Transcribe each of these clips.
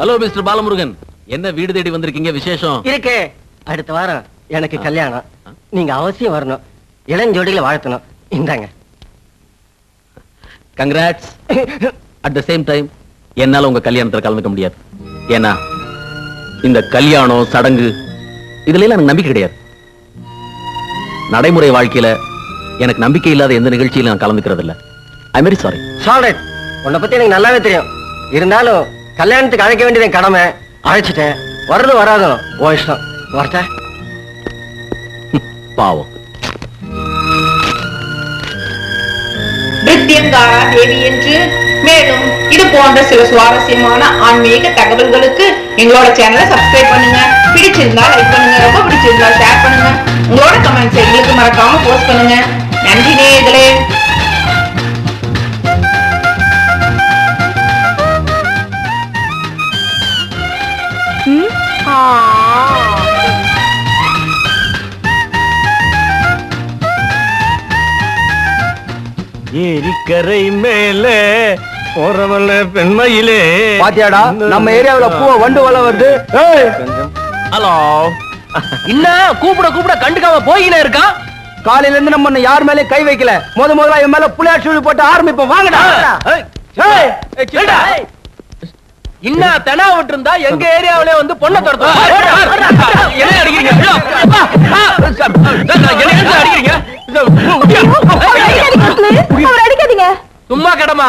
Hello mister Balamurugan, என்ன வீடு தேடி வந்திருக்கீங்க? விசேஷம் இருக்கு. அடுத்த வாரம் எனக்கு கல்யாணம். நீங்க அவசியம் வரணும். இளஞ்சோடியில வாழ்த்தணும். இந்தாங்க. Congrats. At the same time என்னால உங்க கல்யாணத்துல கலந்துக்க முடியாது. ஏன்னா இந்த கல்யாணம் சடங்கு இதுல எல்லாம் எனக்கு நம்பிக்கை கிடையாது. நடைமுறை வாழ்க்கையில எனக்கு நம்பிக்கை இல்லாத எந்த நிகழ்ச்சியில நான் கலந்துக்கிறது இல்ல. I very sorry. சாரி. உன்னை பத்தி எனக்கு நல்லாவே தெரியும். இருந்தாலும் கல்யாணத்துக்கு அழைக்க வேண்டியது கடமை. அழைச்சிட்டேன். வர்றது வராதும் ஓ இஷ்டம். வரட்ட பாவம். பிரித்யங்காரா தேவி என்று மேலும் இது போன்ற சில சுவாரஸ்யமான ஆன்மீக தகவல்களுக்கு எங்களோட சேனலை சப்ஸ்கிரைப் பண்ணுங்க. பிடிச்சிருந்தா லைக் பண்ணுங்க. ரொம்ப பிடிச்சிருந்தா ஷேர் பண்ணுங்க. உங்களோட கமெண்ட்ஸ் எங்களுக்கு மறக்காம போஸ்ட் பண்ணுங்க. நன்றி நேயர்களே. ஏரிக்கரை மேலே போறவல்ல பெண்மையிலே பாத்தியாடா, நம்ம ஏரியாவுல பூவ வண்டு வள வருது. ஹலோ. இன்னும் கூப்பிட கூப்பிட கண்டுக்காம போயினே இருக்கான். காலையில இருந்து நம்ம யார் மேலே கை வைக்கல. முதல்ல இவன் மேல புளியார் சூழி போட்டு ஆரம்பிப்போம். வாங்கடா. இன்னும் தெனா விட்டு இருந்தா எங்க ஏரியாவிலே வந்து பொண்ணை தொடர்த்தோம். சும்மா கடமா.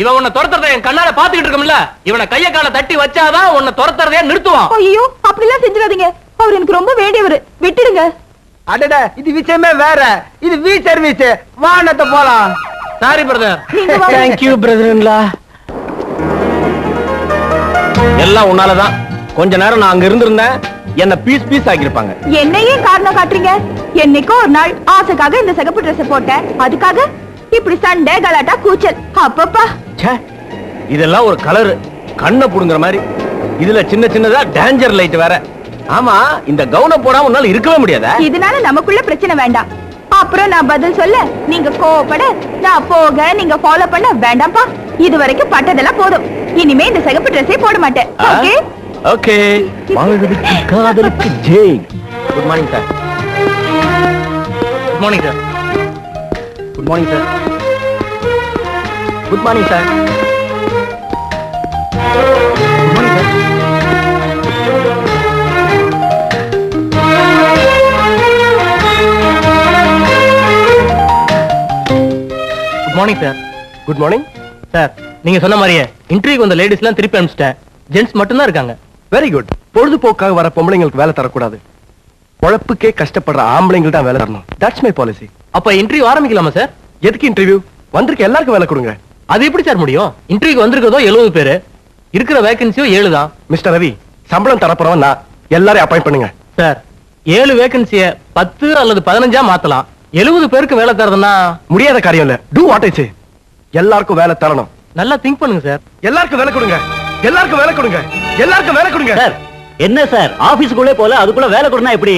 இவன் உன்னை துரத்துறத என் கண்ணால பாத்துக்கிட்டு இருக்கோம்ல. இவனை கைய கால தட்டி வச்சாதான் உன்னை துரத்துறதே நிறுத்துவான். ஐயோ, அப்படிலாம் செஞ்சிடாதீங்க. அவர் எனக்கு ரொம்ப வேண்டியவர். விட்டுடுங்க. அடடா, இது விஷயமே வேற. இது வீ சர்வீஸ். வானத்தை போலாம். Sorry brother. தேங்க் யூ பிரதர்லா. எல்லாம் உன்னாலதான். கொஞ்ச நேரம் நான் அங்க இருந்திருந்தேன், என்ன பீஸ் பீஸ் ஆக்கிருப்பாங்க. என்னையே காரணம் காட்டுறீங்க. என்னைக்கோ ஒரு நாள் ஆசைக்காக இந்த சிகப்பு ட்ரெஸ் போட்டேன். அதுக்காக இப்படி சண்டை கலாட்டா கூச்சல். அப்பப்பா, இதெல்லாம் ஒரு கலர். கண்ணை புடுங்குற மாதிரி. இதுல சின்ன சின்னதா டேஞ்சர் லைட் வேற. ஆமா, இந்த கவுனம் போடாம உன்னால இருக்கவே முடியாதா? இதனால நமக்குள்ள பிரச்சனை வேண்டாம். அப்புறம் நான் பதில் சொல்ல நீங்க கோவப்பட, நான் போக நீங்க ஃபாலோ பண்ண வேண்டாம்ப்பா. இது வரைக்கும் பட்டதெல்லாம் போதும். இனிமே இந்த சிகப்பு ட்ரெஸ்ஸே போட மாட்டேன். Okay okay. வாழ்வதற்கு காதலுக்கு Jai. Good morning sir. Good morning sir. Good morning sir. Good morning sir. Good morning sir. Good morning sir. நீங்க சொன்ன மாதிரியே இன்டர்வியூக்கு வந்த லேடிஸ் எல்லாம் திருப்பி அனுப்பிச்சிட்டேன். ஜென்ட்ஸ் மட்டும் தான் இருக்காங்க. Very good. பொழுதுபோக்காக வர பொம்பளைங்களுக்கு வேலை தரக்கூடாது. பொழப்புக்கே கஷ்டப்படுற ஆம்பளைங்களுக்கு தான் வேலை தரணும். That's my policy. அப்ப இன்டர்வியூ ஆரம்பிக்கலாமா சார்? எதுக்கு இன்டர்வியூ? வந்திருக்க எல்லாருக்கும் வேலை கொடுங்க. அது எப்படி சார் முடியும்? இன்டர்வியூக்கு வந்திருக்கதோ 70 பேரு, இருக்கிற வேகன்சியோ 7 தான். மிஸ்டர் ரவி, சம்பளம் தரப்போறவன் நான். எல்லாரையும் அப்பாயிண்ட் பண்ணுங்க. சார், 7 வேகன்சிய 10 அல்லது 15 மாத்தலாம். 70 பேருக்கு வேலை தரதுன்னா முடியாத காரியம் இல்ல. டூ வாட் ஐ சே. எல்லாருக்கும் வேலை தரணும். நல்லா திங்க் பண்ணுங்க சார். எல்லாருக்கும் வேலை கொடுங்க. எல்லாருக்கும் வேலை கொடுங்க. எல்லாருக்கும் வேலை கொடுங்க. சார், என்ன சார் ஆபீஸ்க்குள்ளே போல அதுக்குள்ள வேலை கொடுனா எப்படி?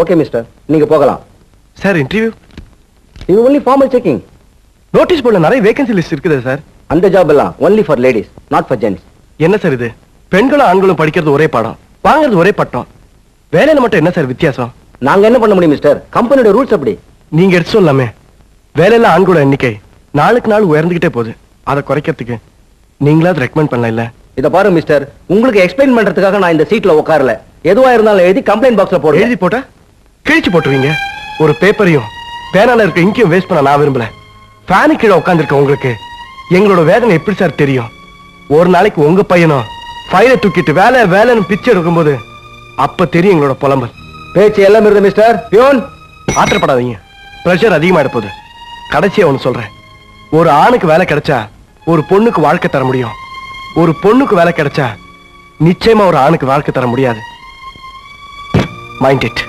ஓகே மிஸ்டர், நீங்க போகலாம். சார், இன்டர்வியூ இது ஒன்லி ஃபார்மல் செக்கிங். நோட்டீஸ் போர்டுல நிறைய வேகன்சி லிஸ்ட் இருக்குது சார். அந்த ஜாப் எல்லாம் only for ladies, not for gents. என்ன சார் இது? பெண்களும் ஆண்களும் படிக்கிறது ஒரே பாடம், வாங்குறது ஒரே பட்டம். வேலையில மட்டும் என்ன சார் வித்தியாசம்? நாங்க என்ன பண்ண முடியும் மிஸ்டர்? கம்பெனியோட ரூல்ஸ் அப்படி. நீங்க எடுத்து சொல்லாமே. வேலையில ஆண்களோட எண்ணிக்கை நாளுக்கு நாள் உயர்ந்துகிட்டே போகுது. அதை குறைக்கிறதுக்கு நீங்களாவது ரெக்கமெண்ட் பண்ணல இல்ல? இத பாருங்க மிஸ்டர், உங்களுக்கு எக்ஸ்பிளைன் பண்றதுக்காக நான் இந்த சீட்ல உட்காரல. எதுவா இருந்தாலும் எழுதி கம்ப்ளைண்ட் பாக்ஸ்ல போடு. எழுதி போட்டா கிழிச்சு போட்டுருவீங்க. ஒரு பேப்பரையும் பேனால இருக்க இங்கேயும் வேஸ்ட் பண்ண நான் விரும்பல. ஃபேனு கீழே உட்காந்துருக்க உங்களுக்கு எங்களோட வேதனை எப்படி சார் தெரியும்? ஒரு நாளைக்கு உங்க பையனும் ஃபைலை தூக்கிட்டு வேலை வேலைன்னு பிச்சை எடுக்கும்போது அப்ப தெரியும் எங்களோட புலம்பல். பேச்சு எல்லாம் இருந்த மிஸ்டர் பியூன். ஆத்திரப்படாதீங்க, பிரஷர் அதிகமாயிட போகுது. கடைசியா ஒண்ணு சொல்றேன், ஒரு ஆணுக்கு வேலை கிடைச்சா ஒரு பொண்ணுக்கு வாழ்க்கை தர முடியும். ஒரு பொண்ணுக்கு வேலை கிடைச்சா நிச்சயமா ஒரு ஆணுக்கு வாழ்க்கை தர முடியாது. Mind it.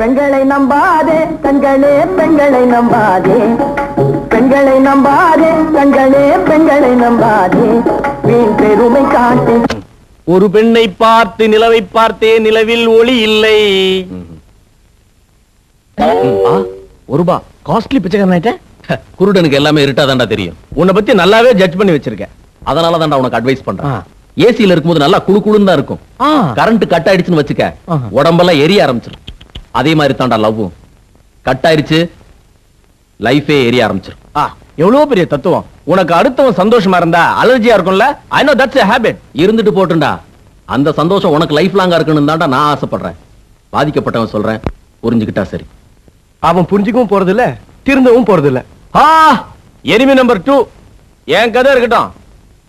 பெண்களை நம்பாதே கண்களே, பெண்களை நம்பாதே, பெண்களை நம்பாதே கண்களே, பெண்களை நம்பாதே, வீண் பெருமை காட்டி. ஒரு பெண்ணை பார்த்து நிலவை பார்த்தே, நிலவில் ஒளி இல்லை. ஒருபா காஸ்ட்லி பிச்சைக்காரன். குருடனுக்கு எல்லாமே இருட்டாதான்டா தெரியும். உன்னை பத்தி நல்லாவே ஜட்ஜ் பண்ணி வச்சிருக்கேன். அதனால தான்டா உனக்கு அட்வைஸ் பண்றேன். ஏசில இருக்கும்போது நல்லா குளு குளுன்னு தான் இருக்கும். கரண்ட் கட் ஆயிடுச்சுன்னு வச்சுக்க, உடம்பெல்லாம் எரிய ஆரம்பிச்சிடும். அதே மாதிரி தான்டா லவ்வும். கட் ஆயிடுச்சு, லைஃபே எரிய ஆரம்பிச்சிடும். எவ்வளவு பெரிய தத்துவம். உனக்கு அடுத்தவன் சந்தோஷமா இருந்தா அலர்ஜியா இருக்கும்ல? I know that's a habit. இருந்துட்டு போட்டுண்டா, அந்த சந்தோஷம் உனக்கு லைஃப் லாங்கா இருக்கணும் தான்டா நான் ஆசைப்படுறேன். பாதிக்கப்பட்டவன் சொல்றேன், புரிஞ்சுக்கிட்டா சரி. அவன் புரிஞ்சுக்கவும் போறது இல்ல, திருந்தவும் போறது இல்ல. எனிமி நம்பர் 2 என் கதை இருக்கட்டும்.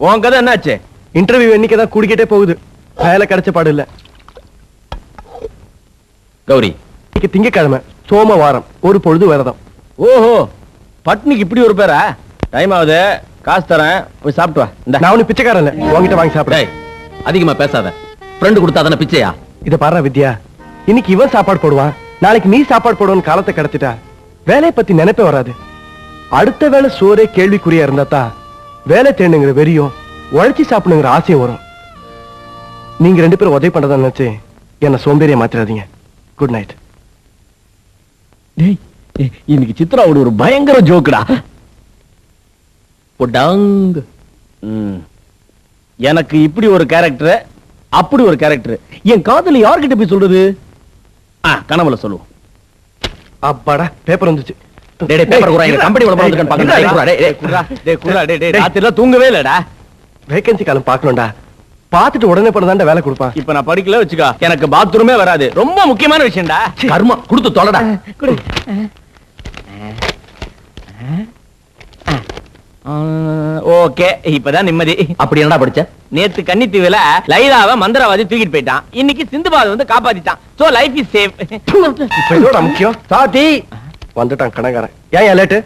உன் கதை என்னாச்சு? இன்டர்வியூ எண்ணிக்கைதான் கூடிக்கிட்டே போகுது, வேலை கிடைச்ச பாடு இல்ல. கௌரி, இன்னைக்கு திங்கக்கிழமை, சோமவாரம், ஒரு பொழுது விரதம். ஓஹோ, பட்னிக்கு இப்படி ஒரு பேரா? டைம் ஆகுது, காசு தரேன், போய் சாப்பிட்டு வா. நான் ஒண்ணு பிச்சைக்காரன் இல்ல, உங்ககிட்ட வாங்கி சாப்பிடுறேன். டேய், அதிகமா பேசாத. ஃப்ரெண்ட் கொடுத்தாதானே பிச்சையா? இத பாரு வித்யா, இன்னைக்கு இவன் சாப்பாடு போடுவான், நாளைக்கு நீ சாப்பாடு போடுவன்னு காலத்தை கடத்திட்டா வேலையை பத்தி நினைப்பே வராது. அடுத்த வேலை சோறே கேள்விக்குறியா இருந்தா தான் வேலை தேடுங்கிற வெறியும் உழைச்சி சாப்பிடுங்கிற ஆசையும் வரும். நீங்க 2 பேரும் உதவி பண்றதா நினைச்சு என்ன சோம்பேறியா மாத்திராதீங்க. Good night. இன்னைக்கு சித்ராவோட ஒரு பயங்கர ஜோக்குடா. பொடாங். எனக்கு இப்படி ஒரு கேரக்டர், அப்படி ஒரு கேரக்டர். என் காதல யார்கிட்ட போய் சொல்றது? கனவுல சொல்லுவோம். அப்பாடா, பேப்பர் வந்துச்சு. டேய் பேப்பர் குறா, இந்த கம்பெனி உள்ள வந்து பாக்கணும். டேய் குறா, டேய் ராத்திரில தூங்கவே இல்லடா. வேகன்சி காலம் பார்க்கணும்டா, பார்த்துட்டு உடனே பண்ணதாண்டா வேலை கொடுப்பான். இப்ப நான் படிக்கல வச்சுக்கா, எனக்கு பாத்ரூமே வராது. ரொம்ப முக்கியமான விஷயம்டா. கர்மா கொடுத்து தொலைடா. ஓகே, இப்பதான் நிம்மதி. அப்படி என்னடா படிச்ச? நேத்து கன்னித்தீவுல லைலாவை மந்திரவாதி தூக்கிட்டு போயிட்டான். இன்னைக்கு சிந்துபாத் வந்து காப்பாத்திட்டான். So life is safe. இப்ப இதோட முக்கியம் சாத்தி வந்துட்டான் கணக்காரன். ஏன் லேட்டு?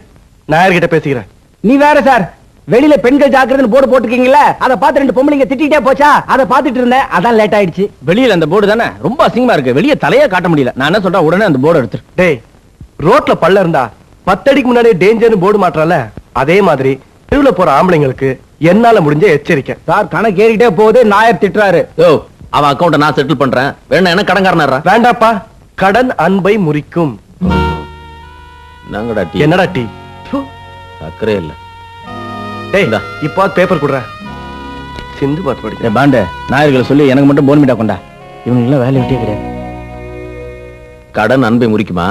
நான் யார்கிட்ட பேசிக்கிறேன்? நீ வேற சார், வெளியில பெண்கள் ஜாக்கிரதைன்னு போர்டு போட்டுருக்கீங்கல்ல, அதை பார்த்து 2 பொம்பளைங்க திட்டிட்டே போச்சா, அதை பார்த்துட்டு இருந்தேன், அதான் லேட் ஆயிடுச்சு. வெளியில அந்த போர்டு தானே ரொம்ப அசிங்கமா இருக்கு, வெளியே தலையே காட்ட முடியல. நான் என்ன சொல்றேன், உடனே அந்த போர்டு எடுத்துரு. டேய், ரோட்ல பள்ள இருந்தா 10 அடிக்கு முன்னாடி டேஞ்சர்னு போர்டு மாற்றல, அதே மாதிரி தெருவுல போற ஆம்பளைங்களுக்கு என்னால முடிஞ்ச எச்சரிக்கை. சார் கணக்கு ஏறிக்கிட்டே போகுது, நாயர் திட்டுறாரு. யோ, அவன் அக்கவுண்ட நான் செட்டில் பண்றேன், வேணா என்ன கடன்காரனாரா? வேண்டாப்பா, கடன் அன்பை முறிக்கும். நாங்கடா டீ. என்னடா டீ? சக்கரே இல்ல. டேய், இந்தா. இப்போ பேப்பர் குடுற. சிந்து பாத்து படிக்க. பாண்டு நாயர்களை சொல்லி எனக்கு மட்டும் போன்மிட்டா கொண்டா. இவங்க எல்லாம் வேலை விட்டே கிடையாது. கடன் அன்பை முறிக்குமா?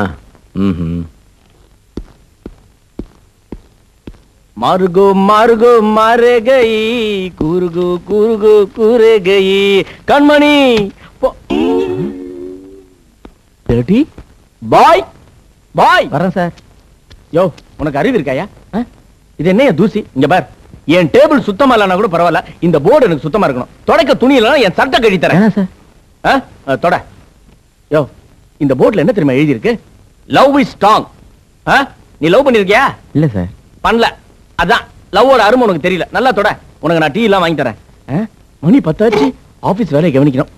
மார்கோ மார்கோ மாரே கை, கூர்கோ கூர்கோ கூரே கை, கண்மணி பாய் பாய். வரேன் சார். யோ, உனக்கு அறிவு இருக்காயா? இது என்ன தூசி? இங்க பார், என் டேபிள் சுத்தமா இல்லனா கூட பரவாயில்ல, இந்த போர்டு எனக்கு சுத்தமா இருக்கணும். தொடக்க துணி இல்லனா என் சட்டை கழட்டி தரேன் சார். தொட. யோ, இந்த போர்டுல என்ன தெரியுமா எழுதி இருக்கு? Love is strong. நீ லவ் பண்ணிருக்கியா? இல்ல சார். பண்ணல, அதான் லவ்வோட அருமை உனக்கு தெரியல. நல்லா தொட, உனக்கு நான் டீ எல்லாம் வாங்கி தரேன். மணி 10 ஆச்சு, ஆபீஸ் வேலையை கவனிக்கணும்.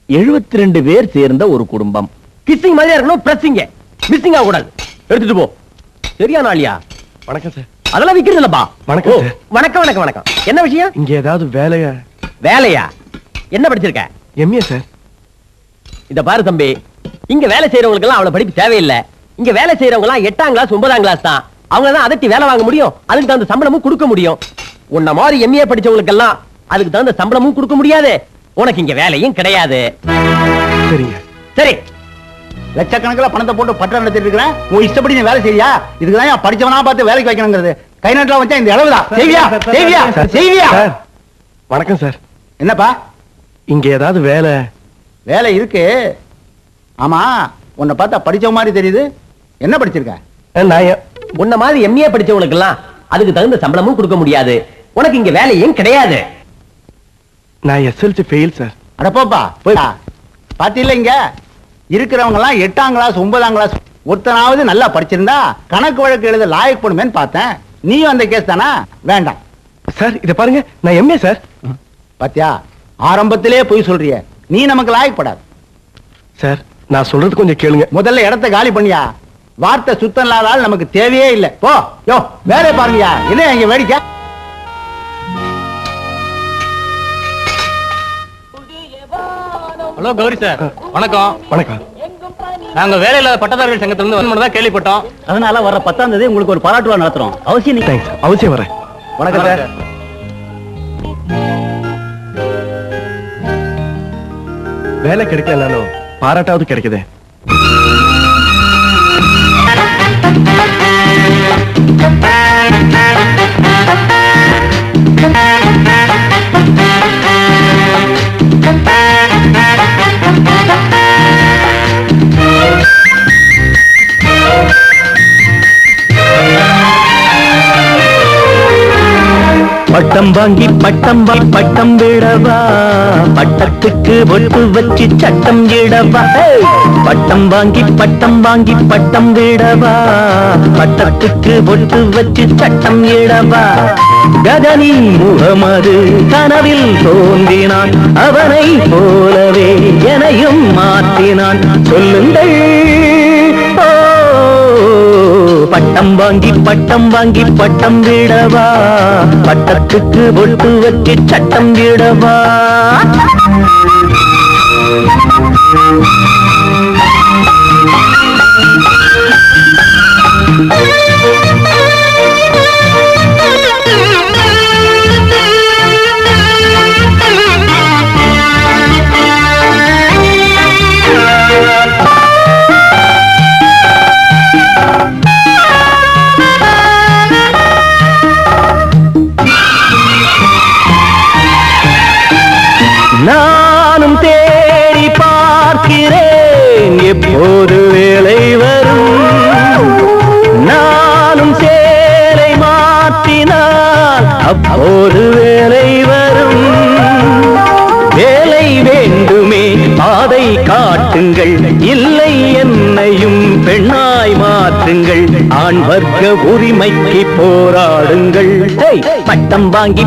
72 பேர் சேர்ந்த ஒரு குடும்பம். கிஸ்ஸிங் மாதிரியா இருக்கணும், பிரஸ்ஸிங் மிஸ்ஸிங் ஆக கூடாது. எடுத்துட்டு போ. சரியா நாளியா? வணக்கம் சார். அதெல்லாம் விக்கிறது இல்லப்பா. வணக்கம் சார். வணக்கம் வணக்கம் வணக்கம். என்ன விஷயம்? இங்க ஏதாவது வேலையா? வேலையா? என்ன படிச்சிருக்க? MA sir. இத பாரு தம்பி, இங்க வேலை செய்யறவங்களுக்கு எல்லாம் அவ்வளவு படிப்பு தேவையில்லை. இங்க வேலை செய்யறவங்க எல்லாம் 8ஆம் கிளாஸ் 9ஆம் கிளாஸ் தான். அவங்க தான் அதட்டி வேலை வாங்க முடியும், அதுக்கு தகுந்த சம்பளமும் கொடுக்க முடியும். உன்ன மாதிரி எம்ஏ படிச்சவங்களுக்கு எல்லாம் அதுக்கு தகுந்த சம்பளமும் கொடுக்க முடியாது, உனக்கு இங்க வேலையும் கிடையாது. சரிங்க. சரி, லட்சக்கணக்கில் பணத்தை போட்டு பட்டம் நடத்திட்டு இருக்கிறேன். உன் இஷ்டப்படி நீ வேலை செய்யா? இதுக்குதான் படிச்சவனா பார்த்து வேலைக்கு வைக்கணுங்கிறது. கை நாட்டில் வச்சா இந்த அளவுதான். செய்வியா செய்வியா செய்வியா? சார் வணக்கம் சார். என்னப்பா இங்க ஏதாவது வேலை? வேலை இருக்கு. ஆமா, உன்னை பார்த்தா படிச்ச மாதிரி தெரியுது. என்ன படிச்சிருக்க? நான் உன்ன மாதிரி எம்ஏ படிச்சவனுக்கு எல்லாம் அதுக்கு தகுந்த சம்பளமும் கொடுக்க முடியாது, உனக்கு இங்க வேலையும் கிடையாது. நான் எஸ்எல்சி ஃபெயில் சார். அட போப்பா போய் பாத்தீங்களா, இங்க இருக்கிறவங்க எல்லாம் 8ஆம் கிளாஸ் 9ஆம் கிளாஸ் ஒருத்தனாவது நல்லா படிச்சிருந்தா கணக்கு வழக்கு எழுத லாயக்கப்படுமேன்னு பார்த்தேன். நீயும் அந்த கேஸ் தானா? வேண்டாம் சார் இத பாருங்க, நான் எம்ஏ சார். பாத்தியா, ஆரம்பத்திலே போய் சொல்றிய. நீ நமக்கு லாயக்கப்படாது. சார் நான் சொல்றது கொஞ்சம் கேளுங்க. முதல்ல இடத்தை காலி பண்ணியா. வார்த்தை சுத்தம் இல்லாதால் நமக்கு தேவையே இல்லை. போ யோ, வேலையை பாருங்கயா. என்ன இங்க வேடிக்கை? ஹலோ கௌரி சார், வணக்கம். வணக்கம். நாங்க வேலையில்லாத பட்டதாரிகள் சங்கத்துல இருந்து தான் கேள்விப்பட்டோம். அதனால வர 10ஆம் தேதி உங்களுக்கு ஒரு பாராட்டு விழா நடத்துறோம். அவசியம் நீங்க. தேங்க்ஸ், அவசியம் வரேன். வணக்கம் சார். வேலை கிடைக்கலனாலும் பாராட்டாவது கிடைக்குது. பட்டம் வாங்கி பட்டம் விடவா, பட்டத்துக்கு ஒட்டு வச்சு சட்டம் இடவா. பட்டம் வாங்கி பட்டம் விடவா, பட்டத்துக்கு ஒட்டு வச்சு சட்டம் இடவா. கஜனி முகமது கனவில் தோன்றினான், அவனை போலவே எனையும் மாற்றினான். சொல்லுங்கள், பட்டம் வாங்கி பட்டம் விடவா, பட்டத்துக்கு ஒட்டு வச்சு சட்டம் விடவா. நானும் தேடி பார்க்கிறேன், எப்போது வேலை வரும். நானும் சேலை மாற்றினால் அப்போது வேலை வரும். வேலை வேண்டுமே பாதை காட்டுங்கள், இல்லை என்னையும் பெண்ணாய் மாற்றுங்கள். ஆண் வர்க்க உரிமைக்கு போராடுங்கள். பட்டம் வாங்கி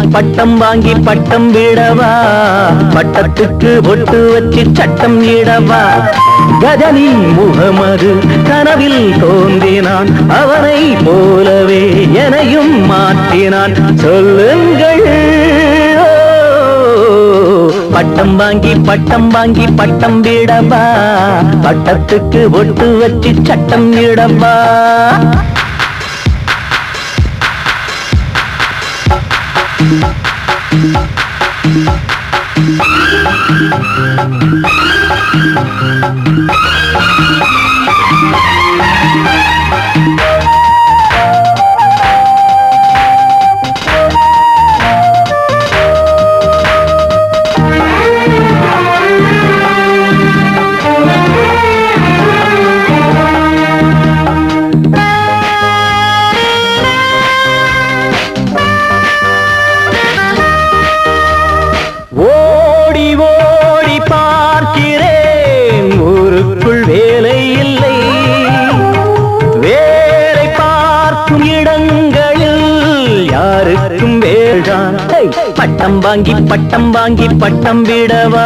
பட்டம் விடவா, பட்டத்துக்கு ஒட்டு வச்சு சட்டம் இடவா. கஜனி முகமது கனவில் தோன்றினான், அவனை போலவே எனையும் மாற்றினான். சொல்லுங்கள், பட்டம் வாங்கி பட்டம் விடவா, பட்டத்துக்கு ஒட்டு வச்சு சட்டம் இடவா. பட்டம் வாங்கி பட்டம் விடவா,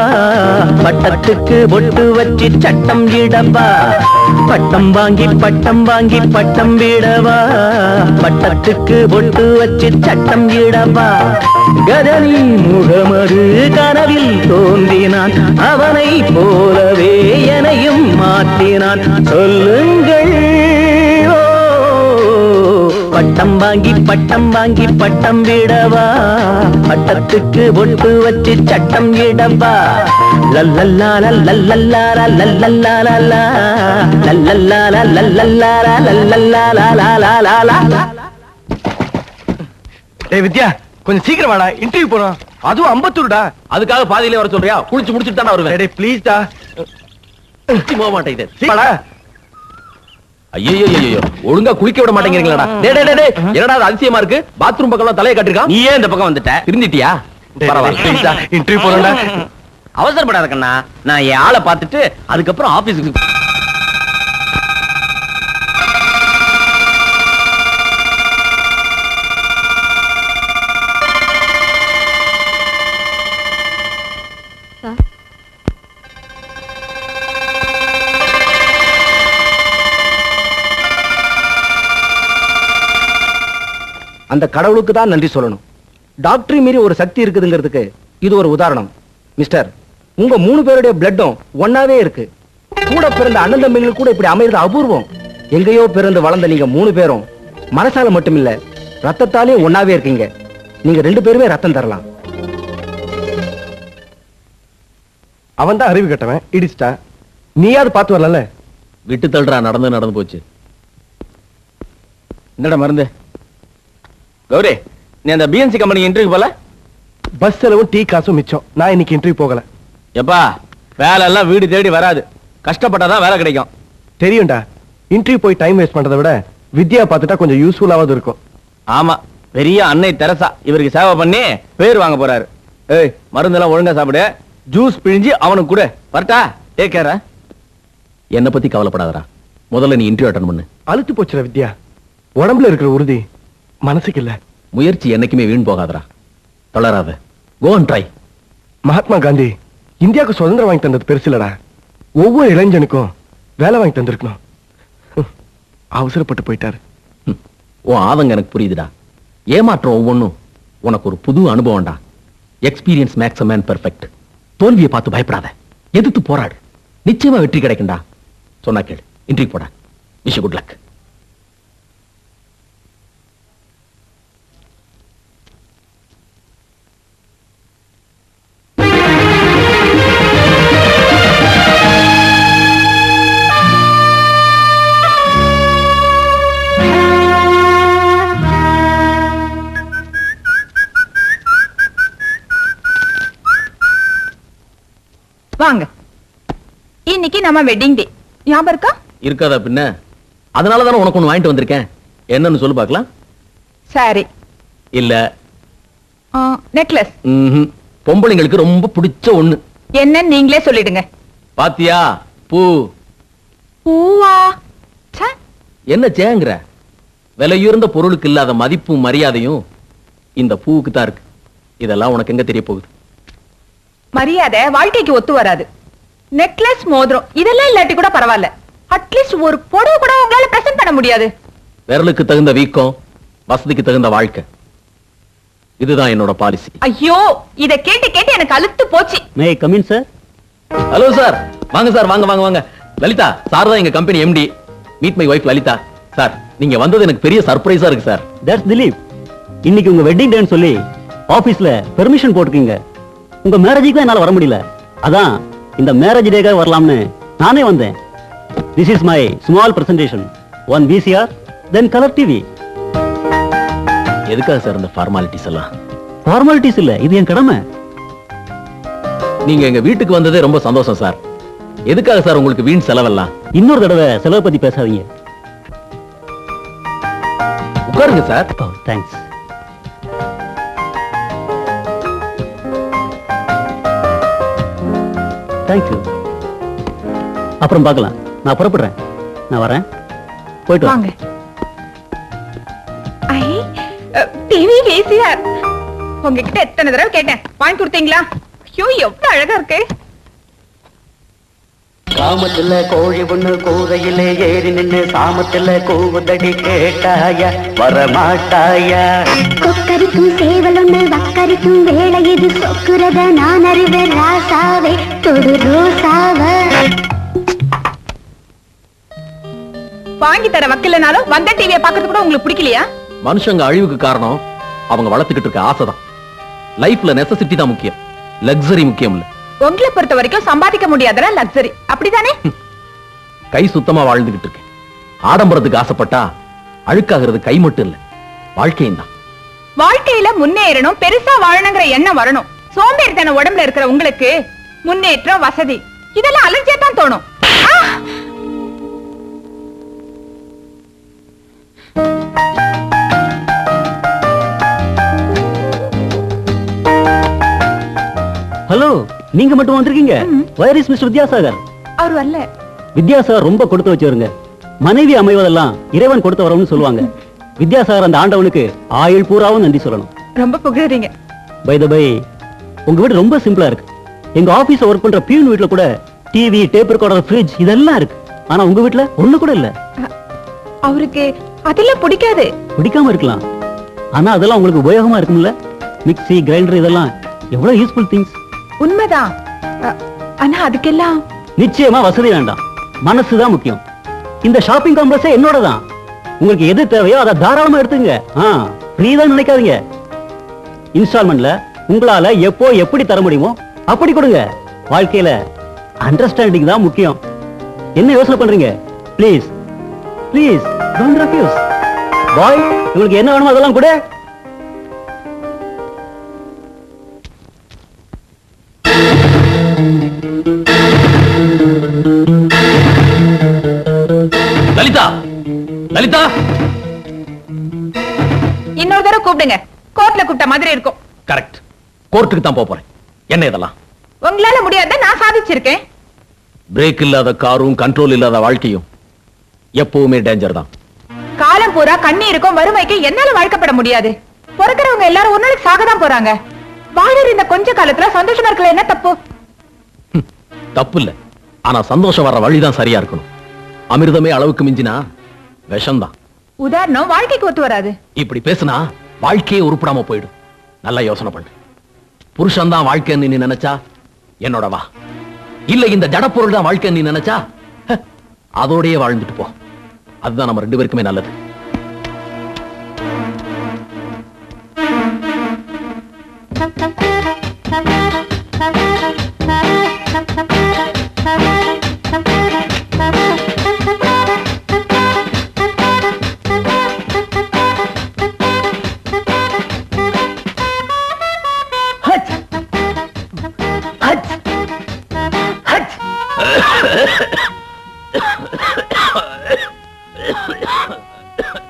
பட்டத்துக்கு ஒட்டு வச்சு சட்டம் இடவா. பட்டம் வாங்கி பட்டம் விடவா, பட்டத்துக்கு ஒட்டு வச்சு சட்டம் இடவா. கஜனி முகமது கனவில் தோன்றினான், அவனை போலவே எனையும் மாற்றினான். சொல்லுங்கள், பட்டம் வாங்கி பட்டம் விடவா பட்டத்துக்கு பொட்டு வச்சு சட்டம் இடவா லல்லல்லால லல்லல்லால லல்லல்லால லல்லல்லால லல்லல்லால லல்லல்லால. டேய் வித்யா கொஞ்சம் சீக்கிரம் வாடா, இன்டர்வியூ போறோம். அதுவும் அம்பத்தூர்டா. அதுக்காக பாதியிலே வர சொல்றியா? குளிச்சு முடிச்சுட்டு தானே வருவேன். டேய் ப்ளீஸ் டா. போக மாட்டேங்குது. வாடா. ஐயோ ஒழுங்கா குளிக்க விட மாட்டேங்கிறீங்களா? என்னடா அது அதிசயமா இருக்கு? பாத்ரூம் பக்கம் தலையை காட்டிருக்கான். நீ ஏன் இந்த பக்கம் வந்துட்ட? திருந்திட்டியா? பரவாயில்ல, இன்டர்வியூ போறோம்டா. அவசரப்படாத கண்ணா, நான் என் ஆளை பார்த்துட்டு அதுக்கப்புறம் ஆபீஸுக்கு. அந்த கடவுளுக்கு தான் நன்றி சொல்லணும். டாக்டர் மீறி ஒரு சக்தி இருக்குதுங்கிறதுக்கு இது ஒரு உதாரணம். மிஸ்டர், உங்க 3 பேருடைய பிளட்டும் ஒன்னாவே இருக்கு. கூட பிறந்த அண்ணன் தம்பிங்களுக்கு கூட இப்படி அமைகிறது அபூர்வம். எங்கேயோ பிறந்து வளர்ந்த நீங்க 3 பேரும் மனசால மட்டும் இல்ல, ரத்தத்தாலே ஒன்னாவே இருக்கீங்க. நீங்க 2 பேருமே ரத்தம் தரலாம். அவன் தான் அறிவு கட்டவன், இடிச்சிட்டான். நீயாவது பார்த்து வரல. விட்டு தள்ளுறா, நடந்து போச்சு. என்னடா மருந்து? கௌரி, நீ அந்த பிஎன்சி கம்பெனி இன்டர்வியூ போல? பஸ் செலவும் டீ காசும் மிச்சம். நான் இன்னைக்கு இன்டர்வியூ போகல. எப்பா, வேலை எல்லாம் வீடு தேடி வராது, கஷ்டப்பட்டாதான் வேலை கிடைக்கும். தெரியும்டா. இன்டர்வியூ போய் டைம் வேஸ்ட் பண்றதை விட வித்யா பார்த்துட்டா கொஞ்சம் யூஸ்ஃபுல்லாவது இருக்கும். ஆமா, பெரிய அன்னை தெரசா இவருக்கு சேவை பண்ணி பேர் வாங்க போறாரு. ஏய், மருந்தெல்லாம் ஒழுங்கா சாப்பிடு, ஜூஸ் பிழிஞ்சு அவனுக்கு கூட. வரட்டா? Take care. என்ன பத்தி கவலைப்படாதடா, முதல்ல நீ இன்டர்வியூ அட்டெண்ட் பண்ணு. அழுத்து போச்சுல வித்யா. உடம்புல இருக்கிற உறுதி மனசுக்கு இல்ல. முயற்சி என்னைக்குமே வீண் போகாதடா, தளராத. Go and try. Mahatma Gandhi இந்தியாவுக்கு சுதந்திரம் வாங்கி தந்தது பெருசு இல்லடா, ஒவ்வொரு இளைஞனுக்கும் வேலை வாங்கி தந்திருக்கணும். அவசரப்பட்டு போயிட்டாரு. உன் ஆதங்க எனக்கு புரியுதுடா. ஏமாற்றம் ஒவ்வொன்னும் உனக்கு ஒரு புது அனுபவம்டா. Experience makes a man perfect. தோல்வியை பார்த்து பயப்படாத, எதிர்த்து போராடு, நிச்சயமா வெற்றி கிடைக்கும்டா. சொன்னா கேளு, இன்டர்வியூ போடா. Wish you good luck. வாங்க, இன்னைக்கு நம்ம வெட்டிங் டே. ஞாபகம் இருக்கா? இருக்காதா பின்ன? அதனாலதானே உனக்கு ஒண்ணு வாங்கிட்டு வந்திருக்கேன். என்னன்னு சொல்லு பார்க்கலாம். சாரி இல்ல, நெக்லஸ். பொம்பளைங்களுக்கு ரொம்ப பிடிச்ச ஒண்ணு. என்ன நீங்களே சொல்லிடுங்க. பாத்தியா? பூ. பூவா? ச்சே. என்ன சேங்குற? விலையுயர்ந்த பொருளுக்கு இல்லாத மதிப்பும் மரியாதையும் இந்த பூவுக்கு தான் இருக்கு. இதெல்லாம் உனக்கு எங்க தெரிய போகுது? மரியாதை வாழ்க்கைக்கு ஒத்து வராது. நெக்லஸ், மோதிரம் இதெல்லாம் இல்லாட்டி கூட பரவாயில்ல, அட்லீஸ்ட் ஒரு புடவை கூட உங்களால பிரசன்ட் பண்ண முடியாது. விரலுக்கு தகுந்த வீக்கம், வசதிக்கு தகுந்த வாழ்க்கை. இதுதான் என்னோட பாலிசி. ஐயோ, இத கேட்டு கேட்டு எனக்கு அலுத்து போச்சு. May come in sir. Hello sir, வாங்க சார், வாங்க வாங்க வாங்க. லலிதா சார் தான் எங்க company MD. Meet my wife Lalitha. Sir, நீங்க வந்தது எனக்கு பெரிய சர்ப்ரைஸா இருக்கு சார். தட்ஸ் திலீப். இன்னைக்கு உங்க வெட்டிங் டேன்னு சொல்லி ஆபீஸ்ல பெர்மிஷன் போட்டுக்கீங்க. உங்க மேரேஜுக்கு என்னால வர முடியல, அதான் இந்த மேரேஜ் டேக்காக வரலாம்னு நானே வந்தேன். This is my small presentation. 1 VCR, then color TV. எதுக்காக சார் இந்த ஃபார்மாலிட்டிஸ் எல்லாம்? ஃபார்மாலிட்டிஸ் இல்ல, இது என் கடமை. நீங்க எங்க வீட்டுக்கு வந்ததே ரொம்ப சந்தோஷம் சார். எதுக்காக சார் உங்களுக்கு வீண் செலவெல்லாம்? இன்னொரு தடவை செலவு பத்தி பேசாதீங்க. உட்காருங்க சார். தேங்க்ஸ். தேங்க்யூ. அப்புறம் பார்க்கலாம். நான் புறப்படுறேன். நான் வரேன். போயிட்டு வாங்க. ஐ, டிவி VCR. உங்ககிட்ட எத்தனை தடவை கேட்டேன், வாங்கி கொடுத்தீங்களா? ஐயோ, எவ்வளவு அழகா இருக்கு. காமத்துல கோழி ஒண்ணு கூரையிலே ஏறி நின்னு சாமத்துல கூவுதடி கேட்டாயா வரமாட்டாயா? கொக்கரிக்கும் சேவல் ஒண்ணு வக்கரிக்கும் வேலை இது சொக்குறத நான் அறிவேன் ராசாவே தொடு ரோசாவ. வாங்கி தர வக்கலனாலும் வந்த டிவியை பாக்குறது கூட உங்களுக்கு பிடிக்கலையா? மனுஷங்க அழிவுக்கு காரணம் அவங்க வளர்த்துக்கிட்டு இருக்க ஆசைதான். லைஃப்ல நெசசிட்டி தான் முக்கியம், லக்ஸரி முக்கியம் இல்ல. உங்களை பொறுத்த வரைக்கும் சம்பாதிக்க முடியாதா லக்ஸரி, அப்படிதானே? கை சுத்தமா வாழ்ந்துகிட்டு இருக்கேன். ஆடம்பரத்துக்கு ஆசைப்பட்டா அழுக்காகிறது கை மட்டும் இல்ல, வாழ்க்கையும் தான். வாழ்க்கையில முன்னேறணும், பெருசா வாழணுங்கிற எண்ணம் வரணும். சோம்பேறித்தன உடம்புல இருக்கிற உங்களுக்கு முன்னேற்றம், வசதி இதெல்லாம் அலர்ஜியா தான் தோணும். ஹலோ, நீங்க மட்டும் வந்திருக்கீங்க? Where is mister Vidyasagar? அவர் வரல. வித்யாசாகர் ரொம்ப கொடுத்து வச்சவருங்க. மனைவி அமைவதெல்லாம் இறைவன் கொடுத்த வரம்னு சொல்லுவாங்க. வித்யாசாகர் அந்த ஆண்டவனுக்கு ஆயுள் பூராவும் நன்றி சொல்லணும். ரொம்ப புகழறீங்க. பை த பை, உங்க வீடு ரொம்ப சிம்பிளா இருக்கு. எங்க ஆபீஸ்ல ஒர்க் பண்ற பியூன் வீட்ல கூட டிவி, டேப் ரெக்கார்டர், ஃப்ரிட்ஜ் இதெல்லாம் இருக்கு. ஆனா உங்க வீட்ல ஒண்ணு கூட இல்ல. அவருக்கு அதெல்லாம் பிடிக்காது. பிடிக்காம இருக்கலாம், ஆனா அதெல்லாம் உங்களுக்கு உபயோகமா இருக்கும்ல. மிக்ஸி, கிரைண்டர் இதெல்லாம் எவ்வளவு யூஸ்ஃபுல் திங்ஸ். உண்மைதான். ஆனா அதுக்கெல்லாம் நிச்சயமா வசதி வேண்டாம், மனசுதான் முக்கியம். இந்த ஷாப்பிங் காம்ப்ளெக்ஸ் என்னோட தான். உங்களுக்கு எது தேவையோ அதை தாராளமா எடுத்துங்க. ஃப்ரீ தான் நினைக்காதீங்க. இன்ஸ்டால்மெண்ட்ல உங்களால எப்போ எப்படி தர முடியுமோ அப்படி கொடுங்க. வாழ்க்கையில அண்டர்ஸ்டாண்டிங் தான் முக்கியம். என்ன யோசனை பண்றீங்க? Please please don't refuse. Bye, உங்களுக்கு என்ன வேணுமோ அதெல்லாம் கூட. லலிதா, லலிதா, இன்னொரு தடவை கூப்பிடுங்க. கோர்ட்ல கூப்பிட்ட மாதிரி இருக்கும். கரெக்ட், கோர்ட்டுக்கு தான் போறேன். என்ன இதெல்லாம்? உங்களால முடியாத நான் சாதிச்சிருக்கேன். பிரேக் இல்லாத காரும் கண்ட்ரோல் இல்லாத வாழ்க்கையும் எப்பவுமே டேஞ்சர் தான். காலம் பூரா கண்ணீருக்கும் வறுமைக்கும் என்னால வாழ்க்கப்பட முடியாது. பிறக்கிறவங்க எல்லாரும் ஒரு நாளைக்கு சாக தான் போறாங்க. வாழற இந்த கொஞ்ச காலத்துல சந்தோஷமா இருக்கல என்ன தப்பு? தப்பு இல்ல, ஆனா சந்தோஷம் வர்ற வழிதான் சரியா இருக்கணும். அமிர்தமே அளவுக்கு மிஞ்சினா விஷம்தான். உதாரணம் வாழ்க்கைக்கு ஒத்து வராது. இப்படி பேசினா வாழ்க்கையே உருப்படாம போயிடும். நல்லா யோசனை பண்ணு. புருஷன் தான் வாழ்க்கைன்னு நீ நினைச்சா என்னோட வா. இல்ல இந்த ஜடப்பொருள் தான் வாழ்க்கைன்னு நீ நினைச்சா அதோடயே வாழ்ந்துட்டு போ. அதுதான் நம்ம ரெண்டு பேருக்குமே நல்லது.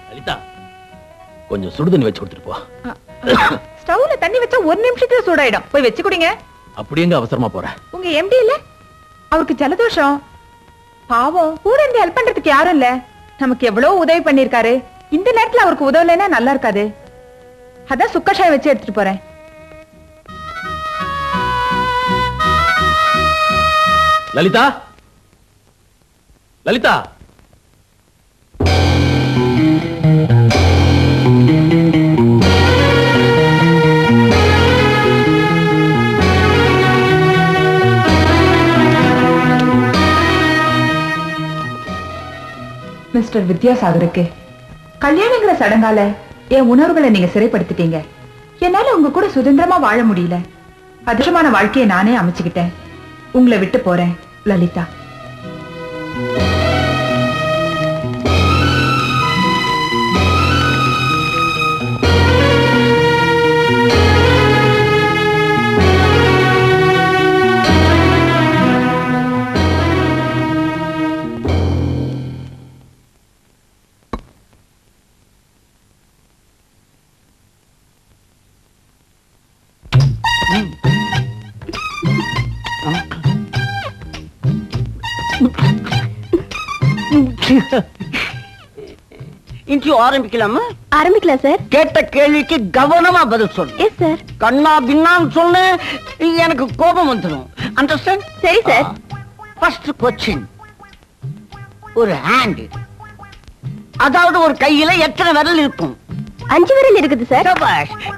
லலிதா, கொஞ்சம் சுடுதண்ணி வச்சு கொடுத்துட்டு போ. ஸ்டவ்ல தண்ணி வச்சா ஒரு நிமிஷத்துல சூடாயிடும். போய் வச்சு குடிங்க. அப்படி எங்க அவசரமா போற? உங்க எம்டி இல்ல, அவருக்கு ஜலதோஷம். பாவம், கூட இருந்து ஹெல்ப் பண்றதுக்கு யாரும் இல்ல. நமக்கு எவ்வளவு உதவி பண்ணிருக்காரு. இந்த நேரத்துல அவருக்கு உதவலைன்னா நல்லா இருக்காது. அதான் சுக்கஷாயம் வச்சு எடுத்துட்டு போறேன். லலிதா, லலிதா, மிஸ்டர் வித்யாசாகருக்கு கல்யாணங்கிற சடங்கால என் உணர்வுகளை நீங்க சிறைப்படுத்திட்டீங்க. என்னால உங்க கூட சுதந்திரமா வாழ முடியல. அதிர்ஷ்டமான வாழ்க்கையை நானே அமைச்சுக்கிட்டேன். உங்களை விட்டு போறேன் லலிதா. இன்ட்ரியூ ஆரம்பிக்கலாமா? ஆரம்பிக்கலாம் சார். கேட்ட கேள்விக்கு கவனமா பதில் சொல்லு. Yes sir. கண்ணா பின்னான்னு சொன்ன எனக்கு கோபம் வந்துடும். அண்டர்ஸ்டாண்ட்? சரி சார். ஃபர்ஸ்ட் கொஸ்டின், ஒரு ஹேண்ட், அதாவது ஒரு கையில எத்தனை விரல் இருக்கும்? 5 விரல் இருக்குது சார்.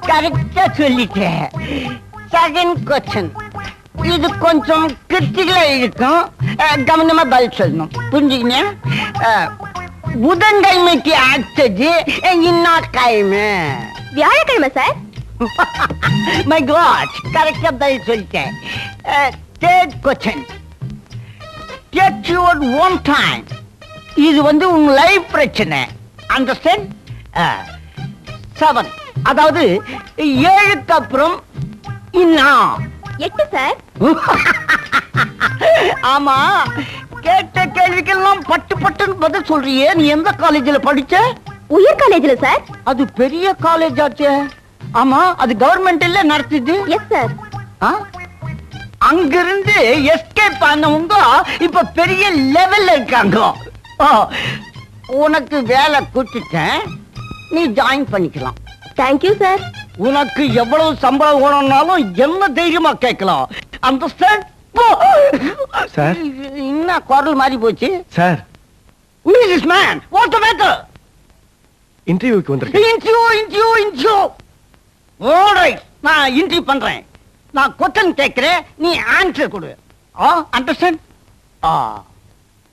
கரெக்டா சொல்லிட்டேன். செகண்ட் கொஸ்டின், இது கொஞ்சம் கிரிட்டிக்கலா இருக்கும். கவனமா பதில் சொல்லணும். புரிஞ்சுக்கிங்க? புதன்கிழமைக்கு அடுத்தது என்ன கிழமை? வியாழக்கிழமை சார். மை காட், கரெக்டா பதில் சொல்லிட்டேன். Third question. Get your one time. இது வந்து உங்க லைஃப் பிரச்சனை. அண்டர்ஸ்டாண்ட்? 7, அதாவது 7க்கு அப்புறம் இன்னும் 8 சார். ஆமா, கேட்ட கேள்விக்கெல்லாம் பட்டு பட்டுன்னு பதில் சொல்றியே. நீ எந்த காலேஜ்ல படிச்ச? உயர் காலேஜ்ல சார். அது பெரிய காலேஜ் ஆச்சே. ஆமா, அது கவர்மெண்ட் இல்ல நடத்துது. Yes sir. அங்கிருந்து எஸ்கேப் ஆனவங்க இப்ப பெரிய லெவல்ல இருக்காங்க. உனக்கு வேலை கொடுத்துட்டேன், நீ ஜாயின் பண்ணிக்கலாம். Thank you sir. உனக்கு எவ்வளவு சம்பளம் வேணும்னாலும் என்ன தைரியமா கேட்கலாம். அண்டர்ஸ்டாண்ட்? சார். என்ன குரல் மாறி போச்சு sir? Who is this man? What's the matter? இன்டர்வியூக்கு வந்திருக்கேன். இன்டர்வியூ. ஆல்ரைட், நான் இன்டர்வியூ பண்றேன். நான் क्वेश्चन கேக்குறேன், நீ ஆன்சர் கொடு. அண்டர்ஸ்டாண்ட்?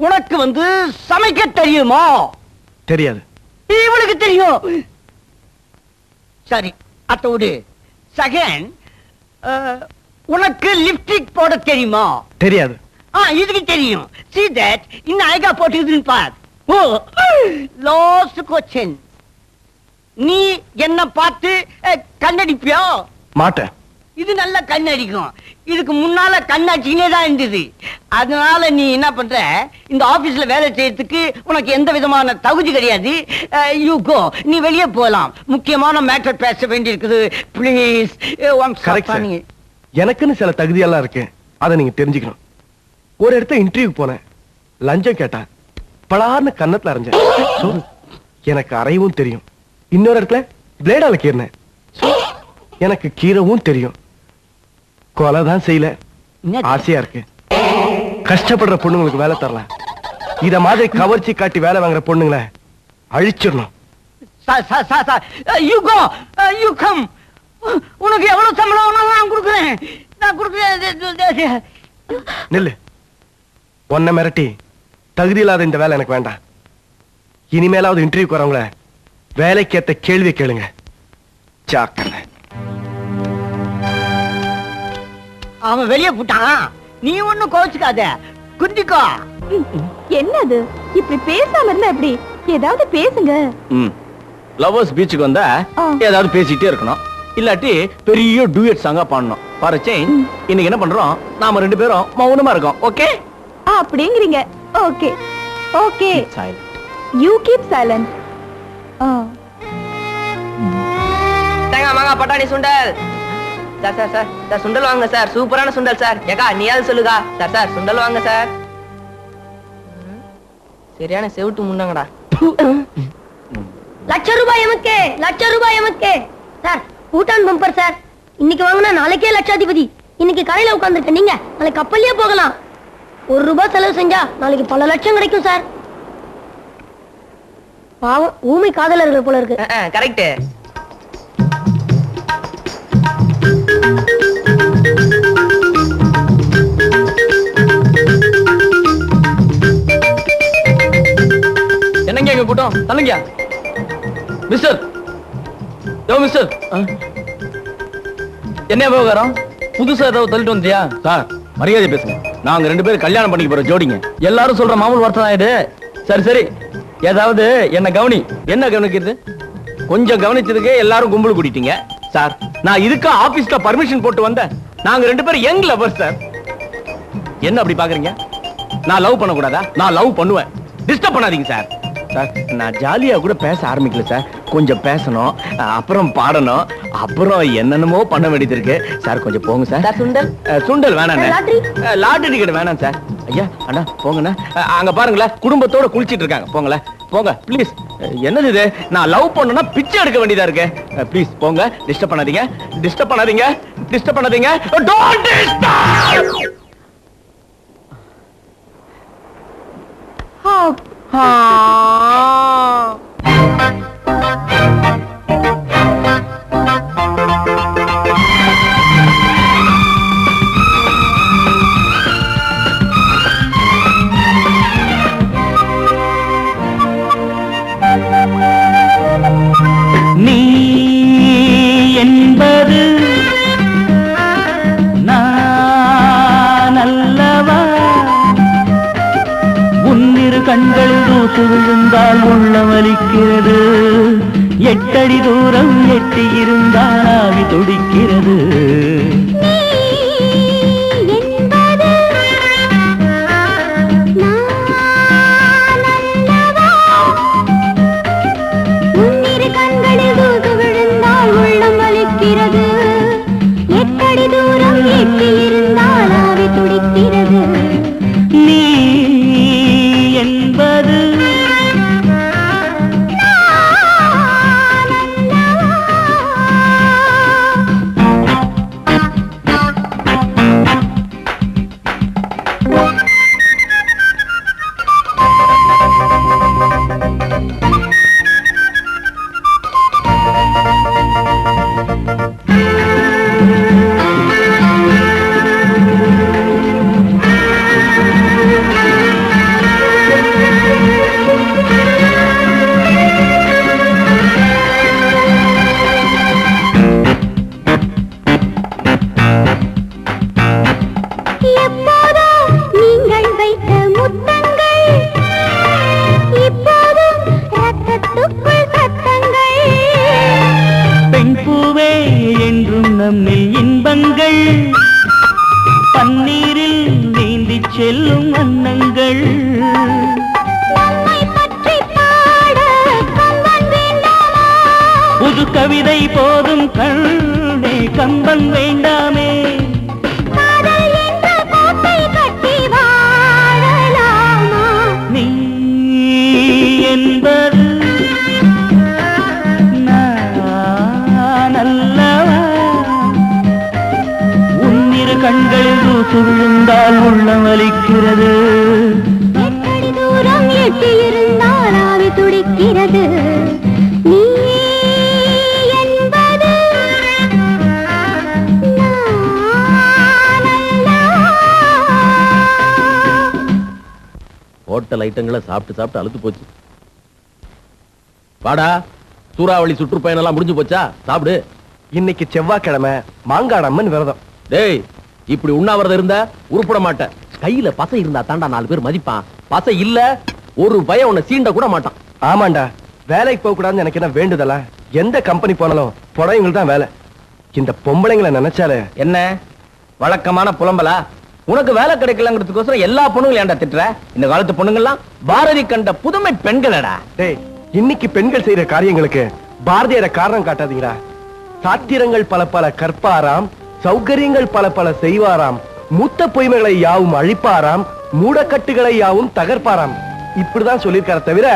உனக்கு வந்து சமைக்க தெரியுமா? தெரியாது. இவளுக்கு தெரியும். சரி, அத விடு. செகண்ட், உனக்கு லிப்ஸ்டிக் போட தெரியுமா? தெரியாது. இதுக்கு தெரியும். See that இன்னும் அழகா போட்டுக்குதுன்னு பார். Last question. நீ என்ன பார்த்து கண்ணடிப்பியோ? மாட்டேன். இது நல்ல கண்ணடிக்கும். இதுக்கு முன்னால கண்ணாச்சினே தான் இருந்தது. அதனால நீ என்ன பண்ற, இந்த ஆபீஸ்ல வேலை செய்யறதுக்கு உனக்கு எந்த விதமான தகுதி கிடையாது. யூ கோ, நீ வெளியே போலாம். முக்கியமான மேட்டர் பேச வேண்டி இருக்குது. ப்ளீஸ். எனக்குன்னு சில தகுதியெல்லாம் இருக்கு, அதை நீங்க தெரிஞ்சுக்கணும். ஒரு இடத்த இன்டர்வியூ போனேன், லஞ்சம் கேட்டேன், பலார்னு கன்னத்துல அரைஞ்சேன். எனக்கு அறையவும் தெரியும். இன்னொரு இடத்துல பிளேடால கீறினேன். எனக்கு கீரவும் தெரியும். கொலை தான் செய்யல, ஆசையா இருக்கு. கஷ்டப்படுற பொண்ணுங்களுக்கு வேலை தரலாம். இத மாதிரி கவர்ச்சி காட்டி வேலை வாங்குற பொண்ணுங்களை அழிச்சிடணும். You go, you come. உனக்கு எவ்வளவு சம்பளம் நான் கொடுக்குறேன். நில்லு. ஒன்ன மிரட்டி தகுதி இல்லாத இந்த வேலை எனக்கு வேண்டாம். இனிமேலாவது இன்டர்வியூக்கு வரவங்கள வேலைக்கேத்த கேள்வி கேளுங்க. ஜாக்கிரதை. அவன் வெளியே போட்டான், நீ ஒண்ணும் கோச்சுக்காத. குந்திக்கோ. என்னது இப்படி பேசாம இருந்தா எப்படி? ஏதாவது பேசுங்க. லவர்ஸ் பீச்சுக்கு வந்தா ஏதாவது பேசிட்டே இருக்கணும், இல்லாட்டி பெரிய டூயட் சாங்கா பாடணும். ஃபார் சேஞ்ச் இன்னைக்கு என்ன பண்றோம், நாம 2 பேரும் மௌனமா இருக்கோம். ஓகே? அப்படிங்கிறீங்க. Okay okay. You keep silent. தேங்காய் மாங்காய் பட்டாணி சுண்டல். சார் சார் சார் சார் சுண்டல் வாங்க சார். சூப்பரான சுண்டல் சார். ஏக்கா நீயாவது சொல்லுகா. சார் சார் சுண்டல் வாங்க சார். சரியான செவிட்டு முன்னங்கடா. ₹1,00,000 எமக்கே, ₹1,00,000 எமக்கே. Sir, Bhutan bumper sir. இன்னைக்கு வாங்கினா நாளைக்கே லட்சாதிபதி. இன்னைக்கு கடையில உட்கார்ந்துருக்க நீங்க நாளைக்கு கப்பல்லையே போகலாம். ₹1 செலவு செஞ்சா நாளைக்கு பல லட்சம் கிடைக்கும் சார். பாவம், ஊமை காதலர்கள் போல இருக்கு. கரெக்ட். என்னங்க எங்க கூட்டம்? தள்ளுங்க. மிஸ்டர், மிஸ்டர், என்ன விவகாரம்? புதுசா ஏதாவது தள்ளிட்டு வந்தியா? சார், மரியாதை பேசுங்க. நாங்க 2 பேரும் கல்யாணம் பண்ணிக்க போற ஜோடிங்க. எல்லாரும் சொல்ற மாமூல் வார்த்தை தான் இது. சரி சரி, ஏதாவது என்ன கவனி. என்ன கவனிக்கிறது? கொஞ்சம் கவனிச்சதுக்கு எல்லாரும் கும்பல் கூட்டிட்டீங்க. சார், நான் இதுக்கு ஆபீஸ்ல பர்மிஷன் போட்டு வந்தேன். நாங்க 2 பேரும் யங் லவர்ஸ் சார். என்ன அப்படி பாக்குறீங்க? நான் லவ் பண்ண கூடாதா? நான் லவ் பண்ணுவேன். டிஸ்டர்ப் பண்ணாதீங்க சார். சார், நான் ஜாலியா கூட பேச ஆரம்பிக்கல சார். கொஞ்சம் பேசணும், அப்புறம் பாடணும், அப்புறம் என்னென்னமோ பண்ண வேண்டியது இருக்கு சார். கொஞ்சம் போங்க சார். சுண்டல் சுண்டல் வேணாம். லாட்டரி டிக்கெட் வேணாம் சார். ஐயா அண்ணா போங்கண்ணா. அங்க பாருங்களேன், குடும்பத்தோட குளிச்சிட்டு இருக்காங்க. போங்களேன் போங்க ப்ளீஸ். என்னது இது? நான் லவ் பண்ணணும்னா பிச்சை எடுக்க வேண்டியதா இருக்கு. ப்ளீஸ் போங்க. டிஸ்டர்ப் பண்ணாதீங்க, டிஸ்டர்ப் பண்ணாதீங்க, டிஸ்டர்ப் பண்ணாதீங்க. Don't disturb. தூசு விழுந்தால் உள்ளம் வலிக்கிறது, 8 அடி தூரம் எட்டி இருந்தால் ஆவி துடிக்கிறது. கவிதை போதும் கண்ணே கம்பன் வேண்டாமே, நீ என்பது நான் அல்லவா, உன்னிரு கண்கள் தூசு விழுந்தால் உள்ளம் வலிக்கிறது, தூரம் எட்டியிருந்தால் ஆவி துடிக்கிறது. ஹோட்டல் ஐட்டங்களை சாப்பிட்டு சாப்பிட்டு அழுத்து போச்சு. வாடா, சூறாவளி சுற்றுப்பயணம் எல்லாம் முடிஞ்சு போச்சா? சாப்பிடு. இன்னைக்கு செவ்வாய்க்கிழமை மாங்காடம்மன் விரதம். டேய், இப்படி உண்ணாவிரதம் இருந்தா உருப்பட மாட்டேன். கையில பசை இருந்தா தாண்டா 4 பேர் மதிப்பான். பசை இல்ல, ஒரு பயம் உன்னை சீண்ட கூட மாட்டான். ஆமாண்டா, வேலைக்கு போக கூடாதுன்னு எனக்கு என்ன வேண்டுதலா? எந்த கம்பெனி போனாலும் புடவைங்களுக்கு தான் வேலை. இந்த பொம்பளைங்களை நினைச்சாலே என்ன வழக்கமான புலம்பலா? உனக்கு வேலை கிடைக்கலங்கிறதுக்கோசரம் எல்லா பொண்ணுங்களும் ஏன்டா திட்டுற? இந்த காலத்து பொண்ணுங்கள்லாம் பாரதி கண்ட புதுமை பெண்களடா. டேய், இன்னைக்கு பெண்கள் செய்யற காரியங்களுக்கு பாரதியார காரணம் காட்டாதீங்கடா. சாத்திரங்கள் பல பல கற்பாராம், சௌகரியங்கள் பல பல செய்வாராம், மூத்த பொய்மைகளை யாவும் அழிப்பாராம், மூடக்கட்டுகளை யாவும் தகர்ப்பாராம். இப்படிதான் சொல்லியிருக்கார தவிர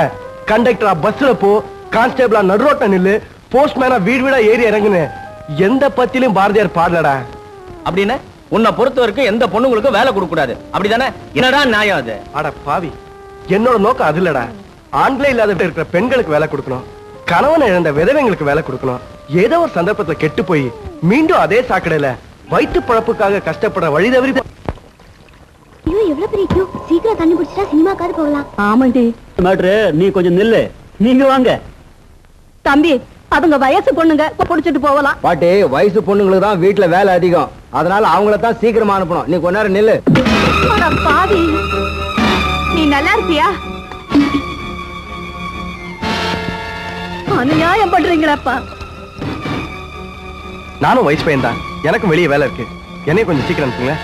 கண்டக்டரா பஸ்ல போ, கான்ஸ்டபிளா நடுரோட்ட நில்லு, போஸ்ட்மேனா வீடு வீடா ஏறி இறங்குன்னு எந்த பத்திலும் பாரதியார் பாடலடா. அப்படின்னு உன்னை பொறுத்த வரைக்கும் எந்த பொண்ணுங்களுக்கும் வேலை கொடுக்க கூடாது, அப்படிதானே? என்னடா நியாயம் அது? அட பாவி, என்னோட நோக்கம் அது இல்லடா. ஆண்களே இல்லாத இருக்கிற பெண்களுக்கு வேலை கொடுக்கணும், கணவனை இழந்த விதவைங்களுக்கு வேலை கொடுக்கணும். ஏதோ ஒரு சந்தர்ப்பத்துல கெட்டு போய் மீண்டும் அதே சாக்கடையில வயிற்று பழப்புக்காக கஷ்டப்படுற வழி தவறி. ஐயோ, எவ்வளவு பெரிய கியூ! சீக்கிரம் தண்ணி குடிச்சிட்டா சினிமாக்காவது போகலாம். ஆமாண்டி மேட்ரு, நீ கொஞ்சம் நில்லு. நீங்க வாங்க தம்பி, அவங்க வயசு பொண்ணுங்க, குடிச்சிட்டு போகலாம். பாட்டி, வயசு பொண்ணுங்களுக்கு தான் வீட்டுல வேலை அதிகம், அதனால அவங்கள தான் சீக்கிரமா அனுப்பணும். நீ கொஞ்ச நேரம் நில்லு. பாவி, நீ நல்லா இருப்பியா? அநியாயம் பண்றீங்களப்பா. நானும் வயசு பையன் தான், எனக்கும் வெளியே வேலை இருக்கு. என்னையும் கொஞ்சம் சீக்கிரம் அனுப்புங்க.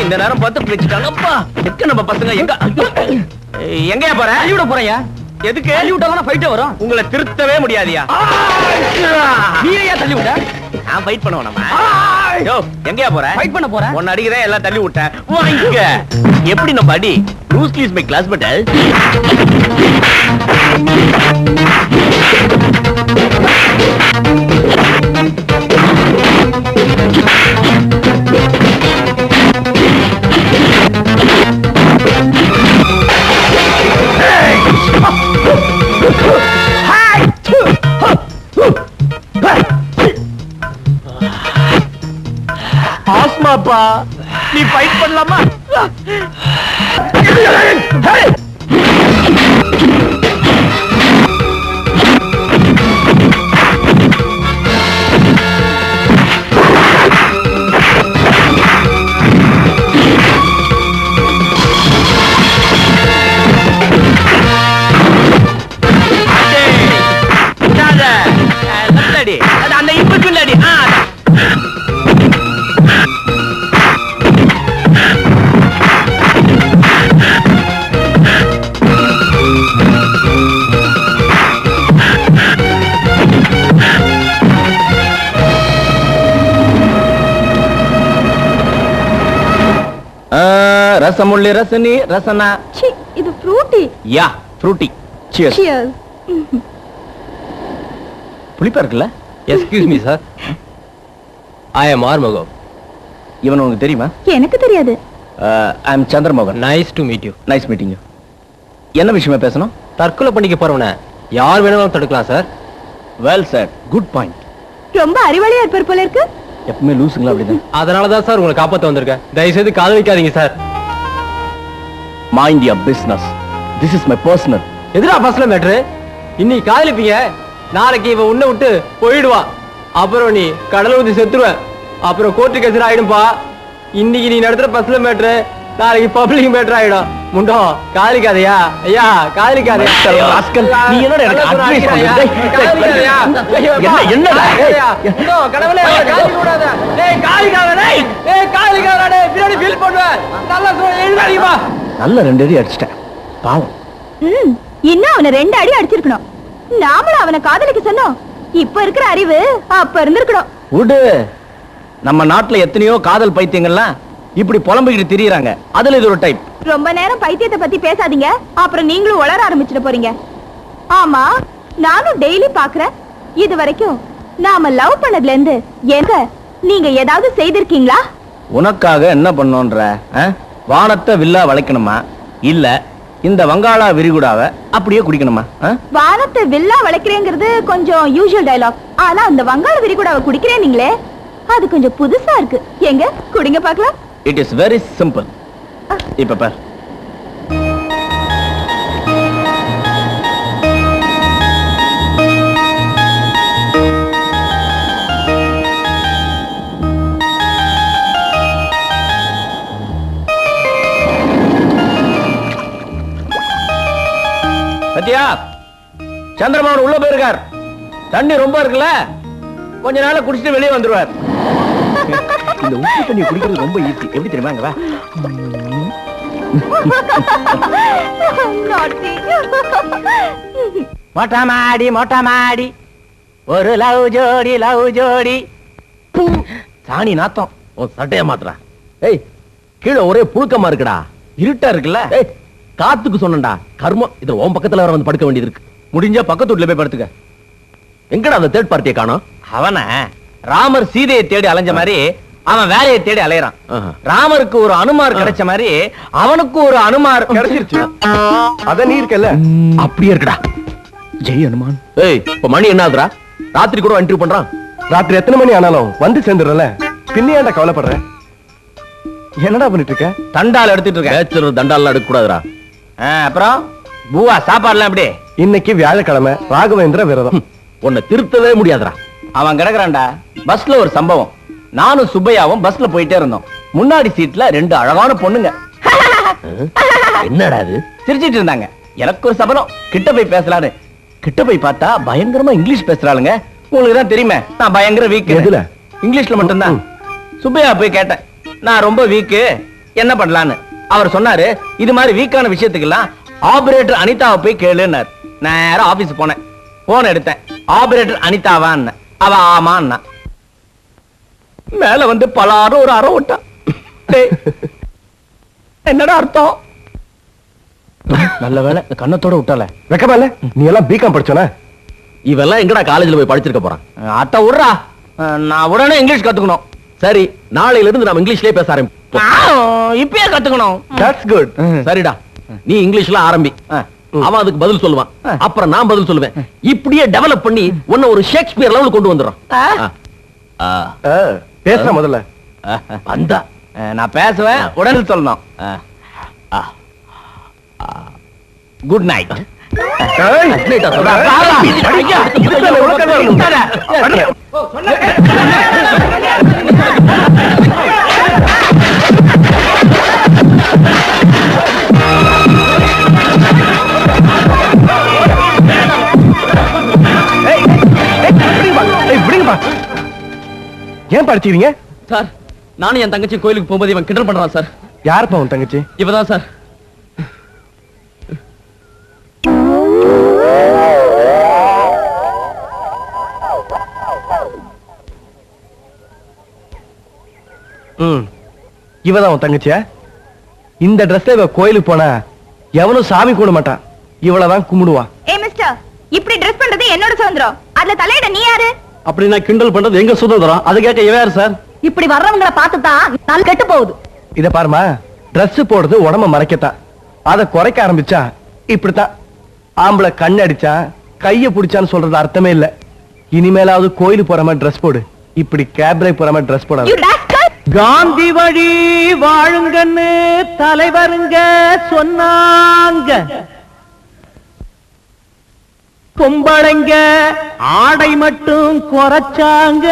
இந்த நேரம் பார்த்து வச்சுட்டாங்கப்பா. எங்க நம்ம பசங்க எங்கயா போற? அழிவிட போறையா? எதுக்கு? அழிவிட்டா ஃபைட்டே வரும். உங்களை திருத்தவே முடியாதியா? நீ ஏன் தள்ளி விட்ட? நான் ஃபைட் பண்ணுவோம் நம்ம. யோ, எங்கயா போற? ஃபைட் பண்ண போற? உன்னை அடிக்கிறேன், எல்லாம் தள்ளி விட்ட. வாங்க. எப்படி நம்ம அடி? ரூஸ்லி இஸ் மை கிளாஸ்மேட். பாப்பா நீ ஃபைட் பண்ணலாமா? அந்த இப்படி ரசமுள்ளி ரசனி ரசனா இது ஃப்ரூட்டி. யா ஃப்ரூட்டி. சியர்ஸ். புளிப்பா இருக்குல்ல? Excuse me sir, I am Armagan. இவன் உங்களுக்கு தெரியுமா? எனக்கு தெரியாது. I am Chandramohan. Nice to meet you. Nice meeting you. என்ன விஷயமா பேசணும்? தற்கொலை பண்ணிக்க போறவன யார் வேணாலும் தடுக்கலாம் sir. Well sir, good point. ரொம்ப அறிவாளியா இருப்பார் போல இருக்கு. எப்பவுமே லூசுங்களா அப்படிதான். அதனாலதான் சார் உங்களை காப்பாத்த வந்திருக்கேன். தயவுசெய்து காதலிக்காதீங்க sir. Mind your business. This is my personal. எதுடா பர்சனல் மேட்ரு? இன்னைக்கு காதலிப்பீங்க, நாளைக்கு இவன் உன்னை விட்டு போயிடுவா, அப்புறம் நீ கடலை ஊத்தி செத்துருவ, அப்புறம் கோர்ட்டு கேஸ் ஆயிடும்பா. இன்னைக்கு நீ நடத்துற பர்சனல் மேட்ரு நாளைக்கு பப்ளிக் மேட்ரு ஆயிடும். முண்டோ காதலிக்காதையா ஐயா, காதலிக்காதையா. நீ என்னடா எனக்கு அட்வைஸ் பண்ற? காதலிக்காதையா என்னடா? கடவுளே காதலிக்க கூடாத. டேய் காதலிக்காத, டேய் டேய் காதலிக்காத, டேய் பின்னாடி ஃபீல் பண்ணுவேன். நல்லா சொல்ல எழுதாதீங்கப்பா. நல்ல 2 அடி அடிச்சிட்டேன். பாவம். இன்னும் அவனை 2 அடி அடிச்சிருக்கணும். நாமளும் அவனை காதலிக்க சொன்னோம். இப்ப இருக்கிற அறிவு அப்ப இருந்திருக்கணும். விடு. நம்ம நாட்டுல எத்தனையோ காதல் பைத்தியங்கள்லாம் இப்படி புலம்பிக்கிட்டு திரியறாங்க. அதுல இது ஒரு டைப். ரொம்ப நேரம் பைத்தியத்தை பத்தி பேசாதீங்க, அப்புறம் நீங்களும் உளர ஆரம்பிச்சிட போறீங்க. ஆமா, நானும் டெய்லி பாக்குறேன். இது வரைக்கும் நாம லவ் பண்ணதுல இருந்து எங்க நீங்க ஏதாவது செய்திருக்கீங்களா? உனக்காக என்ன பண்ணோன்ற? வானத்தை வில்லா வளைக்கணுமா, இல்ல இந்த வங்காளா விரிகுடாவை அப்படியே குடிக்கணுமா? வானத்தை வில்லா வளைக்கிறேங்கிறது கொஞ்சம் யூசுவல் டயலாக். ஆனா அந்த வங்காள விரிகுடாவை குடிக்கிறேன் நீங்களே, அது கொஞ்சம் புதுசா இருக்கு. எங்க குடிங்க பார்க்கலாம். It is very simple. இப்ப பார். சத்யா, சந்திரமோகன் உள்ள போயிருக்கார். தண்ணி ரொம்ப இருக்குல்ல, கொஞ்ச நாள குடிச்சிட்டு வெளியே வந்துருவார். இந்த உப்பு தண்ணி குடிக்கிறது ரொம்ப ஈஸி. எப்படி தெரியுமாங்க? மொட்டை மாடி மொட்டை மாடி ஒரு லவ் ஜோடி லவ் ஜோடி. சாணி நாத்தம். உன் சட்டைய மாத்திரா. ஏய், கீழே ஒரே புழுக்கமா இருக்குடா. இருட்டா இருக்குல்ல. ஏய், காத்துக்கு சொன்னண்டா. கர்மம். இதுல உன் பக்கத்துல வர வந்து படுக்க வேண்டியது இருக்கு. முடிஞ்சா பக்கத்து வீட்டுல போய் படுத்துக்க. எங்கடா அந்த தேர்ட் பார்ட்டியை காணோம்? அவன ராமர் சீதையை தேடி அலைஞ்ச மாதிரி அவன் வேலையை தேடி அலையறான். ராமருக்கு ஒரு அனுமார் கிடைச்ச மாதிரி அவனுக்கு ஒரு அனுமார் கிடைச்சிருச்சு. அத நீ இருக்கல. அப்படியே இருக்குடா. ஜெய் அனுமான். ஏய், இப்ப மணி என்ன ஆகுதுடா? ராத்திரி கூட இன்டர்வியூ பண்றான். ராத்திரி எத்தனை மணி ஆனாலும் வந்து சேர்ந்துடுறல. பின்ன ஏன்டா கவலைப்படுற? என்னடா பண்ணிட்டு இருக்க? தண்டால் எடுத்துட்டு இருக்க. பேச்சுலர் தண்டால் எடுக்க கூடாதுடா. அப்புறம் பூவா சாப்பாடுலாம் எப்படி? இன்னைக்கு வியாழக்கிழமை, ராகவேந்திர விரதம். உன்னை திருத்தவே முடியாதுடா. அவன் கிடக்குறான்டா. பஸ்ல ஒரு சம்பவம். நானும் சுப்பையாவும் பஸ்ல போயிட்டே இருந்தோம். முன்னாடி சீட்ல 2 அழகான பொண்ணுங்க. என்னடா அது? சிரிச்சிட்டு இருந்தாங்க. எனக்கு ஒரு சபலம். கிட்ட போய் பேசலான்னு கிட்ட போய் பார்த்தா பயங்கரமா இங்கிலீஷ் பேசுறாளுங்க. உங்களுக்கு தான் தெரியுமே, நான் பயங்கர வீக். எதுல? இங்கிலீஷ்ல மட்டும்தான். சுப்பையா போய் கேட்டேன், நான் ரொம்ப வீக்கு, என்ன பண்ணலான்னு. அவர் சொன்னாரு, இது மாதிரி வீக்கான விஷயத்துக்கெல்லாம் ஆபரேட்டர் அனிதாவை போய் கேளுன்னார். நேரம் ஆபீஸ் போனேன். போன் எடுத்தேன். ஆபரேட்டர் அனிதாவான்னு. அவ ஆமான்னா. மேல வந்து பலாரும் ஒரு அரை விட்டா. என்னடா அர்த்தம்? நல்ல வேலை கண்ணத்தோட விட்டால. வெக்கமால? நீ எல்லாம் பிகாம் படிச்சோன? இவெல்லாம் எங்கடா காலேஜ்ல போய் படிச்சிருக்க போறான்? அட்ட விடுறா. நான் உடனே இங்கிலீஷ் கத்துக்கணும். சரி, நாளையில இருந்து நாம இங்கிலீஷ்லயே பேச ஆரம்பிப்போம். இப்பயே கத்துக்கணும். That's good. சரிடா, நீ இங்கிலீஷ்ல ஆரம்பி. அவன் அதுக்கு பதில் சொல்லுவான். அப்புறம் நான் பதில் சொல்லுவேன். இப்படியே டெவலப் பண்ணி உன்னை ஒரு ஷேக்ஸ்பியர் லெவலுக்கு கொண்டு வந்துடுறோம். பேசுற முதல்ல. வந்தா நான் பேசுவேன் உடனே சொல்லணும். Good night. ஏன் படிச்சீங்க சார்? நானும் என் தங்கச்சி கோயிலுக்கு போகும்போது இவன் கிண்டல் பண்றான் சார். யாருப்பா உன் தங்கச்சி? இவதான் சார். இவதான் உன் தங்கச்சியா? இந்த ட்ரெஸ்ல இவ கோயிலுக்கு போனா எவனும் சாமி கூட மாட்டான், இவளதான் கும்பிடுவா. ஏ மிஸ்டர், இப்படி ட்ரெஸ் பண்றது என்னோட சுதந்திரம். அதுல தலையிட நீ யாரு? அப்படி நான் கிண்டல் பண்றது எங்க சுதந்திரம், அது கேட்க இவ யாரு சார்? இப்படி வர்றவங்களை பார்த்துதான் நாள் கெட்டு போகுது. இத பாருமா, ட்ரெஸ் போடுறது உடம்ப மறைக்கத்தான், அத குறைக்க ஆரம்பிச்சா இப்படித்தான். ஆம்பளை கண்ணு அடிச்சா கைய புடிச்சான்னு சொல்றது அர்த்தமே இல்ல. இனிமேலாவது கோயிலுக்கு போற மாதிரி ட்ரெஸ் போடு, இப்படி கேப்ரே போற மாதிரி ட்ரெஸ் போடாது. காந்தி வழி வாழுங்கன்னு தலைவருங்க சொன்னாங்க. பொம்பளைங்க ஆடை மட்டும் குறைச்சாங்க.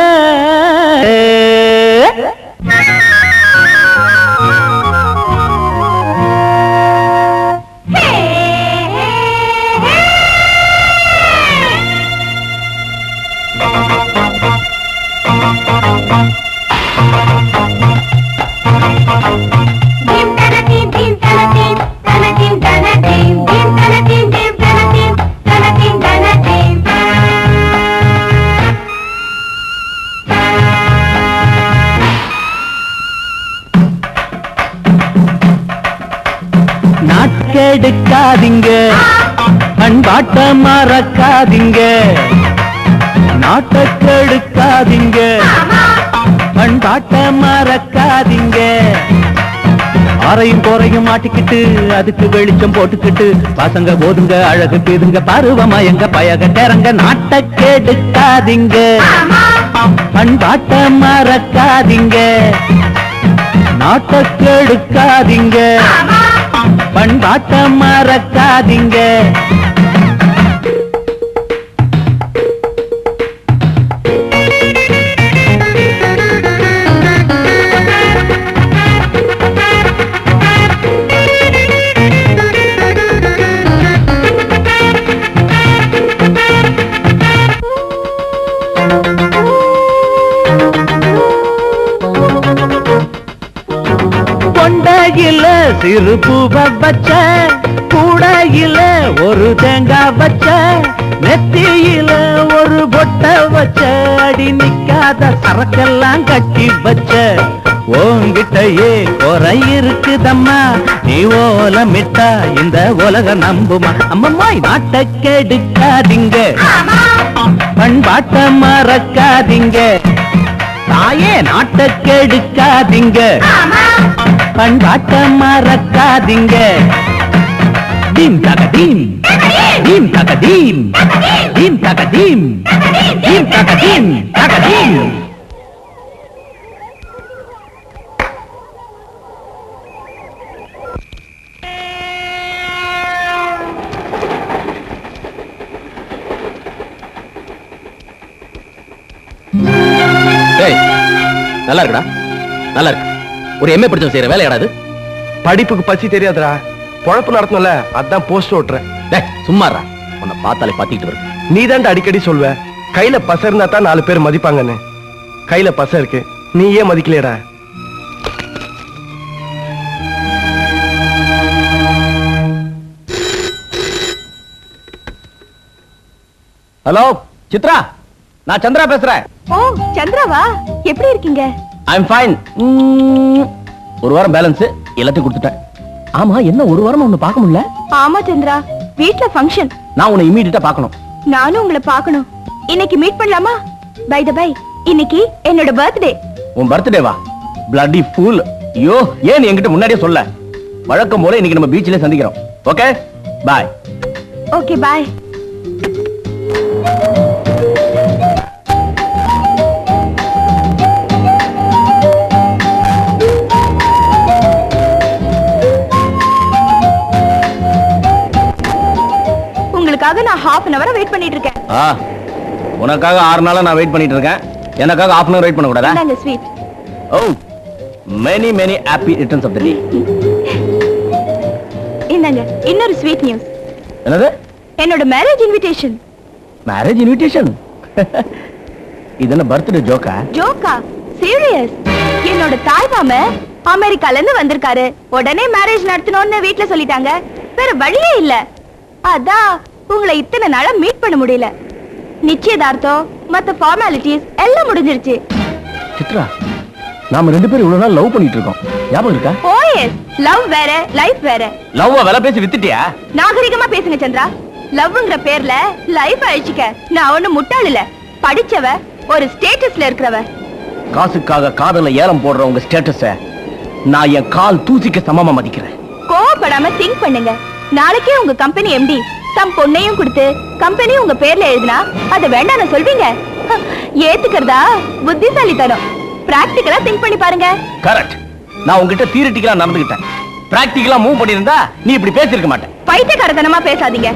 நாட்கெடுக்காதீங்க, பண்பாட்ட மறக்காதீங்க. நாட்டக்கெடுக்காதீங்க, பண்பாட்ட மறக்காதீங்க. அறையும் குறையும் மாட்டிக்கிட்டு அதுக்கு வெளிச்சம் போட்டுக்கிட்டு பசங்க போதுங்க அழகு பேதுங்க பருவமயங்க பயக தேரங்க. நாட்டக்கெடுக்காதீங்க, பண்பாட்ட மறக்காதீங்க. நாட்டக்கெடுக்காதீங்க, பண்பாட்ட மறக்காதீங்க. கொண்டையில சிறு பூவ வச்ச, கூடையில ஒரு தேங்காய் வச்ச, நெத்தியில ஒரு பொட்ட வச்ச, அடி நிக்காத சரக்கெல்லாம் கட்டி வச்ச. ஓங்கிட்டயே குறை இருக்குதம்மா, நீ ஓலமிட்டா இந்த உலக நம்புமா. அம்மம்மாய் நாட்டக்கெடுக்காதீங்க, பண்பாட்ட மறக்காதீங்க. தாயே நாட்டக்கெடுக்காதீங்க, பண்பாட்ட மறக்காதீங்க. தீம் தகதீம், தீம் தகதீம், தீம் தகதீம், தீம் தகதீம், தகதீம். நல்லா இருக்குடா, நல்லா இருக்கு. ஒரு எம்ஏ படிச்சவன் செய்யற வேலை யாராது? படிப்புக்கு பசி தெரியாதுடா, பொழப்பு நடத்தணும்ல, அதான் போஸ்ட் ஓட்டுறேன். சும்மாறா, உன்னை பார்த்தாலே பாத்திட்டு வருது. நீ தான் அடிக்கடி சொல்வ கையில பச இருந்தா தான் 4 பேர் மதிப்பாங்கன்னு. கையில பச இருக்கு, நீ ஏன் மதிக்கலையடா? ஹலோ சித்ரா, நான் சந்திரா பேசுறேன். ஓ சந்திராவா, எப்படி இருக்கீங்க? I am fine. ஒரு வாரம் பேலன்ஸ் எல்லாத்தையும் கொடுத்துட்டேன். ஆமா, என்ன ஒரு வாரம் உன்னை பார்க்க முடியல? ஆமா சந்திரா, வீட்ல ஃபங்க்ஷன். நான் உன்னை இமீடியட்டா பார்க்கணும். நானும் உங்களை பார்க்கணும். இன்னைக்கு மீட் பண்ணலாமா? பை த பை, இன்னைக்கு என்னோட பர்த்டே. உன் பர்த்டேவா? Bloody pool. ஐயோ, ஏன் நீ என்கிட்ட முன்னாடியே சொல்ல? வழக்கம் போல இன்னைக்கு நம்ம பீச்சிலே சந்திக்கிறோம். Okay bye. Okay bye. Wait பண்ணிட்டு இருக்கேன். உனக்காக 6 நாளா நான் வெயிட் பண்ணிட்டு இருக்கேன். எனக்காக half an hour வெயிட் பண்ண கூடாதா? இந்தாங்க sweet. O, many happy returns of the day. இந்தாங்க இன்னொரு ஸ்வீட் நியூஸ். என்னது? என்னோட மேரேஜ் இன்விடேஷன். Marriage invitation? இது என்ன பர்த்டே ஜோக்கா? ஜோக்கா? சீரியஸ். என்னோட தாய் மாமா அமெரிக்கால இருந்து வந்திருக்காரு. உடனே மேரேஜ் நடத்தணும்னு வீட்ல சொல்லிட்டாங்க. வேற வழியே இல்ல. அதான் உங்களை இத்தனை நாளா மீட் பண்ண முடியல. நிச்சயதார்த்தம் மத்த ஃபார்மாலிட்டிஸ் எல்லாம் முடிஞ்சிருச்சு. சித்ரா, நாம 2 பேரும் இவ்வளவு நாள் லவ் பண்ணிட்டு இருக்கோம். ஞாபகம் இருக்கா? ஓஎஸ், லவ் வேற லைஃப் வேற. லவ்வ வேலை பேசி வித்துட்டியா? நாகரிகமா பேசுங்க சந்திரா. லவ்ங்கற பேர்ல லைஃப் அழிச்சிக்க நான் ஒண்ணு முட்டாள் இல்ல. படிச்சவ, ஒரு ஸ்டேட்டஸ்ல இருக்கிறவ. காசுக்காக காதல ஏலம் போடுற உங்க ஸ்டேட்டஸ நான் என் கால் தூசிக்க சமமா மதிக்கிறேன். கோவப்படாம திங்க் பண்ணுங்க. நாளைக்கே உங்க கம்பெனி எம்டி தம் பொண்ணையும் கொடுத்து கம்பெனி உங்க பேர்ல எழுதினா அத வேண்டாம்னு சொல்வீங்க? ஏத்துக்கிறதா புத்திசாலித்தனம். பிராக்டிகலா திங்க் பண்ணி பாருங்க. கரெக்ட். நான் உங்ககிட்ட தியரிட்டிக்கலா நடந்துக்கிட்டேன். பிராக்டிகலா மூவ் பண்ணிருந்தா நீ இப்படி பேசிருக்க மாட்டேன். பைத்தியக்காரத்தனமா பேசாதீங்க.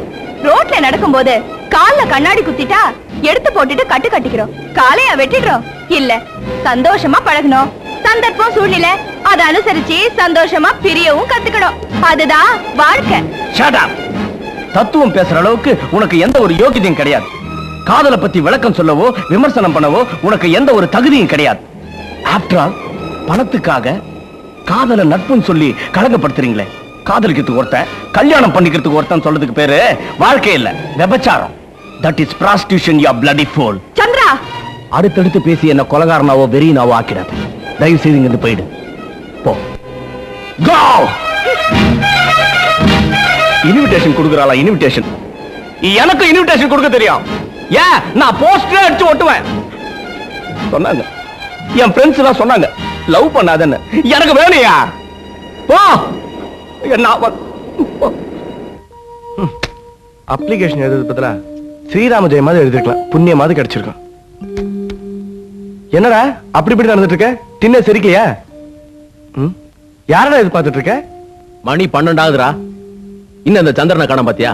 ரோட்ல நடக்கும்போது கால்ல கண்ணாடி குத்திட்டா எடுத்து போட்டுட்டு கட்டு கட்டிக்கிறோம். காலைய வெட்டிடுறோம் இல்ல. சந்தோஷமா பழகணும். சந்தர்ப்பம் சூழ்நிலை அதை அனுசரிச்சு சந்தோஷமா பிரியவும் கத்துக்கணும். அதுதான் வாழ்க்கை. Shut up. தத்துவம் பேசுற அளவுக்கு உனக்கு எந்த ஒரு யோகியதையும் கிடையாது. காதலை பத்தி விளக்கம் சொல்லவோ விமர்சனம் பண்ணவோ உனக்கு எந்த ஒரு தகுதியும் கிடையாது. ஆஃப்டர் ஆல், பணத்துக்காக காதலை நட்புன்னு சொல்லி கலங்கப்படுத்துறீங்களே. காதலிக்கிறதுக்கு ஒருத்தன், கல்யாணம் பண்ணிக்கிறதுக்கு ஒருத்தன் சொல்றதுக்கு பேரு வாழ்க்கை இல்ல, விபச்சாரம். That is prostitution, you bloody fool. Chandra, அடுத்தடுத்து பேசி என்ன கொலகாரனாவோ வெறியனாவோ ஆக்கிடாத. தயவு செய்து இங்கிருந்து போயிடு. போ. Go! இன்விடேஷன் கொடுக்கறாளா? இன்விடேஷன். எனக்கு இன்விடேஷன் கொடுக்க தெரியும். ஏன் நான் போஸ்டர் அடிச்சு ஒட்டுவேன். சொன்னாங்க என் ஃப்ரெண்ட்ஸ் எல்லாம் சொன்னாங்க லவ் பண்ணாதன்னு. எனக்கு வேணையா? போ. என்ன அப்ளிகேஷன் எழுதுறது பதிலா ஸ்ரீராம ஜெயமாவது எழுதிருக்கலாம். புண்ணியமாவது கிடைச்சிருக்கும். என்னடா அப்படி இப்படி நடந்துட்டு இருக்க? தின்ன சரிக்கலையா? யாரடா எதிர்பார்த்துட்டு இருக்க? மணி 12ஆகுதுடா. இன்னும் அந்த சந்திரனை காணோம் பாத்தியா?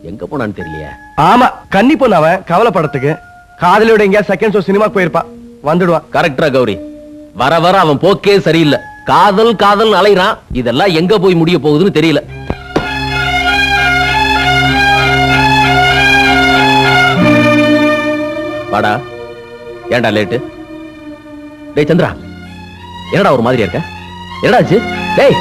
எங்க போனான்னு தெரியலையே. ஆமா, கன்னி பொண்ணு அவன். கவலைப்படத்துக்கு காதலியோட எங்கயா செகண்ட் ஷோ சினிமாக்கு போயிருப்பான். வந்துடுவான். கரெக்டா கௌரி. வர வர அவன் போக்கே சரியில்லை. காதல் காதல் அலைறான். இதெல்லாம் எங்க போய் முடிய போகுதுன்னு தெரியல. வாடா. ஏன்டா லேட்டு? டேய் சந்திரா, என்னடா ஒரு மாதிரியா இருக்க? என்னடா ஆச்சு? டேய்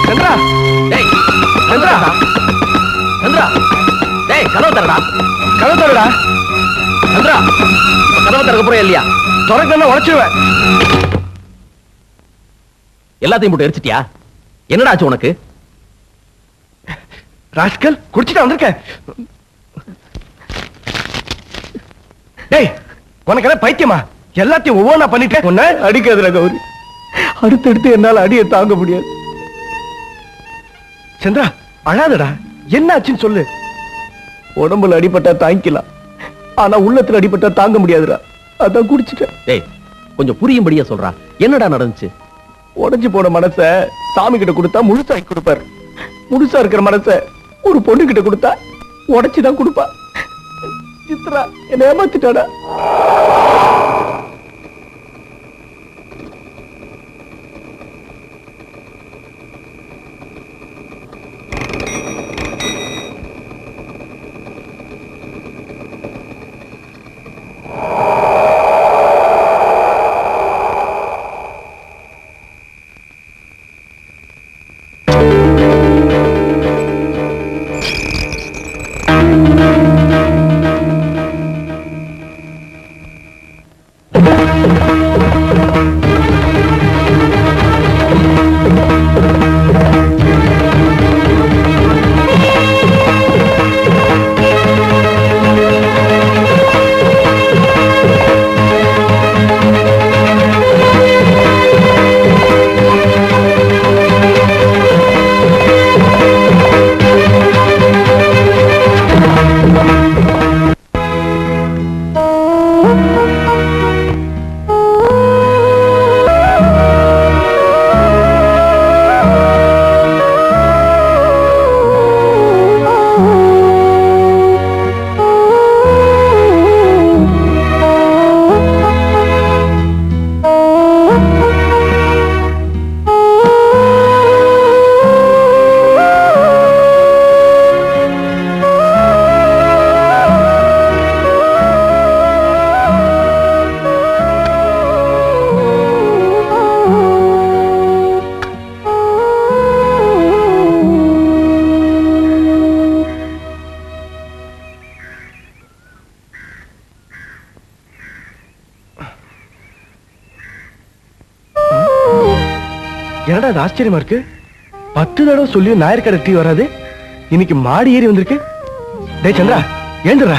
சந்திரா, டேய் சந்திரா, சந்திரா, டேய் கதவு தரடா. கதவு தரடா. சந்திரா, கதவு திறக்க போறே இல்லையா? திறக்கணும்னா உடைச்சிடுவேன். எல்லாத்தையும் போட்டு எரிச்சிட்டியா? என்னடா ஆச்சு உனக்கு? ராஸ்கல், குடிச்சிட்டு வந்திருக்கேன். டேய், உனக்கு என்ன பைத்தியமா? எல்லாத்தையும் ஒவ்வொன்னா பண்ணிட்டேன். உன்னை அடிக்காதுல கௌரி. அடுத்தடுத்து என்னால அடியை தாங்க முடியாது. சந்திரா, அழாதடா. என்ன ஆச்சுன்னு சொல்லு. உடம்புல அடிபட்டா தாங்கிக்கலாம், ஆனா உள்ளத்துல அடிபட்டா தாங்க முடியாதுடா. அதான் குடிச்சிட்டேன். டேய், கொஞ்சம் புரியும்படியா சொல்றா. என்னடா நடந்துச்சு? உடைஞ்சு போன மனச சாமி கிட்ட கொடுத்தா முழுசாக்கி கொடுப்பாரு. முழுசா இருக்கிற மனச ஒரு பொண்ணு கிட்ட கொடுத்தா உடைச்சுதான் கொடுப்பா. சித்ரா என்ன ஏமாத்திட்டாடா. என்னடா இது ஆச்சரியமா இருக்கு? 10 தடவை சொல்லி நாயர் கடை டீ வராது, இன்னைக்கு மாடி ஏறி வந்திருக்கு. டேய் சந்திரா, ஏந்துடா.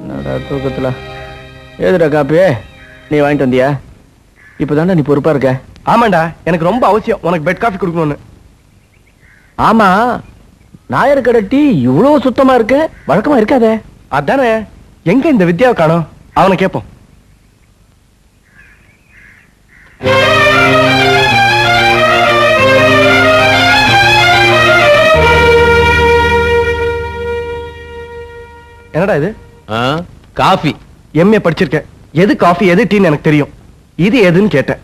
என்னடா தூக்கத்துல ஏதுடா காப்பி நீ வாங்கிட்டு வந்தியா? இப்பதான்டா நீ பொறுப்பா இருக்க. ஆமாண்டா, எனக்கு ரொம்ப அவசியம் உனக்கு பெட் காஃபி கொடுக்கணும்னு. ஆமா, நாயர் கடை டீ இவ்வளவு சுத்தமா இருக்கு, வழக்கமா இருக்காதே. அதானே, எங்க இந்த வித்யாவை காணோம்? அவனை கேட்போம். என்னடா இது? காஃபி. எம்ஏ படிச்சிருக்கேன், எது காஃபி எது டீன்னு எனக்கு தெரியும். இது எதுன்னு கேட்டேன்.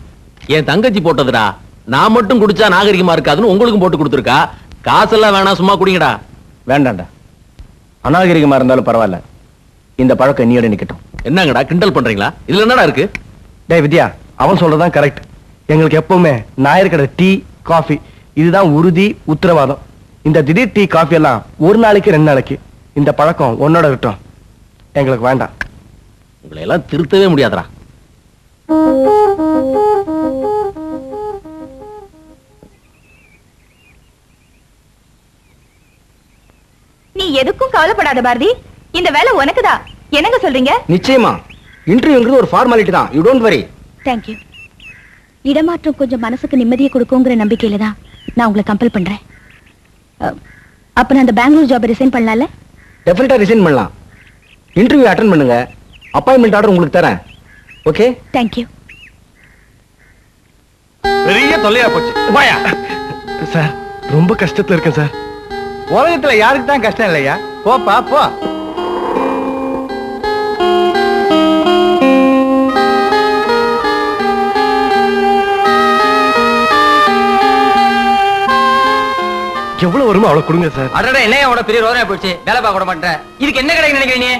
என் தங்கச்சி போட்டதுடா. நான் மட்டும் குடிச்சா நாகரிகமா இருக்காதுன்னு உங்களுக்கும் போட்டு கொடுத்துருக்கா. காசெல்லாம் வேணாம், சும்மா குடிங்கடா. வேண்டாம்டா, அநாகரிகமா இருந்தாலும் பரவாயில்ல, இந்த பழக்கம் நீயோட நிக்கட்டும். என்னங்கடா கிண்டல் பண்றீங்களா? இதுல என்னடா இருக்கு? டேய் வித்யா, அவன் சொல்றதான் கரெக்ட். எங்களுக்கு எப்பவுமே நாயர் கடை டீ காஃபி இதுதான் உறுதி, உத்தரவாதம். இந்த திடீர் டீ காஃபி எல்லாம் ஒரு நாளைக்கு 2 நாளைக்கு. இந்த பழக்கம் உன்னோட இருக்கட்டும், எங்களுக்கு வேண்டாம். உங்களை எல்லாம் திருத்தவே முடியாதுடா. நீ எதுக்கும் கவலைப்படாத பாரதி, இந்த வேலை உனக்குதான். என்னங்க சொல்றீங்க? நிச்சயமா, இன்டர்வியூங்கிறது ஒரு ஃபார்மாலிட்டி தான். You don't worry. தேங்க்யூ. இடமாற்றம் கொஞ்சம் மனசுக்கு நிம்மதியை கொடுக்குங்கிற நம்பிக்கையில தான் நான் உங்களை கம்பல் பண்றேன். அப்ப நான் அந்த பெங்களூர் ஜாப் ரிசைன் பண்ணலாம்ல? டெஃபினட்டா ரிசைன் பண்ணலாம். இன்டர்வியூ அட்டெண்ட் பண்ணுங்க, அப்பாயின்மெண்ட் ஆர்டர் உங்களுக்கு தரேன். ஓகே? தேங்க்யூ. பெரிய தொல்லையா போச்சு. வாயா சார், ரொம்ப கஷ்டத்துல இருக்கேன் சார். உலகத்துல யாருக்கு தான் கஷ்டம் இல்லையா? போப்பா போ. எவ்வளவு வருமோ அவ்வளவு கொடுங்க சார். அடடா, என்ன அவட பெரிய ரோதனை போச்சு. வேலை பார்க்க விட மாட்டேன். இதுக்கு என்ன கிடைக்கும் நினைக்கிறீங்க?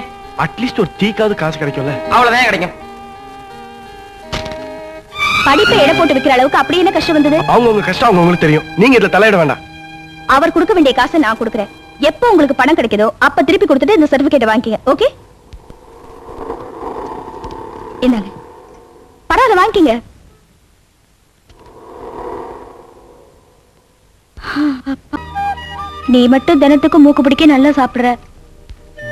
அட்லீஸ்ட் ஒரு டீக்காவது காசு கிடைக்கும்ல? அவ்வளவுதான் கிடைக்கும். படிப்பை எடை போட்டு வைக்கிற அளவுக்கு அப்படி என்ன கஷ்டம் வந்தது? அவங்க கஷ்டம் அவங்களுக்கு தெரியும், நீங்க இதுல தலையிட வேண்டாம். அவர் கொடுக்க வேண்டிய காசை நான் கொடுக்குறேன். எப்போ உங்களுக்கு பணம் கிடைக்குதோ அப்ப திருப்பி கொடுத்துட்டு இந்த சர்டிபிகேட் வாங்கிக்கங்க. ஓகே? என்னங்க, பரவாயில்ல வாங்கிக்கங்க. நீ மட்டும் தினத்துக்கு மூக்கு பிடிக்க நல்லா சாப்பிடுற.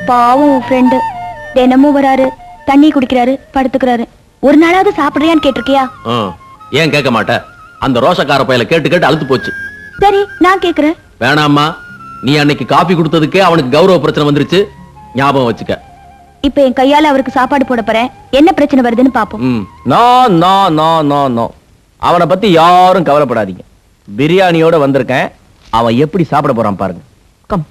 பாவம் உன் ஃப்ரெண்டு தினமும் வராரு, தண்ணி குடிக்கிறாரு, படுத்துக்கிறாரு. ஒரு நாளாவது சாப்பிடுறியான்னு கேட்டிருக்கியா? ஏன் கேட்க மாட்டேன்? அந்த ரோஷக்கார பையல கேட்டு கேட்டு அழுத்து போச்சு. சரி, நான் கேக்குறேன். வேணாம்மா, நீ அன்னைக்கு காபி கொடுத்ததுக்கே அவனுக்கு கௌரவ பிரச்சனை வந்துருச்சு, ஞாபகம் வச்சுக்க. இப்ப என் கையால அவருக்கு சாப்பாடு போட போறேன், என்ன பிரச்சனை வருதுன்னு பாப்போம். No no no no no, அவனை பத்தி யாரும் கவலைப்படாதீங்க. பிரியாணியோட வந்திருக்கேன், அவன் எப்படி சாப்பிட போறான் பாருங்க. கம்.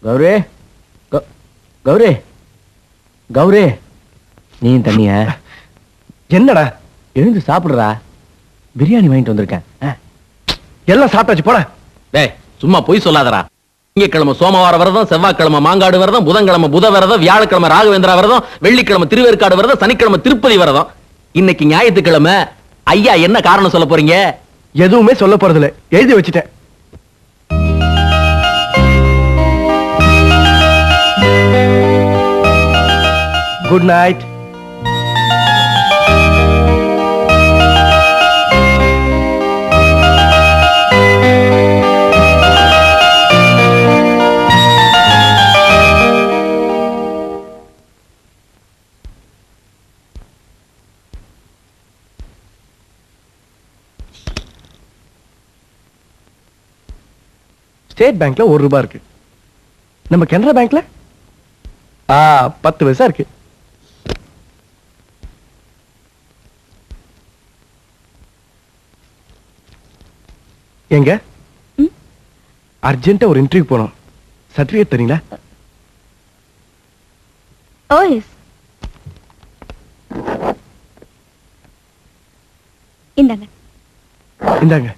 கௌரே, கௌரே, கௌரே, நீ தண்ணிய என்னடா? எழுந்து சாப்பிடுறா, பிரியாணி வாங்கிட்டு வந்திருக்கேன். எல்லாம் சாப்பிட்டாச்சு, போட. டேய், சும்மா பொய் சொல்லாதடா. திங்கட்கிழமை சோமவார விரதம், செவ்வாய்க்கிழமை மாங்காடு விரதம், புதன்கிழமை புத விரதம், வியாழக்கிழமை ராகவேந்திரா விரதம், வெள்ளிக்கிழமை திருவேற்காடு விரதம், சனிக்கிழமை திருப்பதி விரதம். இன்னைக்கு ஞாயிற்றுக்கிழமை. ஐயா என்ன காரணம் சொல்ல போறீங்க? எதுவுமே சொல்ல போறதில்ல, எழுதி வச்சுட்டேன். Good night. ஸ்டேட் பேங்க்ல ₹1 இருக்கு. நம்ம கனரா பேங்க்ல 10 பைசா இருக்கு. எங்க அர்ஜென்ட்டா ஒரு இன்டர்வியூ போனோம், சர்டிபிகேட் தரீங்களா? ஓ எஸ். இந்தாங்க. இந்தாங்க.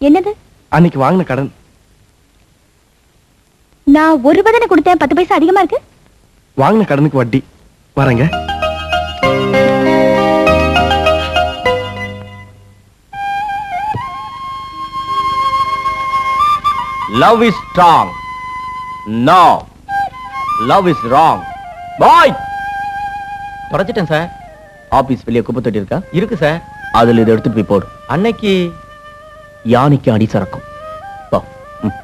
என்னது? அன்னைக்கு வாங்கின கடன். நான் ₹1 தானே கொடுத்தேன், 10 பைசா அதிகமா இருக்கு. வாங்கின கடனுக்கு வட்டி. வரேங்க. Love is strong. No. Love is wrong. Boy. தொடச்சிட்டேன் சார். ஆபீஸ் வெளியே குப்பை தொட்டி இருக்கா? இருக்கு சார். அதுல இதை எடுத்துட்டு போய் போடு. அன்னைக்கு யானைக்கு அடி சறக்கும். போ. ம்.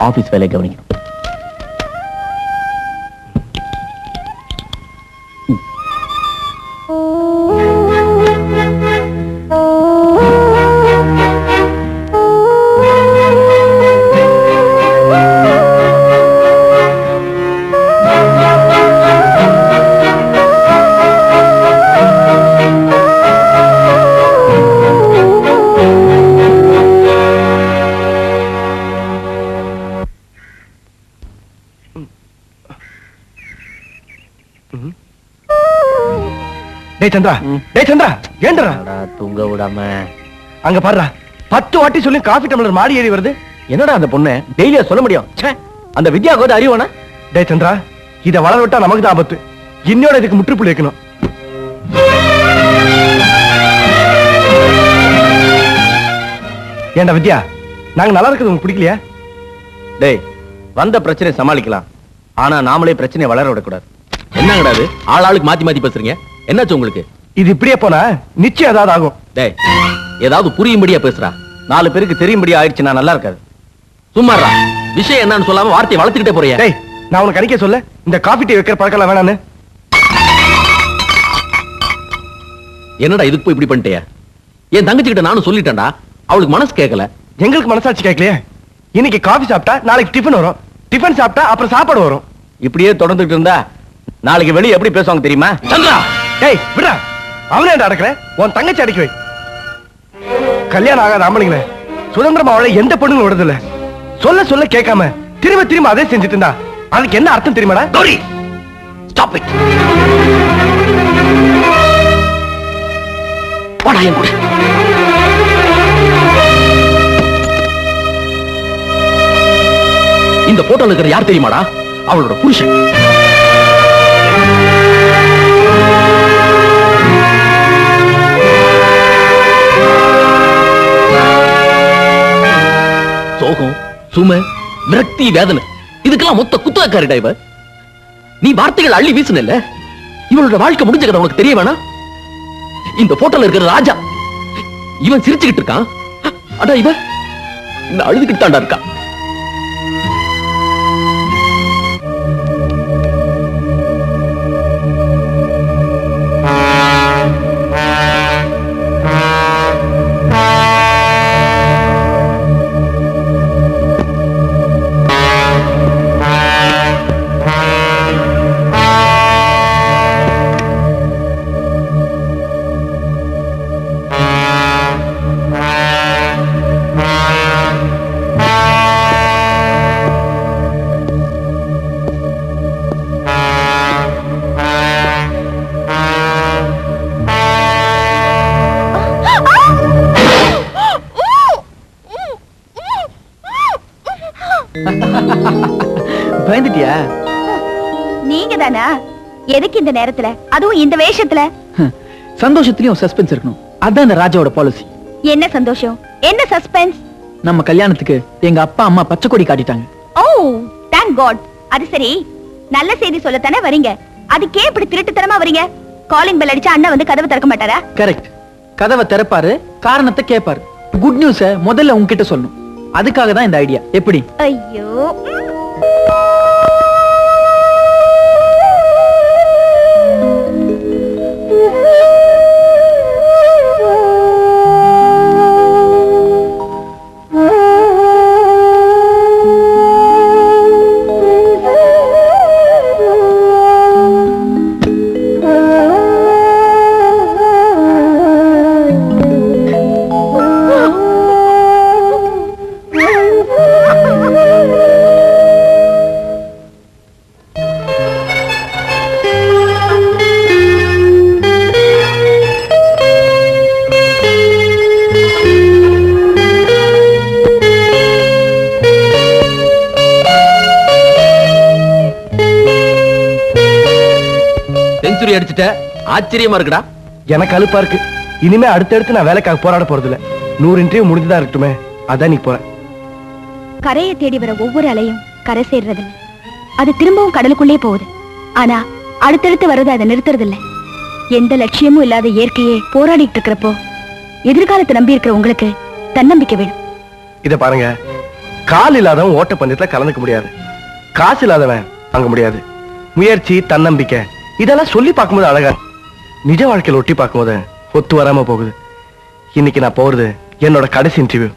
ஆபீஸ் வேலையை கவனிக்கணும். டேய் சந்திரா, டேய் சந்திரா, ஏண்டா தூங்க விடாம அங்க பாருடா. 10 வாட்டி சொல்லி காஃபி டம்ளர் மாடி ஏறி வருது. என்னடா அந்த பொண்ணு டெய்லியா சொல்ல முடியும்? ச்சே, அந்த வித்யா கோத அறிவானா? டேய் சந்திரா, இத வளர விட்டா நமக்கு தான் ஆபத்து. இன்னோட இதுக்கு முற்றுப்புள்ளி வைக்கணும். ஏண்டா வித்யா, நாங்க நல்லா இருக்கிறது உங்களுக்கு பிடிக்கலையா? டேய், வந்த பிரச்சனை சமாளிக்கலாம், ஆனா நாமளே பிரச்சனையை வளர விடக்கூடாது. என்னங்கடா அது? ஆளுக்கு மாத்தி மாத்தி பேசுறீங்க, என்னாச்சு உங்களுக்கு? இது இப்படியே போனா நிச்சயம் ஏதாவது ஆகும். டேய், ஏதாவது புரியும்படியா பேசுறா. 4 பேருக்கு தெரியும்படியா ஆயிடுச்சுன்னா நல்லா இருக்காது. சும்மாறா, விஷயம் என்னன்னு சொல்லாம வார்த்தையை வளர்த்துக்கிட்டே போறியா? டேய், நான் உனக்கு அன்னைக்கே சொல்ல இந்த காஃபி டீ வைக்கிற பழக்கம் வேணான்னு. என்னடா இதுக்கு போய் இப்படி பண்ணிட்டியா? என் தங்கச்சி கிட்ட நானும் சொல்லிட்டேன்டா, அவளுக்கு மனசு கேட்கல. எங்களுக்கு மனசாட்சி கேட்கலையே. இன்னைக்கு காஃபி சாப்பிட்டா நாளைக்கு டிஃபன் வரும், டிஃபன் சாப்பிட்டா அப்புறம் சாப்பாடு வரும். இப்படியே தொடர்ந்துட்டு இருந்தா நாளைக்கு வெளியே எப்படி பேசுவாங்க தெரியுமா? சந்திரா, டேய் விடுடா, அவனே அடக்கற, உன் தங்கச்சி அடக்கி வை. கல்யாணம் ஆகாத ஆம்பளைங்களே சுதந்திரமா அவளை எந்த பொண்ணுங்களும் விடுறதில்ல. சொல்ல சொல்ல கேட்காம திரும்ப திரும்ப அதே செஞ்சுட்டு இருந்தா அதுக்கு என்ன அர்த்தம் தெரியுமாடா? Gauri, stop it. வாடா என் கூட. இந்த போட்டோல இருக்கிற யார் தெரியுமாடா? அவளோட புருஷன். சோகம், சுமை, விரக்தி, வேதனை, இதுக்கெல்லாம் மொத்த குத்தக்காரிடா இவ. நீ வார்த்தைகள் அள்ளி வீசுனல்ல, இவளோட வாழ்க்கை முடிஞ்ச கதை உனக்கு தெரிய வேணா? இந்த போட்டோல இருக்கிற ராஜா, இவன் சிரிச்சுக்கிட்டு இருக்கான். அடா இவ அழுதுகிட்டு தாண்டா இருக்கா. பயந்துட்டியா? நீங்க தானா? எதுக்கு இந்த நேரத்துல, அதுவும் இந்த வேஷத்துல? சந்தோஷத்திலயும் சஸ்பென்ஸ் இருக்கணும், அதான் இந்த ராஜாவோட பாலிசி. என்ன சந்தோஷம், என்ன சஸ்பென்ஸ்? நம்ம கல்யாணத்துக்கு எங்க அப்பா அம்மா பச்சை கொடி காட்டிட்டாங்க. ஓ, தேங்க் காட். அது சரி, நல்ல செய்தி சொல்லத்தானே வரீங்க, அதுக்கே இப்படி திருட்டுத்தனமா வரீங்க? காலிங் பெல் அடிச்சா அண்ணா வந்து கதவை திறக்க மாட்டாரா? கரெக்ட், கதவை திறப்பாரு, காரணத்தை கேட்பாரு. குட் நியூஸ முதல்ல உங்ககிட்ட சொல்லணும், அதுக்காக தான் இந்த ஐடியா. எப்படி? ஐயோ, செஞ்சுரி அடிச்சிட்ட, ஆச்சரியமா இருக்குடா. எனக்கு அலுப்பா இருக்கு. இனிமே அடுத்தடுத்து நான் வேலைக்காக போராட போறது இல்ல. 100 இன்டர்வியூ முடிஞ்சுதான் இருக்கட்டுமே, அதான் நீ போற. கரையை தேடி வர ஒவ்வொரு அலையும் கரை சேர்றதில்ல, அது திரும்பவும் கடலுக்குள்ளே போகுது. ஆனா அடுத்தடுத்து வர்றது அதை நிறுத்துறது இல்ல. எந்த லட்சியமும் இல்லாத இயற்கையே போராடிட்டு இருக்கிறப்போ எதிர்காலத்தை நம்பி இருக்கிற உங்களுக்கு தன்னம்பிக்கை வேணும். இத பாருங்க, கால் இல்லாதவன் ஓட்ட பந்தயத்துல கலந்துக்க முடியாது, காசு இல்லாதவன் வாங்க முடியாது. முயற்சி, தன்னம்பிக்கை இதெல்லாம் சொல்லி பார்க்கும்போது அழகா, நிஜ வாழ்க்கையில ஒட்டி பார்க்கும்போது ஒத்து வராம போகுது. இன்னைக்கு நான் போறது என்னோட கடைசி இன்டர்வியூ.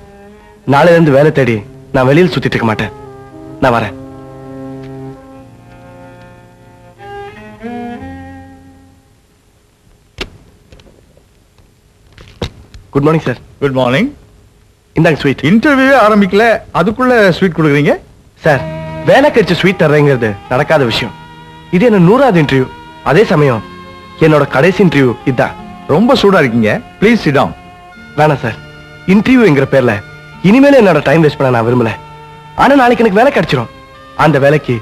நாளையில இருந்து வேலை தேடி நான் வெளியில் சுத்திட்டு இருக்க மாட்டேன். நான் வரேன். Good morning sir. Good morning. இந்தாங்க ஸ்வீட். இன்டர்வியூவே ஆரம்பிக்கல, அதுக்குள்ள ஸ்வீட் கொடுக்குறீங்க? சார், வேலை கிடைச்ச ஸ்வீட் தர்றேங்கிறது நடக்காத விஷயம். இது என்ன 100வது இன்டர்வியூ. அதே சமயம் என்னோட கடைசி இன்டர்வியூ இதான். ரொம்ப சூடா இருக்கீங்க, ப்ளீஸ் சிட் டவுன். வேணாம் சார், இன்டர்வியூங்கிற பேர்ல இனிமேல என்னோட டைம் வேஸ்ட் பண்ண நான் விரும்பல. ஆனா நாளைக்கு எனக்கு வேலை கிடைச்சிடும். அந்த வேலைக்கு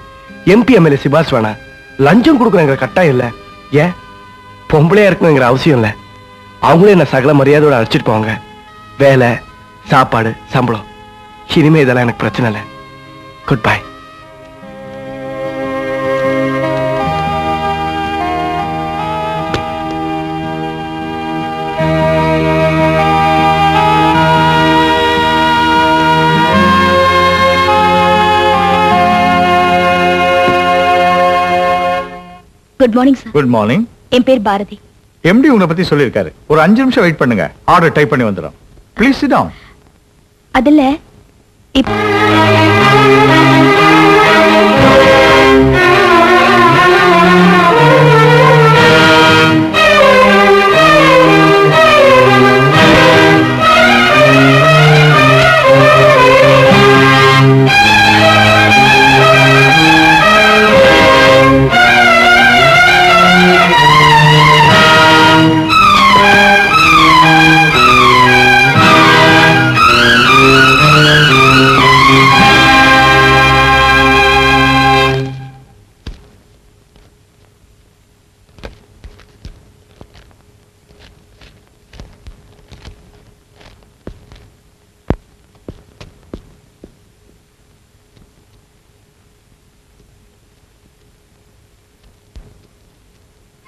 MP MLA சிபாஸ் வேணாம், லஞ்சம் கொடுக்குறேங்கிற கட்டாயம் இல்ல, ஏன் பொம்பளையா இருக்கணுங்கிற அவசியம் இல்ல. அவங்களே என்ன சகல மரியாதையோட அழைச்சிட்டு போவாங்க. வேலை, சாப்பாடு, சம்பளம், இனிமே இதெல்லாம் எனக்கு பிரச்சனை இல்லை. Good bye. Good morning sir. Good morning. என் பேர் பாரதி. MD உங்களை பத்தி சொல்லியிருக்காரு. ஒரு 5 நிமிஷம் வெயிட் பண்ணுங்க, ஆர்டர் டைப் பண்ணி வந்துடும். Please sit down. அதுல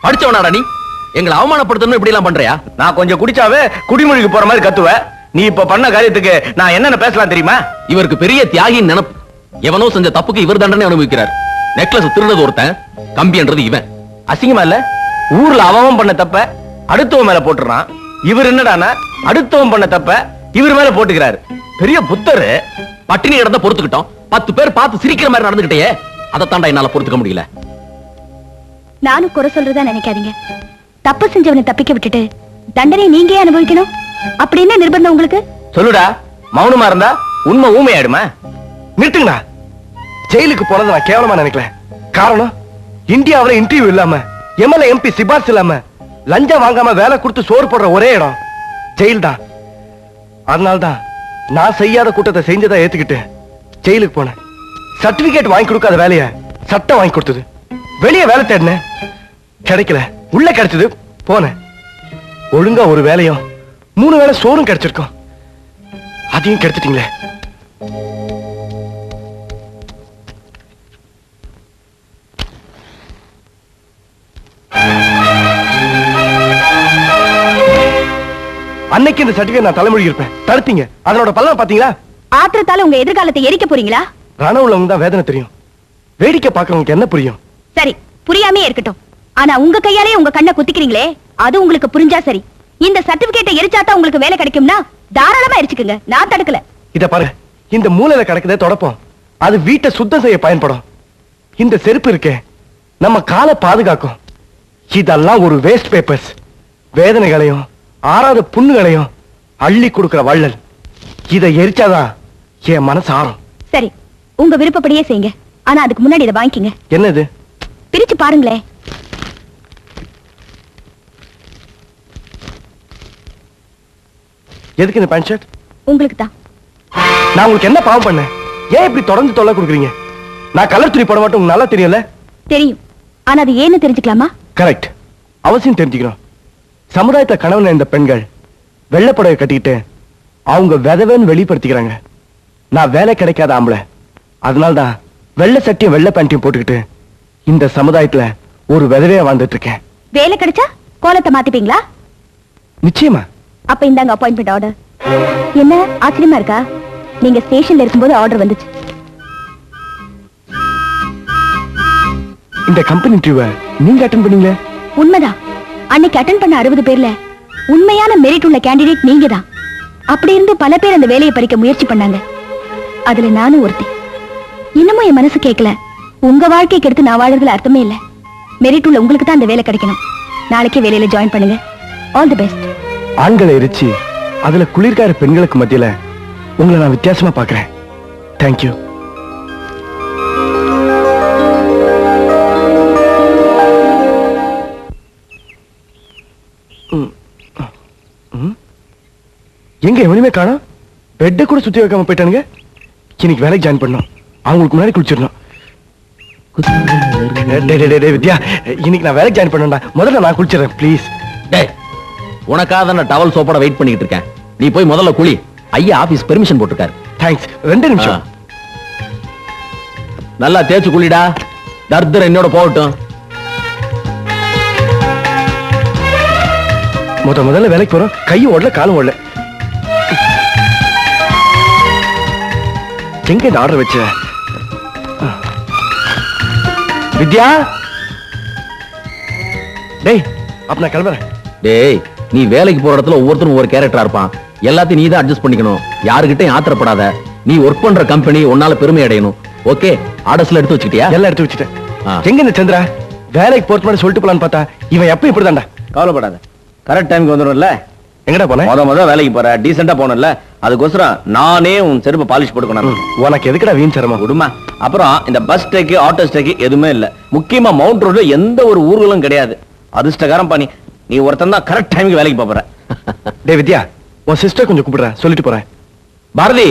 அடிச்சவனாடா நீ? எங்களை அவமானப்படுத்தணும் இப்படி எல்லாம் பண்றியா? நான் கொஞ்சம் குடிச்சாவே குடிமொழிக்கு போற மாதிரி கத்துவ. நீ இப்ப பண்ண காரியத்துக்கு நான் என்னென்ன பேசலாம் தெரியுமா? இவருக்கு பெரிய தியாகியின் நினைப்பு. எவனோ செஞ்ச தப்புக்கு இவர் தண்டனை அனுபவிக்கிறார். நெக்லஸ் திருடுறது ஒருத்தன், கம்பின்றது இவன். அசிங்கமா இல்ல? ஊர்ல அவன் பண்ண தப்ப அடுத்தவன் மேல போட்டுறான். இவர் என்னடானா அடுத்தவன் பண்ண தப்ப இவர் மேல போட்டுக்கிறாரு. பெரிய புத்தரு. பட்டினி கிடந்த பொறுத்துக்கிட்டோம், 10 பேர் பார்த்து சிரிக்கிற மாதிரி நடந்துகிட்டே, அதை தாண்டா என்னால பொறுத்துக்க முடியல. நானும் குறை சொல்றதா நினைக்காதீங்க. தப்பு செஞ்சவனை தப்பிக்க விட்டுட்டு தண்டனை நீங்க அனுபவிக்கணும் அப்படி என்ன நிர்பந்தம் உங்களுக்கு? சொல்லுடா. மௌனமா இருந்தா உண்மை ஊமையாயிடுமா? நிறுத்துங்கண்ணா. ஜெயிலுக்கு போனதை நான் கேவலமா நினைக்கல. காரணம், இந்தியாவுல இன்டர்வியூ இல்லாம, MLA MP சிபாஸ் இல்லாம, லஞ்சம் வாங்காம வேலை கொடுத்து சோறு போடுற ஒரே இடம் ஜெயில் தான். அதனால்தான் நான் செய்யாத கூட்டத்தை செஞ்சதை ஏத்துக்கிட்டு ஜெயிலுக்கு போனேன். சர்டிபிகேட் வாங்கி கொடுக்காத வேலைய சட்டம் வாங்கி கொடுத்தது. வெளியே வேலை தேடினேன், கிடைக்கல. உள்ள கிடைச்சது, போனேன். ஒழுங்கா ஒரு வேலையும் 3 வேளை சோறும் கிடைச்சிருக்கும். அதையும் கிடைச்சிட்டீங்களே. அன்னைக்கு இந்த சர்டிபிகேட் நான் தலைமொழி இருப்பேன், தடுத்தீங்க. அதனோட பலன் பாத்தீங்களா? ஆத்திரத்தால உங்க எதிர்காலத்தை எரிக்க போறீங்களா? ரண உள்ளவங்க தான் வேதனை தெரியும், வேடிக்கை பார்க்கறவங்களுக்கு என்ன புரியும்? சரி, புரியாமே இருக்கட்டும். ஆனா உங்க கையாலே உங்க கண்ணை குத்திக்கிறீங்களே, அது உங்களுக்கு புரிஞ்சா சரி. இந்த சர்டிபிகேட்டை எரிச்சாதான் உங்களுக்கு வேலை கிடைக்கும்னா தாராளமா எரிச்சுக்குங்க, நான் தடுக்கல. இத பாரு, இந்த மூலையில கிடக்குதே தொடப்போம், அது வீட்டை சுத்தம் செய்ய பயன்படும். இந்த செருப்பு இருக்கே, நம்ம காலை பாதுகாக்கும். இதெல்லாம் ஒரு வேஸ்ட் பேப்பர்ஸ். வேதனைகளையும் ஆறாத புண்ணுகளையும் அள்ளி கொடுக்கிற வள்ளல். இதை எரிச்சாதான் என் மனசு ஆறும். சரி, உங்க விருப்பப்படியே செய்யுங்க. ஆனா அதுக்கு முன்னாடி இதை வாங்கிக்கங்க. என்னது? பிரிச்சு பாருங்களேன். எதுக்கு இந்த பேண்ட் ஷர்ட்? உங்களுக்கு தான். நான் உங்களுக்கு என்ன பாவம் பண்ணேன்? ஏன் இப்படி தொடர்ந்து தொல்லை கொடுக்குறீங்க? நான் கலர் துணி போட மாட்டேன், உங்களுக்கு நல்லா தெரியும்ல? தெரியும். ஆனா அது ஏன்னு தெரிஞ்சுக்கலாமா? கரெக்ட், அவசியம் தெரிஞ்சுக்கணும். சமுதாயத்தை கணவன் இந்த பெண்கள் வெள்ளைப்படவை கட்டிக்கிட்டு அவங்க விதவன்னு வெளிப்படுத்திக்கிறாங்க. நான் வேலை கிடைக்காத ஆம்பளை, அதனால்தான் வெள்ளை சட்டியும் வெள்ளை பேண்டையும் போட்டுக்கிட்டு இந்த சமுதாயத்துல ஒரு விதவையா வாழ்ந்துட்டு இருக்கேன். வேலை கிடைச்சா கோலத்தை மாத்திப்பீங்களா? நிச்சயமா. அப்ப இந்தாங்க அப்பாயின்மெண்ட் ஆர்டர். என்ன ஆச்சரியமா இருக்கா? நீங்க ஸ்டேஷன்ல இருக்கும்போது ஆர்டர் வந்துச்சு. இந்த கம்பெனி இன்டர்வியூவை நீங்க அட்டெண்ட் பண்ணீங்களே? உண்மைதான். அன்னைக்கு அட்டெண்ட் பண்ண 60 பேர்ல உண்மையான மெரிட் உள்ள கேண்டிடேட் நீங்க தான். அப்படி இருந்து பல பேர் அந்த வேலையை பறிக்க முயற்சி பண்ணாங்க. அதுல நானும் ஒருத்தி. இன்னமும் என் மனசு கேட்கல. உங்க வாழ்க்கைக்கு எடுத்து நான் வாழறதுல அர்த்தமே இல்ல. மெரிட் உள்ள உங்களுக்கு தான் அந்த வேலை கிடைக்கணும். நாளைக்கே வேலையில ஜாயின் பண்ணுங்க. All the best. ஆண்களை எரிச்சு அதுல குளிர்கார பெண்களுக்கு மத்தியில உங்களை நான் வித்தியாசமா பாக்குறேன். தேங்க்யூ. எங்க எவனுமே காணோம். பெட்டை கூட சுத்தி வைக்காம போயிட்டானுங்க. இன்னைக்கு வேலைக்கு ஜாயின் பண்ணோம். அவங்களுக்கு முன்னாடி குளிச்சிடணும். வித்யா, இன்னைக்கு நான் வேலைக்கு ஜாயின் பண்ணா முதல்ல நான் குளிச்சிடறேன் ப்ளீஸ். டேய், உனக்காக தான் நான் டவல் சோப்போட வெயிட் பண்ணிட்டு இருக்கேன். நீ போய் முதல்ல குளி. ஐயா ஆபீஸ் பெர்மிஷன் போட்டுருக்காரு. தேங்க்ஸ். 2 நிமிஷம். நல்லா தேய்ச்சு குளிடா. தர்தர் என்னோட போகட்டும். முதல்ல வேலைக்கு போறோம். கையும் ஓடல காலும் ஓடல. எங்க இந்த ஆர்டர் வச்ச? வித்யா, டேய் அப்ப நான் கிளம்புறேன். டேய், நீ வேலைக்கு போற இடத்துல ஒவ்வொருத்தரும் ஒவ்வொரு கேரக்டரா இருப்பான். எல்லாத்தையும் நீ தான் அட்ஜஸ்ட் பண்ணிக்கணும். யாருகிட்டையும் ஆத்திரப்படாத. நீ ஒர்க் பண்ற கம்பெனி உன்னால பெருமை அடையணும். ஓகே? ஆர்டர்ஸ்ல எடுத்து வச்சுக்கிட்டியா? எல்லாம் எடுத்து வச்சுட்டேன். எங்க இந்த சந்திரா? வேலைக்கு போறது மாதிரி சொல்லிட்டு போலான்னு பார்த்தா இவன் எப்ப இப்படிதான்டா. கவலைப்படாத, கரெக்ட் டைமுக்கு வந்துடும்ல. எங்கடா போன? முத வேலைக்கு போற, டீசெண்டா போனல, அதுக்கோசரம் நானே உன் செருப்பு பாலிஷ் போட்டுக்கணும். உனக்கு எதுக்குடா வீண் சிரமம்? விடுமா. அப்புறம் இந்த பஸ் ஸ்டேக்கு ஆட்டோ ஸ்டேக்கு எதுவுமே இல்ல. முக்கியமா மவுண்ட் ரோட்ல எந்த ஒரு ஊர்களும் கிடையாது. அதிர்ஷ்டகாரம் பண்ணி நீ ஒருத்தன் தான் கரெக்ட் டைமுக்கு வேலைக்கு போற. டேய் வித்யா, உன் சிஸ்டர் கொஞ்சம் கூப்பிடுற, சொல்லிட்டு போறேன். பாரதி,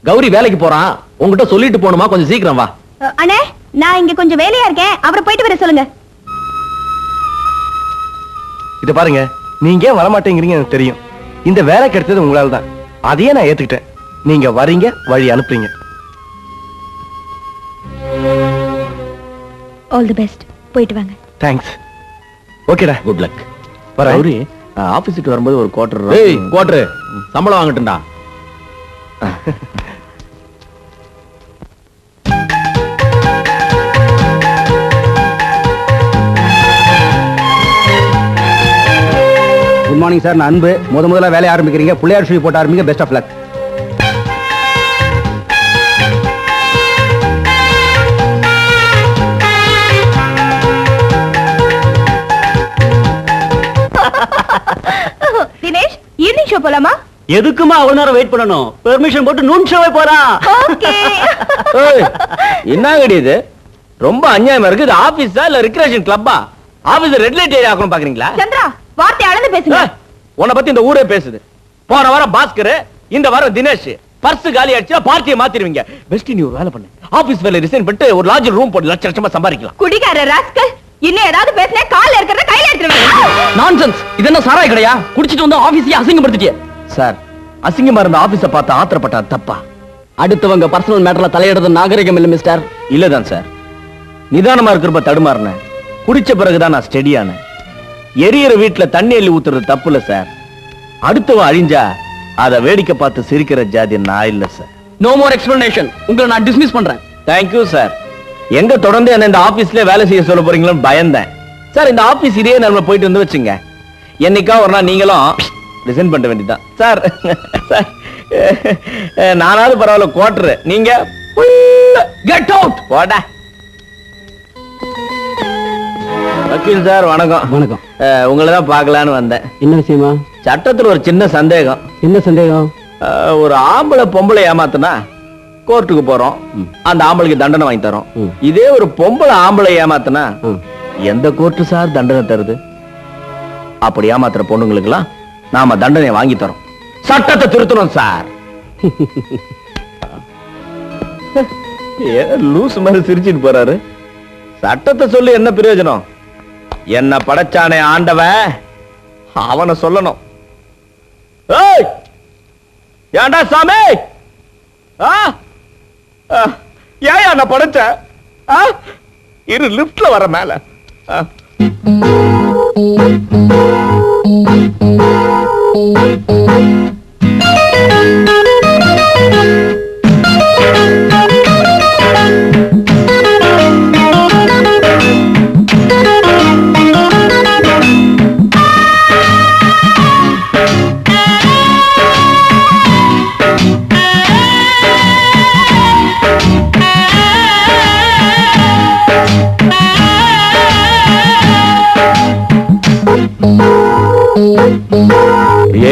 கௌரி வேலைக்கு போறான். உன்கிட்ட சொல்லிட்டு போணுமா? கொஞ்சம் சீக்கிரம் வா. அண்ணே, நான் இங்க கொஞ்சம் வேலையா இருக்கேன். அவரை போயிட்டு வர சொல்லுங்க. இத பாருங்க, நீங்க ஏன் வரமாட்டேங்கிறீங்க எனக்கு தெரியும். இந்த வேலை கிடைச்சது உங்களால தான். அதையே நான் ஏத்துக்கிட்டேன். நீங்க வரீங்க, வழி அனுப்புறீங்க. All the best. போயிட்டு வாங்க. தேங்க்ஸ். ஓகேடா, குட் லக். வரேன். கௌரி, ஆபீஸ் விட்டு வரும்போது ஒரு குவார்டர். ஏய், குவார்டர் சம்பளம் வாங்கட்டும்டா. Good morning sir. நான் அன்பு. முதல்ல வேலைய ஆரம்பிக்கிறீங்க. புள்ளையார் ஷூ போட்டு ஆரம்பிங்க. Best of luck. Dinesh, evening show போலாமா? எதுக்குமா அவ்வளவு நேரம் வெயிட் பண்ணணும்? பெர்மிஷன் போட்டு நூன் ஷோவே போறான். ஓகே. என்ன கிடையாது? ரொம்ப அநியாயமா இருக்கு. இது ஆபீஸா இல்ல ரெக்ரியேஷன் கிளப்பா? ஆபீஸ் ரெட் லைட் ஏரியா ஆக்கணும் பாக்குறீங்களா? சந்திரா, வார்த்தை அளந்து பேசுங்க. உன்னை பத்தி இந்த ஊரே பேசுது. போன வாரம் பாஸ்கர், இந்த வாரம் தினேஷ். பர்ஸ் காலி ஆயிடுச்சா பார்ட்டியை மாத்திடுவீங்க. பெஸ்ட் நீ ஒரு வேலை பண்ணு. ஆபீஸ் வேலை ரிசைன் பண்ணிட்டு ஒரு லாட்ஜ் ரூம் போட்டு லட்சமா சம்பாதிக்கலாம். குடிகார ராஸ்கல், இன்னும் ஏதாவது பேசினா கால்ல இருக்கிறத கையில எடுத்துருவேன். நான்சென்ஸ். இது என்ன சாராய கடையா? குடிச்சிட்டு வந்து ஆபீஸையே அசிங்கப்படுத்திட்டியே. சார், அசிங்கமா இருந்த ஆபீஸ பார்த்து ஆத்திரப்பட்டா தப்பா? அடுத்தவங்க பர்சனல் மேட்டர்ல தலையிடுறது நாகரிகம் இல்ல மிஸ்டர். இல்லதான் சார், நிதானமா இருக்கிறப்ப தடுமாறினேன். குடிச்ச பிறகுதான் நான் ஸ்டெடியானேன். எரியற வீட்டுல தண்ணி எள்ளி ஊத்துறது தப்பு இல்ல சார். அடுத்தவன் அழிஞ்சா அதை வேடிக்கை பார்த்து சிரிக்கிற ஜாதி நான் இல்ல சார். No more explanation. உங்களை நான் டிஸ்மிஸ் பண்றேன். Thank you sir. எங்க தொடர்ந்து என்ன இந்த ஆபீஸ்ல வேலை செய்ய சொல்ல போறீங்களோன்னு பயந்தேன் சார். இந்த ஆபீஸ் இதே நம்ம போயிட்டு வந்து வச்சுங்க. என்னைக்கா ஒரு நாள் நீங்களும் ரிசைன் பண்ண வேண்டியதான் சார். சார், நானாவது பரவாயில்ல குவார்டர், நீங்க கெட் அவுட். போடா. வக்கீல் சார் வணக்கம். வணக்கம். உங்களை தான் பார்க்கலான்னு வந்தேன். என்ன விஷயமா? சட்டத்துல ஒரு சின்ன சந்தேகம். என்ன சந்தேகம்? ஒரு ஆம்பளை பொம்பளை ஏமாத்துனா கோர்ட்டுக்கு போறோம், அந்த ஆம்பளைக்கு தண்டனை வாங்கி தரோம். இதே ஒரு பொம்பளை ஆம்பளை ஏமாத்துனா எந்த கோர்ட்டு சார் தண்டனை தருது? அப்படி ஏமாத்துற பொண்ணுங்களுக்கெல்லாம் நாம தண்டனை வாங்கி தரோம். சட்டத்தை திருத்தணும் சார். லூஸ் மாதிரி சிரிச்சிட்டு போறாரு. சட்டத்தை சொல்லி என்ன பிரயோஜனம்? என்ன படைச்சானே ஆண்டவன், அவனை சொல்லணும். ஏய், ஏண்டா சாமி? ஏயா நான் படைச்சேன்? இரு லிப்ட்ல வர மேல.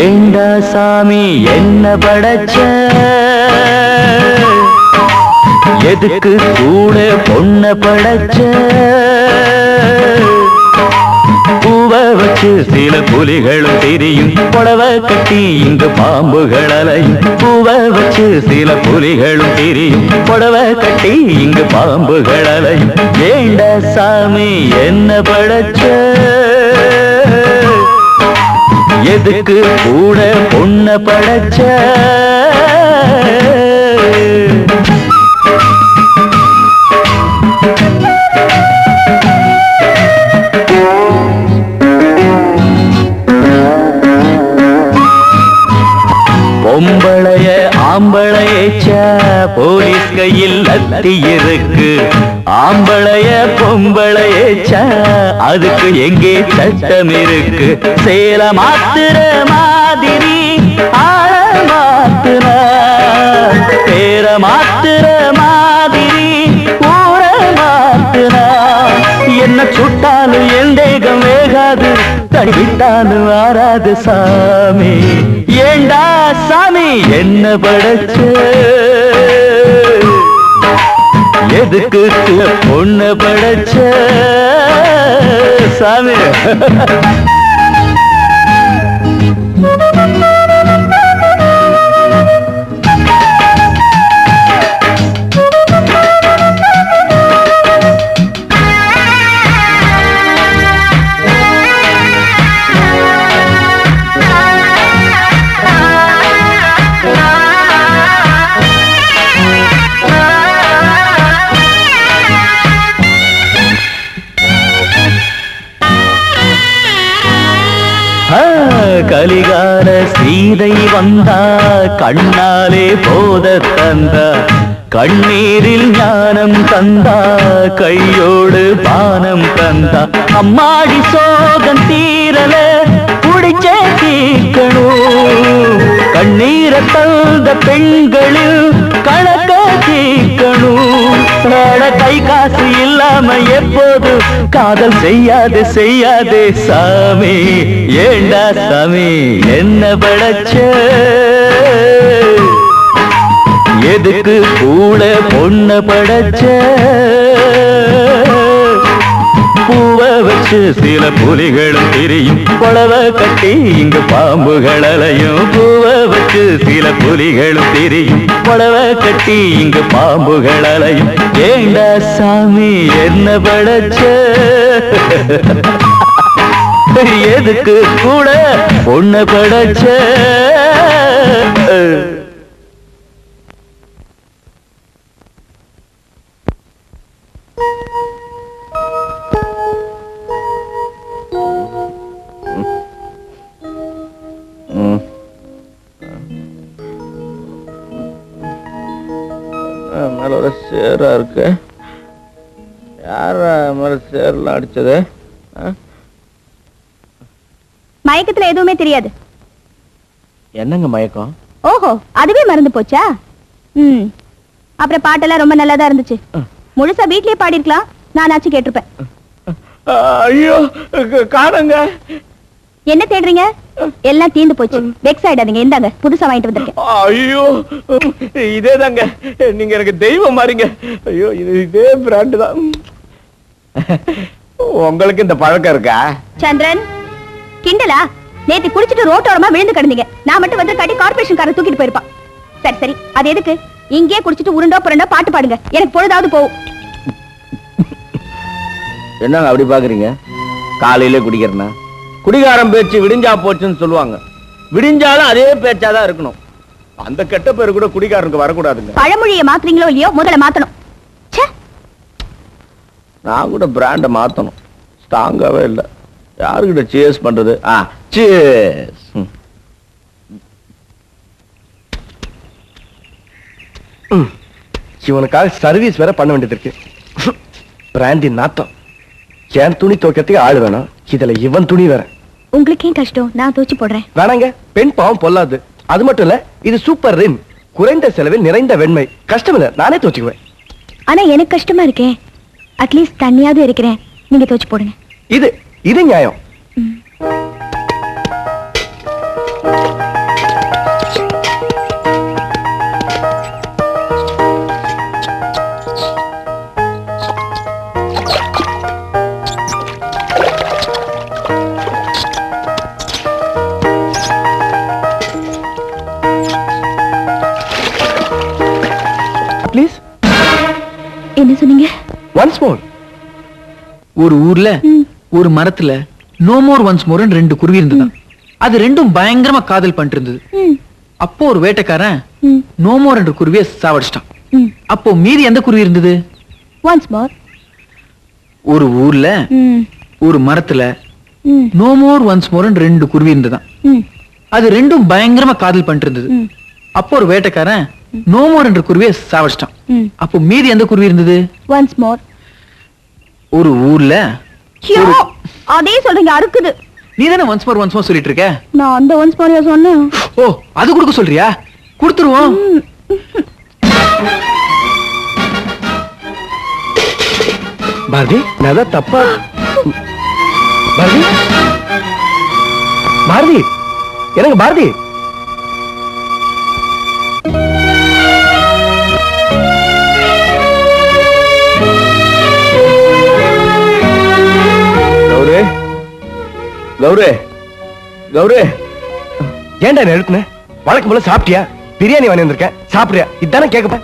ஏண்டா சாமி என்ன படைச்ச, எதுக்கு கூட பொண்ண படைச்ச, பூவ வச்சு சில புலிகளும் தெரியும், புடவை கட்டி இங்கு பாம்புகள் அலையும், பூவ வச்சு சில புலிகளும் தெரியும், புடவை கட்டி இங்கு பாம்புகள் அலையும், ஏண்டா சாமி என்ன படைச்ச, எதுக்கு கூட பொண்ண படைச்ச. பொம்பளைய ஆம்பளையச்ச போலீஸ் கையில் லத்தி இருக்கு, ஆம்பளைய பொம்பளையச்ச அதுக்கு எங்கே சட்டம் இருக்கு, சேல மாத்துற மாதிரி ஆள மாத்துற, பேர மாத்துற மாதிரி ஊர மாத்துற, என்ன சுட்டாலும் என் தேகம் வேகாது, தடிவிட்டாலும் ஆறாது சாமி, ஏண்டா சாமி என்ன படைச்ச, எதுக்கு பொண்ணு படைச்ச சாமி. கலிகால சீதை வந்தா கண்ணாலே போத தந்தா, கண்ணீரில் ஞானம் தந்தா கையோடு பானம் தந்தா, அம்மாடி சோகம் தீரல குடிச்சே தீக்கணும், கண்ணீரை தந்த பெண்களில் கணக்க தீக்கணும், கை காசு இல்லாம எப்போது காதல் செய்யாது செய்யாதே சாமி, ஏண்டா சாமி என்ன படைச்ச, எதுக்கு கூட பொண்ண படைச்ச, பூவ வச்சு சில புலிகளும் தெரியும், புடவை கட்டி இங்கு பாம்புகள் அலையும், பூவ வச்சு சில புலிகளும் தெரியும், புடவை கட்டி இங்கு பாம்புகள் அலையும், ஏண்டா சாமி என்ன படைச்ச, எதுக்கு கூட பொண்ண படைச்ச. மேல ஒரு சேரா இருக்கு, யார மேல சேர்லாம் அடிச்சது? மயக்கத்துல எதுவுமே தெரியாது. என்னங்க மயக்கம்? ஓஹோ, அதுவே மறந்து போச்சா? அப்புறம் பாட்டெல்லாம் ரொம்ப நல்லதா இருந்துச்சு, முழுசா வீட்லயே பாடிருக்கலாம், நானாச்சும் கேட்டிருப்பேன். ஐயோ காணுங்க. என்ன தேடுறீங்க? எல்லாம் தீந்து போச்சு, வெக்ஸ் ஆயிடாதீங்க, இந்தாங்க புதுசா வாங்கிட்டு வந்திருக்கேன். ஐயோ இதேதாங்க, நீங்க எனக்கு தெய்வம் மாறிங்க. ஐயோ இதே பிராண்ட் தான். உங்களுக்கு இந்த பழக்கம் இருக்கா? சந்திரன் கிண்டலா? நேத்து குடிச்சிட்டு ரோட்டோரமா விழுந்து கிடந்தீங்க, நான் மட்டும் வந்து கட்டி கார்பரேஷன் காரை தூக்கிட்டு போயிருப்பான். சரி சரி, அது எதுக்கு? இங்கே குடிச்சிட்டு உருண்டோ புரண்டோ பாட்டு பாடுங்க, எனக்கு பொழுதாவது போகும். என்னங்க அப்படி பாக்குறீங்க? காலையில குடிக்கிறேன்னா குடிகாரம் பேச்சு விடிஞ்சா போச்சுன்னு சொல்லுவாங்க, விடிஞ்சாலும் அதே பேச்சாதான் இருக்கணும். அந்த கெட்ட பேரு கூட குடிகாரனுக்கு வரக்கூடாதுங்க. பழமொழியை மாத்துறீங்களோ இல்லையோ, முதல்ல மாத்தணும். நான் கூட பிராண்ட மாத்தணும், ஸ்ட்ராங்காவே இல்ல. யாருக்கிட்ட சேஸ் பண்றது? சேஸ். இவனுக்காக சர்வீஸ் வேற பண்ண வேண்டியது இருக்கு. பிராண்டி நாத்தம். என் துணி துவைக்கிறதுக்கு ஆள் வேணும், இதுல இவன் துணி வேற. உங்களுக்கு ஏன் கஷ்டம்? நான் துவைச்சு போடுறேன். வேணாங்க, பெண் பாவம் பொல்லாது. அது மட்டும் இல்ல, இது சூப்பர் ரின், குறைந்த செலவில் நிறைந்த வெண்மை. கஷ்டம் இல்ல, நானே துவைச்சுக்குவேன். ஆனா எனக்கு கஷ்டமா இருக்கே. அட்லீஸ்ட் தண்ணியாவது இருக்கிறேன், நீங்க துவைச்சு போடுங்க. இது நியாயம். ப்ளீஸ். என்ன சொன்னீங்க? Once more. ஒரு ஊர்ல ஒரு மரத்துல நோ மோர் ஒன்ஸ் மோர்னு 2 குருவி இருந்தது. அது ரெண்டும் பயங்கரமா காதல் பண்ணிட்டு இருந்தது. அப்போ ஒரு வேட்டைக்காரன் நோ மோர் என்ற குருவியை சாவடிச்சிட்டான். அப்போ மீதி எந்த குருவி இருந்தது? Once more. ஒரு ஊர்ல ஒரு மரத்துல நோ மோர் ஒன்ஸ் மோர்னு 2 குருவி இருந்ததான். அது ரெண்டும் பயங்கரமா காதல் பண்ணிட்டு இருந்தது. அப்போ ஒரு வேட்டைக்காரன் நோ மோர் என்ற குருவியை சாவடிச்சிட்டான். அப்போ மீதி எந்த குருவி இருந்தது? Once more. ஒரு ஊர்ல அதே சொல்றீங்க, அறுக்குது. நீ தானே ஒன்ஸ் மோர் சொல்லிட்டு இருக்க. நான் அந்த ஒன்ஸ் மோர் சொன்னேன். ஓ, அது கொடுக்க சொல்றியா? கொடுத்துருவோம். பாரதி, நான் தப்பா? பாரதி, பாரதி, எனக்கு பாரதி. கௌரே, கௌரே, கௌரே, ஏன்டா என்ன எழுப்புன? வழக்கம் போல சாப்பிட்டியா? பிரியாணி வாங்கி வந்திருக்கேன், சாப்பிடுறியா? இதானே கேட்கப்ப.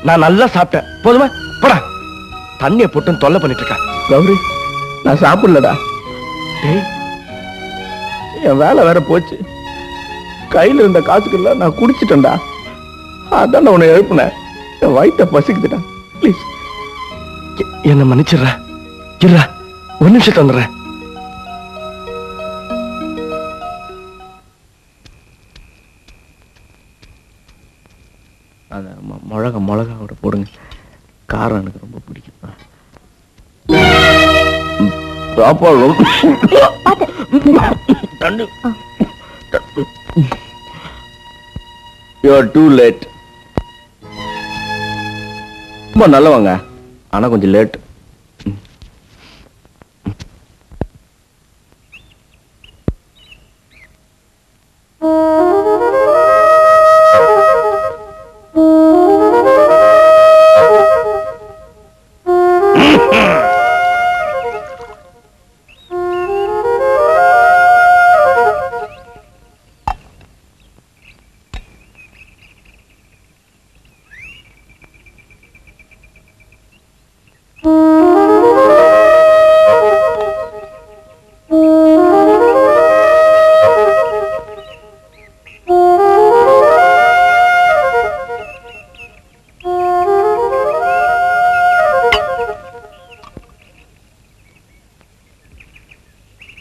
நான் நல்லா சாப்பிட்டேன், போதுமா? போடா. தண்ணியை போட்டு தொல்லை பண்ணிட்டு இருக்கேன். கௌரி, நான் சாப்பிடலடா. என் வேலை வேற போச்சு. கையில இருந்த காசுக்குள்ள நான் குடிச்சிட்டேன்டா. அதான் உன்னை எழுப்புனேன். என் வயிற்ற பசிக்குதுடா. ப்ளீஸ் என்ன மன்னிச்சிடுற. இருடா, ஒரு நிமிஷம் வந்துடுறேன். மிளகாவோட போடுங்க. காரம் எனக்கு ரொம்ப பிடிக்கும். You're too late. ரொம்ப நல்லவங்க, ஆனா கொஞ்சம் லேட்.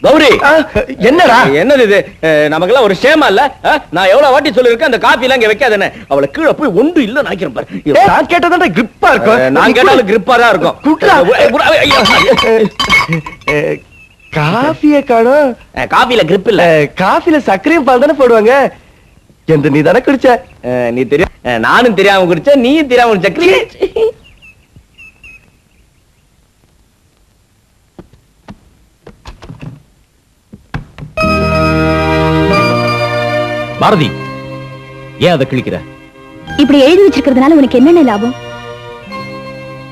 கௌரி, என்னடா என்னது இது? நமக்கெல்லாம் ஒரு ஷேமா இல்ல? நான் எவ்வளவு வாட்டி சொல்லிருக்கேன், அந்த காபி எல்லாம் இங்க வைக்காதே. அவளை கீழே போய் ஒன்று இல்ல நினைக்கிறேன் பாரு. நான் கேட்டதான்டா கிரிப்பா இருக்கும். நான் கேட்டாலும் கிரிப்பா தான் இருக்கும். காஃபிய காணோம். காபில கிரிப் இல்ல. காஃபில சர்க்கரையும் பால் தானே போடுவாங்க. எந்த நீ தானே குடிச்ச? நீ தெரியும், நானும் தெரியாம குடிச்ச, நீயும் தெரியாம குடிச்ச. பாரதி, ஏன் அதை கிழிக்கிற? இப்படி எழுதி வச்சிருக்கிறதுனால உனக்கு என்னென்ன லாபம்?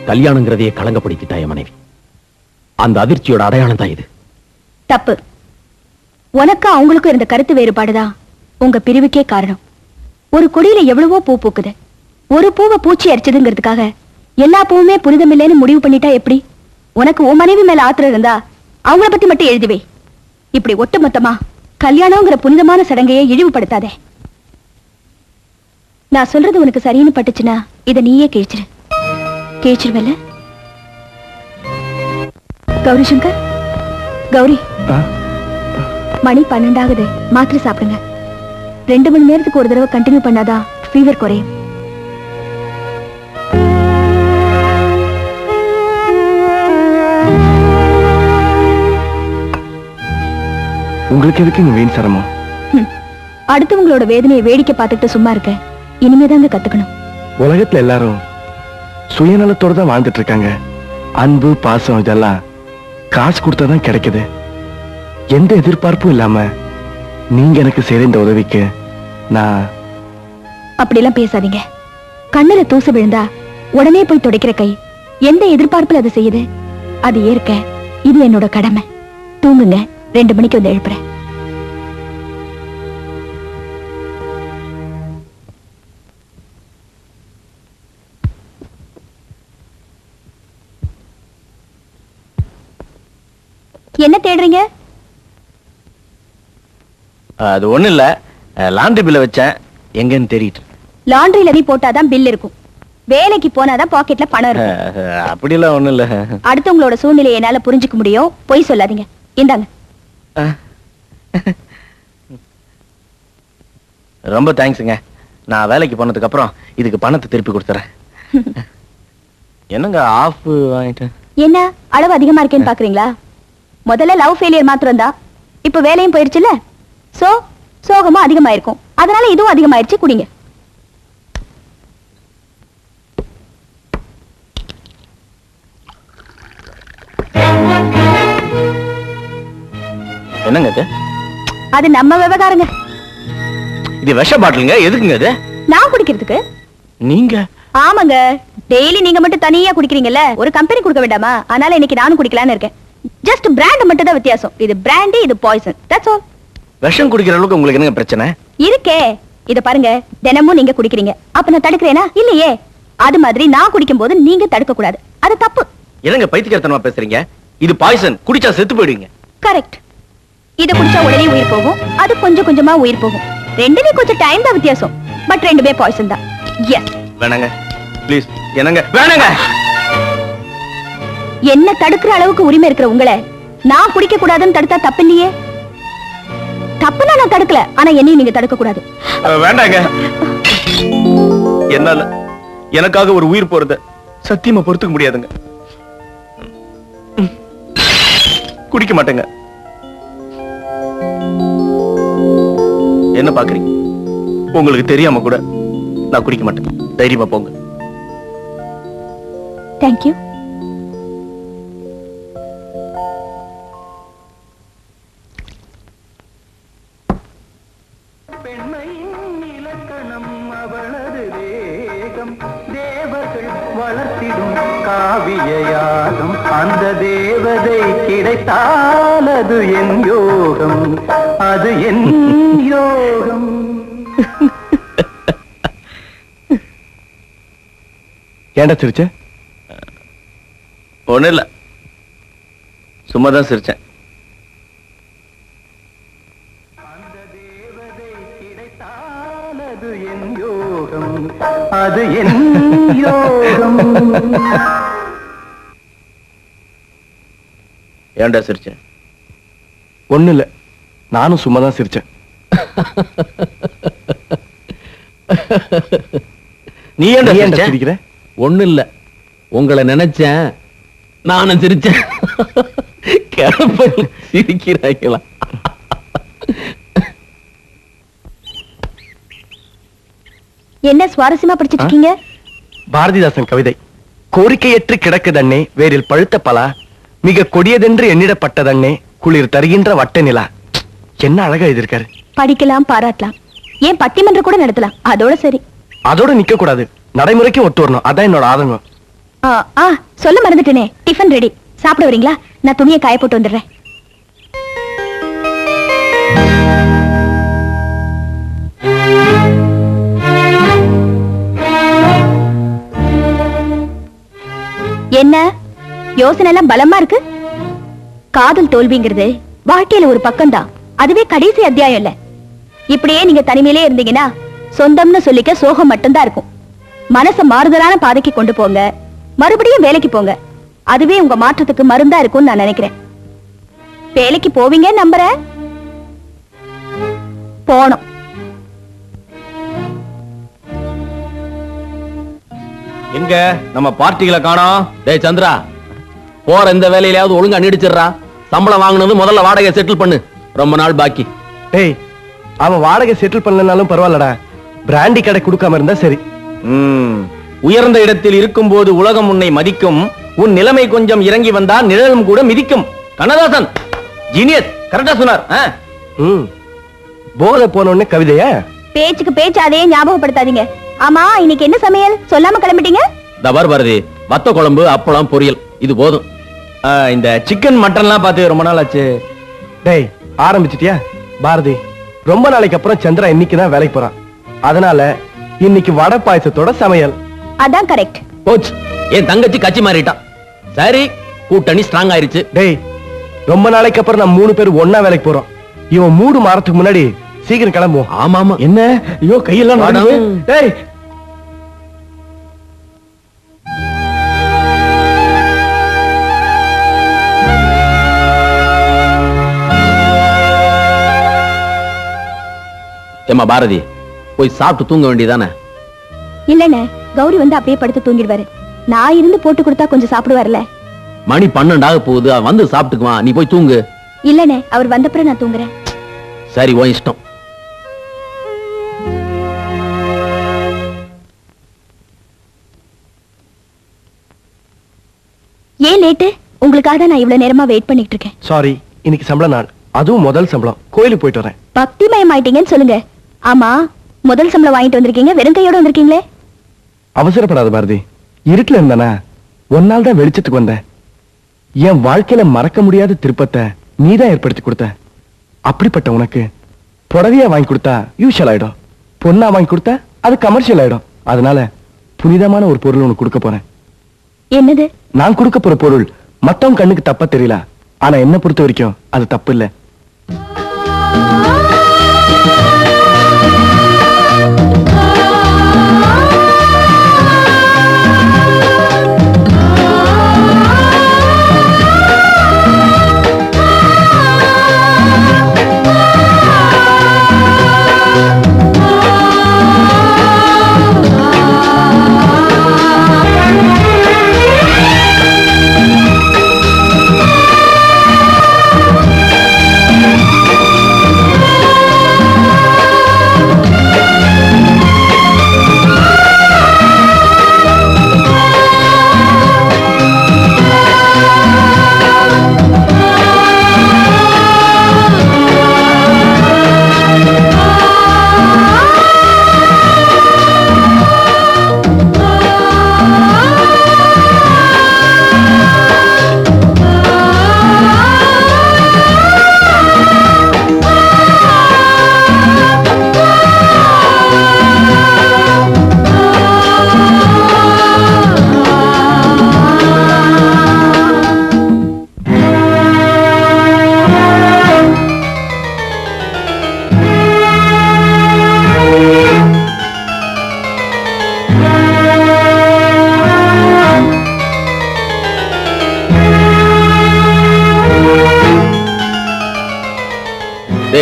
கல்யாணங்கிறதையே களங்கப்படுத்திட்டாய மனைவி. அந்த அதிர்ச்சியோட அடையாளம் தான் இது. தப்பு. உனக்கு அவங்களுக்கும் இருந்த கருத்து வேறுபாடுதான் உங்க பிரிவுக்கே காரணம். ஒரு கொடியில எவ்வளவோ பூ பூக்குது. ஒரு பூவை பூச்சி அரிச்சதுங்கிறதுக்காக எல்லா பூவுமே புனிதமில்லைன்னு முடிவு பண்ணிட்டா எப்படி? உனக்கு உன் மனைவி மேல ஆத்திரம் இருந்தா அவங்கள பத்தி மட்டும் எழுதுவே. இப்படி ஒட்டுமொத்தமா கல்யாணம்ங்கிற புனிதமான சடங்கையை இழிவுபடுத்தாதே. நான் சொல்றது உனக்கு சரின்னு பட்டுச்சுன்னா இதை நீயே கிழிச்சிரு. கிழிச்சிருவல்ல? கௌரி சங்கர், கௌரி, மணி 12 ஆகுது, மாத்திரை சாப்பிடுங்க. 2 மணி நேரத்துக்கு ஒரு தடவை கண்டினியூ பண்ணாதான் ஃபீவர் குறையும். உங்களுக்கு எதுக்கு இங்க வீண் சிரமம்? அடுத்தவங்களோட வேதனையை வேடிக்கை பார்த்துட்டு சும்மா இருக்க இனிமேதாங்க கத்துக்கணும். உலகத்துல எல்லாரும் சுயநலத்தோட தான் வாழ்ந்துட்டு இருக்காங்க. அன்பு பாசம் இதெல்லாம் காசு கொடுத்தாதான் கிடைக்குது. எந்த எதிர்பார்ப்பும் இல்லாம நீங்க எனக்கு செய்ற இந்த உதவிக்கு நான் அப்படிலாம் பேசாதீங்க. கண்ணுல தூசு விழுந்தா உடனே போய் துடைக்கிற கை எந்த எதிர்பார்ப்புல அதை செய்யுது? அது ஏற்க இது என்னோட கடமை. தூங்குங்க, 2 மணிக்கு வந்து எழுப்புறேன். என்ன தேடுறீங்க? அது ஒண்ணு இல்ல, லாண்டரி பில்ல வச்சேன், எங்கன்னு தெரியுது. லாண்டரியில நீ போட்டாதான் பில் இருக்கும். வேலைக்கு போனாதான் பாக்கெட்ல பணம் இருக்கும். அப்படிலாம் ஒண்ணு இல்ல. அடுத்தவங்களோட சூழ்நிலையை என்னால புரிஞ்சுக்க முடியும். பொய் சொல்லாதீங்க. இந்தாங்க. ரொம்ப தேங்க்ஸுங்க. நான் வேலைக்கு போனதுக்கு அப்புறம் இதுக்கு பணத்தை திருப்பி கொடுத்துறேன். என்னங்க ஆஃப் வாங்கிட்டு? என்ன அளவு அதிகமா இருக்கேன்னு பாக்குறீங்களா? முதல்ல லவ் ஃபெயிலியர் மாத்திரம் தான், இப்ப வேலையும் போயிருச்சுல, சோ சோகமும் அதிகமாயிருக்கும். அதனால இதுவும் அதிகமாயிருச்சு. குடிங்க. என்னங்க இது? அது நம்ம விவகாரங்க. இது விஷ பாட்டிலுங்க. எதுக்குங்க இது? நான் குடிக்கிறதுக்கு. நீங்க? ஆமாங்க, டெய்லி நீங்க மட்டும் தனியா குடிக்கிறீங்கல்ல, ஒரு கம்பெனி கொடுக்க வேண்டாமா? அதனால இன்னைக்கு நானும் குடிக்கலான்னு இருக்கேன். ஜஸ்ட் பிராண்ட் மட்டும் தான் வித்தியாசம். இது பிராண்ட், இது பாய்சன். That's all. விஷம் குடிக்கிற அளவுக்கு உங்களுக்கு என்னங்க பிரச்சனை? இருக்கே. இத பாருங்க, தினமும் நீங்க குடிக்கிறீங்க. அப்ப நான் தடுக்கிறேனா? இல்லையே. அது மாதிரி நான் குடிக்கும் போது நீங்க தடுக்க கூடாது. அது தப்பு. என்னங்க பைத்தியக்காரத்தனமா பேசுறீங்க? இது பாய்சன். குடிச்சா செத்து போயிடுவீங்க. கரெக்ட். இத குடிச்சா உடனே உயிர் போகும், அது கொஞ்சம் கொஞ்சமா உயிர் போகும். ரெண்டுமே கொஞ்சம் டைம் தான் வித்தியாசம், பட் ரெண்டுமே பாய்சன் தான். எஸ். வேணாங்க ப்ளீஸ். என்னங்க வேணாங்க. என்ன தடுக்கிற அளவுக்கு உரிமை இருக்கிற உங்களை நான் குடிக்க கூடாதுன்னு தடுத்தா தப்பு இல்லையே. தப்புனா நான் தடுக்கல, ஆனா என்னையும் நீங்க தடுக்க கூடாது. வேண்டாங்க. என்னால எனக்காக ஒரு உயிர் போறத சத்தியமா பொறுத்துக்க முடியாதுங்க. குடிக்க மாட்டேங்க. என்ன பாக்குறீங்க? உங்களுக்கு தெரியாம கூட நான் குடிக்க மாட்டேன். தைரியமா போங்க. தேங்க்யூ. வளர்த்திடும் காவியம் அந்த தேவதை கிடைத்தால் அது என் யோகம், அது என் யோகம். ஏண்டா சிரிச்ச? ஒண்ணு இல்ல, சும்மாதான் சிரிச்சேன். அது என் யோகம், அது என் யோகம். ஏன்டா சிரிச்சேன்? ஒண்ணு இல்ல, நானும் சும்மாதான் சிரிச்சேன். நீ ஏன்டா சிரிக்கிற? ஒண்ணு இல்ல, உங்களை நினைச்சேன், நானும் சிரிச்சேன். சிரிக்கிறாங்களா? என்ன சுவாரஸ்யமா படிச்சிட்டு இருக்கீங்க? பாரதிதாசன் கவிதை. கோரிக்கையற்று கிடக்குதண்ணே வேரில் பழுத்த பலா, மிக கொடியதென்று எண்ணிடப்பட்டதண்ணே குளிர் தருகின்ற வட்ட நிலா. என்ன அழகா எழுதியிருக்காரு. படிக்கலாம், பாராட்டலாம், ஏன் பட்டிமன்றம் கூட நடத்தலாம். அதோட சரி. அதோட நிக்க கூடாது, நடைமுறைக்கு ஒத்து வரணும். அதான் என்னோட ஆதங்கம். சொல்ல மறந்துட்டேனே, டிஃபன் ரெடி. சாப்பிட வரீங்களா? நான் துணியை காய போட்டு வந்துடுறேன். என்ன யோசனை எல்லாம் பலமா இருக்கு? காதல் தோல்விங்கிறது வாழ்க்கையில ஒரு பக்கம் தான், அதுவே கடைசி அத்தியாயம் இல்ல. இப்படியே நீங்க தனிமையிலே இருந்தீங்கன்னா சொந்தம்னு சொல்லிக்க சோகம் மட்டும்தான் இருக்கும். மனச மாறுதலான பாதைக்கு கொண்டு போங்க, மறுபடியும் வேலைக்கு போங்க. அதுவே உங்க மாற்றத்துக்கு மருந்தா இருக்கும்னு நான் நினைக்கிறேன். வேலைக்கு போவீங்க நம்புறேன். போனோம். எங்க நம்ம பார்ட்டிகளை காணோம். டேய் சந்திரா, போற இந்த வேலையிலாவது ஒழுங்கா நீடிச்சிடுறா. சம்பளம் வாங்கினது முதல்ல வாடகை செட்டில் பண்ணு. ரொம்ப நாள் பாக்கி. டேய், அவன் வாடகை செட்டில் பண்ணலனாலும் பரவாயில்லடா, பிராண்டி கடை கொடுக்காம இருந்தா சரி. உயர்ந்த இடத்தில் இருக்கும் போது உலகம் உன்னை மதிக்கும். உன் நிலைமை கொஞ்சம் இறங்கி வந்தால் நிழலும் கூட மிதிக்கும். கண்ணதாசன் ஜீனியஸ் கரெக்டா சொன்னார். போதை போனோடனே கவிதைய பேச்சுக்கு பேச்சு அதையே ஞாபகப்படுத்தாதீங்க. ஆமா, இன்னைக்கு என்ன சமையல் சொல்லாம கிளம்பிட்டீங்க? தபார் பாரதி, வத்த குழம்பு, அப்பளம், பொரியல், இது போதும். இந்த சிக்கன் மட்டன்லாம் பார்த்து ரொம்ப நாள் ஆச்சு. டேய், ஆரம்பிச்சிட்டியா? பாரதி, ரொம்ப நாளைக்கு அப்புறம் சந்திரா இன்னைக்குதான் வேலைக்கு போறான். அதனால இன்னைக்கு வடை பாயசத்தோட சமையல். அதான் கரெக்ட். போச்சு, என் தங்கச்சி கட்சி மாறிட்டான். சரி, கூட்டணி ஸ்ட்ராங் ஆயிருச்சு. டேய், ரொம்ப நாளைக்கு அப்புறம் நம்ம 3 பேரும் ஒண்ணா வேலைக்கு போறோம். இவன் மூடு மாறத்துக்கு முன்னாடி சீக்கிரம் கிளம்புவோம். ஆமா ஆமா. என்ன ஐயோ கையெல்லாம் நடுங்குது. டேய், ஏமா பாரதி, போய் சாப்பிட்டு தூங்க வேண்டியதானே? இல்லண்ணே, கௌரி வந்து அப்படியே படுத்து தூங்கிடுவாரு. நான் இருந்து போட்டு கொடுத்தா கொஞ்சம் சாப்பிடுவார்ல. மணி 12 போகுது, அவன் வந்து சாப்பிட்டுக்குவான். நீ போய் தூங்கு. இல்லண்ணே, அவர் வந்தப்புறம் நான் தூங்குறேன். சரி, உன் இஷ்டம். ஏன் லேட்டு? உங்களுக்காக தான் நான் இவ்வளவு நேரமா வெயிட் பண்ணிட்டு இருக்கேன். சாரி, இன்னைக்கு சம்பள நாள், அதுவும் முதல் சம்பளம். கோயிலுக்கு போயிட்டு வரேன். பக்திமயம் ஆயிட்டீங்கன்னு சொல்லுங்க. ஆமா, முதல் சம்பளம் வாங்கிட்டு வந்திருக்கீங்க, வெறும் கையோட வந்திருக்கீங்களே. அவசரப்படாத பாரதி, இருட்டுல இருந்தானா ஒரு நாள் தான் வெளிச்சத்துக்கு வந்தேன். என் வாழ்க்கையில மறக்க முடியாத திருப்பத்தை நீதான் ஏற்படுத்தி கொடுத்த. அப்படிப்பட்ட உனக்கு புடவையா வாங்கி கொடுத்தா யூஷுவல் ஆயிடும், பொண்ணா வாங்கி கொடுத்தா அது கமர்ஷியல் ஆயிடும். அதனால புனிதமான ஒரு பொருள் உனக்கு கொடுக்க போறேன். என்னது? நான் கொடுக்க போற பொருள் மத்தவங்க கண்ணுக்கு தப்பா தெரியல, ஆனா என்ன பொறுத்த வரைக்கும் அது தப்பு இல்ல.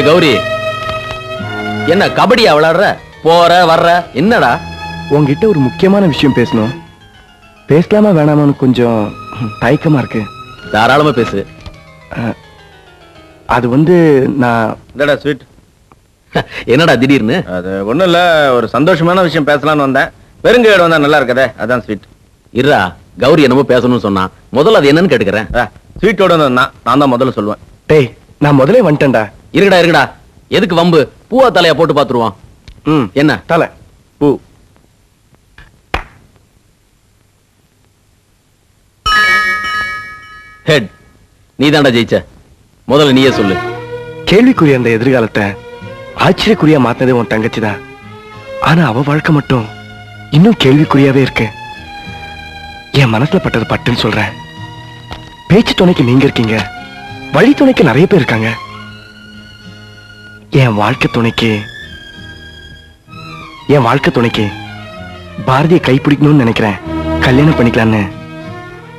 கௌரி, என்ன கபடியா விளையாடுற? போற வர்ற, என்னடா? உங்ககிட்ட ஒரு முக்கியமான விஷயம் பேசணும். பேசலாமா வேணாமான்னு கொஞ்சம் தயக்கமா இருக்கு. தாராளமா பேசு. அது வந்து நான் என்னடா ஸ்வீட்? என்னடா திடீர்னு? அது ஒண்ணும் இல்ல, ஒரு சந்தோஷமான விஷயம் பேசலாம்னு வந்தேன். பெருங்கையோட வந்தா நல்லா இருக்கதே, அதான் ஸ்வீட். இருடா, கௌரி என்னமோ பேசணும்னு சொன்னா, முதல்ல அது என்னன்னு கேட்டுக்கிறேன். ஸ்வீட்டோட வந்தா நான் தான் முதல்ல சொல்லுவேன். டேய், நான் முதல்ல வந்துட்டேன்டா. இருக்கடா, எதுக்கு வம்பு? பூவா தலையா போட்டு பாத்துருவான். என்ன தலை? பூ. ஹெட், நீ தாண்டா ஜெயிச்ச. முதல்ல நீயே சொல்லு. கேள்விக்குரிய அந்த எதிர்காலத்தை ஆச்சரியக்குரியா மாத்தினதே உன் தங்கச்சி தான். ஆனா அவ வாழ்க்கை மட்டும் இன்னும் கேள்விக்குறியாவே இருக்கு. என் மனசுல பட்டது பட்டுன்னு சொல்றேன். பேச்சு துணைக்கு நீங்க இருக்கீங்க, வழி துணைக்கு நிறைய பேர் இருக்காங்க. என் வாழ்க்கை துணைக்கு பாரதியை கைப்பிடிக்கணும்னு நினைக்கிறேன். கல்யாணம் பண்ணிக்கலான்னு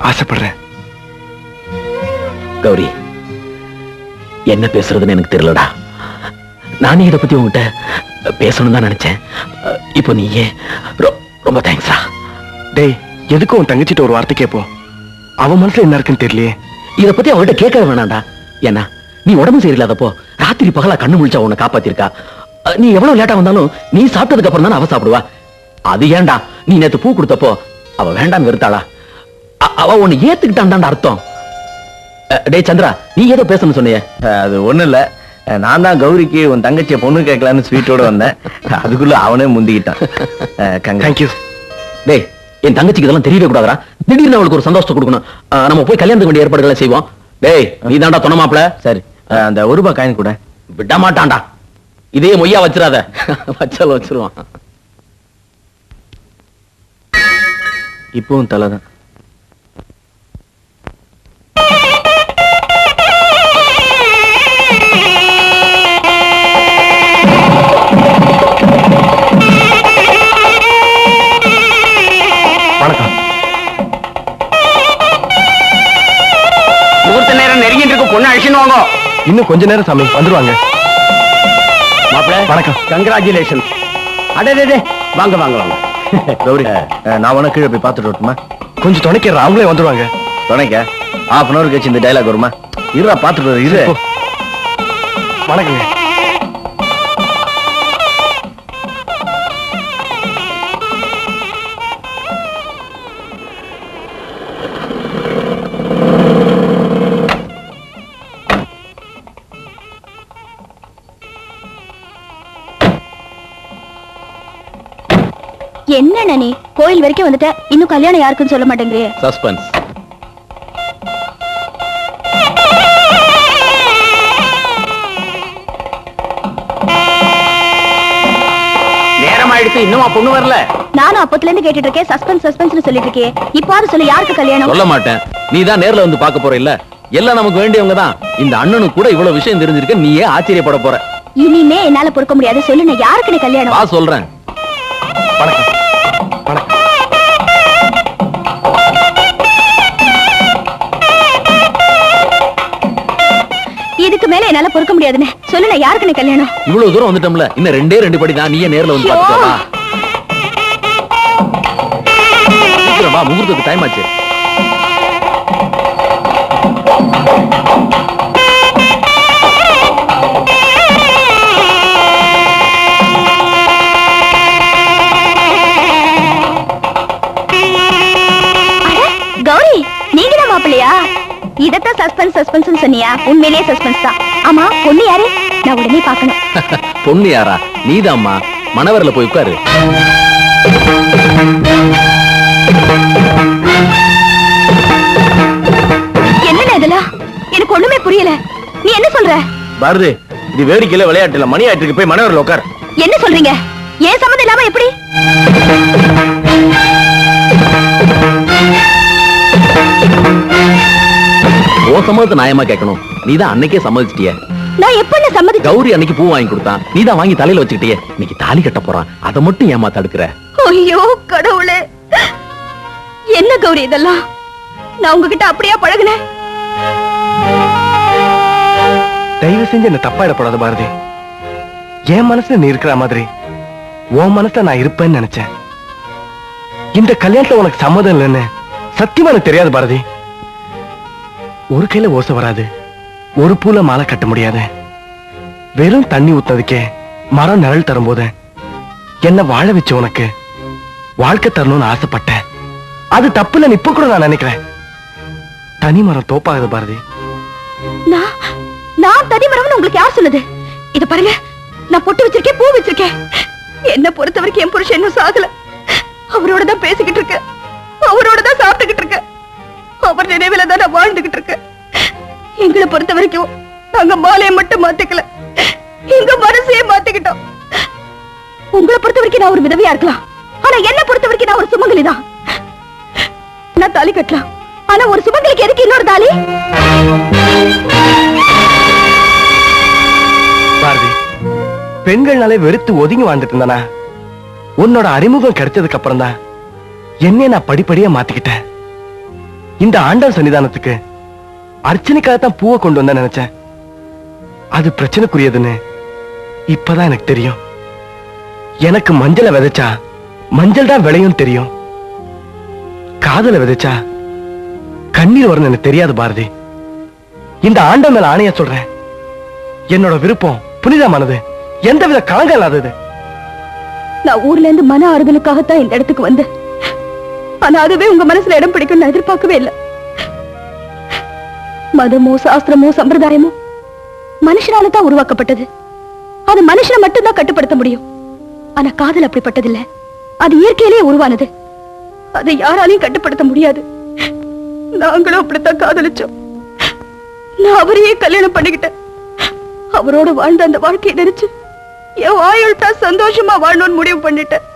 ஆசைப்படுறேன். கௌரி, என்ன பேசுறதுன்னு எனக்கு தெரியலடா. நானே இதை பத்தி உங்ககிட்ட பேசணும் தான் நினைச்சேன். இப்போ நீ ஏன் ரொம்ப தேங்க்ஸ்டா. டேய், எதுக்கும் உன் தங்கச்சிட்ட ஒரு வார்த்தை கேட்போம். அவன் மனசுல என்ன இருக்குன்னு தெரியலையே. இத பத்தி அவகிட்ட கேட்கவே வேணாம்டா. ஏன்னா நீ உடம்பு சரியில்லாதப்போ ராத்திரி பகலா கண்ணு முழிச்சா உன்னை காப்பாத்திருக்கா. நீ எவ்வளவு லேட்டா வந்தாலும் நீ சாப்பிட்டதுக்கு அப்புறம் தானே அவ சாப்பிடுவா. அது ஏன்டா நீ நேத்து பூ கொடுத்தப்போ அவ வேண்டான்னு வெறுத்தாளா? அவ உன்னை ஏத்துக்கிட்டான்டான்னு அர்த்தம். டேய் சந்திரா, நீ ஏதோ பேசணும்னு சொன்னியே. அது ஒண்ணு இல்ல, நான் தான் கௌரிக்கு உன் தங்கச்சிய பொண்ணு கேட்கலான்னு ஸ்வீட்டோட வந்தேன். அதுக்குள்ள அவனே முந்திக்கிட்டான். தேங்க்யூ. டேய், என் தங்கச்சிக்கு இதெல்லாம் தெரியவே கூடாதுடா. திடீர்னு அவளுக்கு ஒரு சந்தோஷத்தை கொடுக்கணும். நம்ம போய் கல்யாணத்துக்கு வேண்டிய ஏற்பாடுகளை செய்வோம். டேய், நீ தாண்டா துணை மாப்பிள. சரி, அந்த ₹1 காயின் கூட. விட மாட்டான்டா. இதே மொய்யா வச்சிடாத. வச்சாலும் வச்சிருவான். இப்பவும் தலைதான். வணக்கம். முகூர்த்த நேரம் நெருங்கிட்டு இருக்கு, பொண்ணு அழிச்சுன்னு வாங்க. இன்னும் கொஞ்ச நேரம் சாமி வந்துருவாங்க. மாப்பிள வணக்கம். கங்க்ராச்சுலேஷன். அடே வாங்க வாங்க வாங்க. கௌரி, நான் உனக்கு கீழே போய் பார்த்துட்டு வரட்டுமா? கொஞ்சம் துணைக்கிற, அவங்களே வந்துருவாங்க. துணைக்க ½ hour கழிச்சு இந்த டைலாக் வருமா? இருடா பார்த்துட்டு வர. இரு. வணக்கங்க. என்ன நீ கோயில் வரைக்கும் வந்துட்ட, இன்னும் கல்யாணம் யாருக்குன்னு சொல்ல மாட்டேங்கிறியே? சஸ்பென்ஸ். நேரம் ஆயிடுச்சு, இன்னுமா பொண்ணு வரல? நானும் அப்பத்துல இருந்து கேட்டுட்டு இருக்கேன், சஸ்பென்ஸ் சஸ்பென்ஸ் சொல்லிட்டு இருக்கேன். இப்பாவது சொல்லு, யாருக்கு கல்யாணம்? சொல்ல மாட்டேன். நீ தான் நேர்ல வந்து பார்க்க போற இல்ல. எல்லாம் நமக்கு வேண்டியவங்க தான். இந்த அண்ணனுக்கு கூட இவ்வளவு விஷயம் தெரிஞ்சிருக்க, நீயே ஆச்சரியப்பட போற. இனிமே என்னால பொறுக்க முடியாது. சொல்லு, நான் யாருக்கு கல்யாணம்? வா சொல்றேன். வணக்கம். வணக்கம். இதுக்கு மேல என்னால பொறுக்க முடியாதுன்னு சொல்லு, நான் யாருக்கு கல்யாணம்? இவ்வளவு தூரம் வந்துட்டோம்ல, இன்னும் 2 படி தான். நீயே நேர்ல வந்து பார்த்துட்டு வா. சீக்கிரம் வா, முகூர்த்தத்துக்கு டைம் ஆச்சு. கௌரி, நீங்க தான் மாப்பிள்ளையா? இதத்தான் சஸ்பென்ஸ் சஸ்பென்ஸ் சொன்னியா? உண்மையிலேயே சஸ்பென்ஸ் தான். ஆமா, பொண்ணு யாரு? நான் உடனே பார்க்கணும். பொண்ணு யாரா? நீதாம்மா. மணவரில் போய் உட்காரு. என்னடா இதெல்லாம்? எனக்கு ஒண்ணுமே புரியல. நீ என்ன சொல்ற? பாரதி, இது வேடிக்கையில விளையாட்டுல மணி ஆயிட்டு போய் மணவரில் உட்கார். என்ன சொல்றீங்க? ஏன் சம்மந்தம் இல்லாம எப்படி? ஓ சம்மதத்தை நியாயமா கேட்கணும். நீதான் அன்னைக்கே சம்மதிச்சிட்டிய. நான் எப்ப சம்மதி? கௌரி அன்னைக்கு பூ வாங்கி கொடுத்தான், நீதான் வாங்கி தலையில வச்சுக்கிட்டியே. இன்னைக்கு தாலி கட்ட போறான், அதை மட்டும் ஏமா தடுக்கிற? ஐயோ கடவுளே, என்ன கௌரி இதெல்லாம்? நான் உங்ககிட்ட அப்படியா பழகுனேன்? தயவு செஞ்சு என்ன தப்பா இடப்படாத பாரதி. என் மனசுல நீ இருக்கிற மாதிரி உன் மனசுல நான் இருப்பேன்னு நினைச்சேன். இந்த கல்யாணத்துல உனக்கு சம்மதம் இல்லைன்னு சத்தியமா எனக்கு தெரியாது பாரதி. ஒரு கையில ஓசை வராது, ஒரு பூல மாலை கட்ட முடியாது. வெறும் தண்ணி ஊத்துனதுக்கே மரம் நிழல் தரும்போது என்ன வாழ வச்சு உனக்கு வாழ்க்கை தரணும்னு ஆசைப்பட்டேன். அது தப்புல இப்ப கூட நான் நினைக்கிறேன். தனி மரம் தோப்பாகுது பாரதி. நான் தனி மரம்னு உங்களுக்கு யார் சொன்னது? இத பாருங்க, நான் பொட்டு வச்சிருக்கேன், பூ வச்சிருக்கேன். என்ன பொறுத்த வரைக்கும் என் புருஷன் இன்னும் சாகல. அவரோட தான் பேசிக்கிட்டு இருக்க, அவரோட தான் சாப்பிட்டுக்கிட்டு இருக்க, அவர் நினைவுல தான் நான் வாழ்ந்துகிட்டு இருக்கேன். எங்களை பொறுத்த வரைக்கும் நாங்க மாலையை மட்டும் மாத்திக்கல, எங்க மனசையே மாத்திக்கிட்டோம். உங்களை பொறுத்த வரைக்கும் நான் ஒரு விதவையா இருக்கலாம், ஆனா என்ன பொறுத்த வரைக்கும் நான் ஒரு சுமங்கலி தான். நான் தாலி கட்டலாம், ஆனா ஒரு சுமங்கலிக்கு எதுக்கு இன்னொரு தாலி? பாரதி, பெண்கள்னாலே வெறுத்து ஒதுங்கி வாழ்ந்துட்டு இருந்தானா? உன்னோட அறிமுகம் கிடைச்சதுக்கு அப்புறம் தான் என்னை நான் படிப்படியா மாத்திக்கிட்டேன். இந்த ஆண்டவன் சன்னிதானத்துக்கு அர்ச்சனைக்காகத்தான் பூவை கொண்டு வந்தேன் நினைச்சேன். அது பிரச்சனைக்குரியதுன்னு இப்பதான் எனக்கு தெரியும். எனக்கு மஞ்சளை விதைச்சா மஞ்சள் தான் விளையும் தெரியும். காதலை விதைச்சா கண்ணீர் வரும்னு எனக்கு தெரியாது பாரதி. இந்த ஆண்ட மேல ஆணையா சொல்றேன், என்னோட விருப்பம் புனிதமானது, எந்தவித களங்கம் இல்லாதது. நான் ஊர்ல இருந்து மன ஆறுதலுக்காகத்தான் இந்த இடத்துக்கு வந்தேன். ஆனா அதுவே உங்க மனசுல இடம் பிடிக்கும் நான் எதிர்பார்க்கவே இல்லை. மதமோ சாஸ்திரமோ சம்பிரதாயமோ மனுஷனால தான் உருவாக்கப்பட்டது. அது மனுஷனை மட்டும்தான் கட்டுப்படுத்த முடியும். ஆனா காதல் அப்படிப்பட்டதில்லை. அது இயற்கையிலேயே உருவானது. அதை யாராலையும் கட்டுப்படுத்த முடியாது. நாங்களும் அப்படித்தான் காதலிச்சோம். நான் அவரையே கல்யாணம் பண்ணிக்கிட்டேன். அவரோட வாழ்ந்த அந்த வாழ்க்கையை நினைச்சு என் ஆயுள்டா சந்தோஷமா வாழணும்னு முடிவு பண்ணிட்டேன்.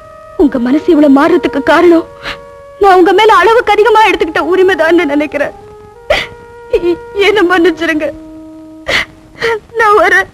உங்க மனசு இவ்வளவு மாறுறதுக்கு காரணம் நான் உங்க மேல அளவுக்கு அதிகமா எடுத்துக்கிட்ட உரிமைதான் நினைக்கிறேன். என்ன மன்னிச்சிருங்க. நான் வரேன்.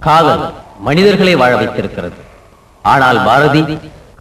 காதல் மனிதர்களை வாழ வைத்திருக்கிறது. ஆனால் பாரதி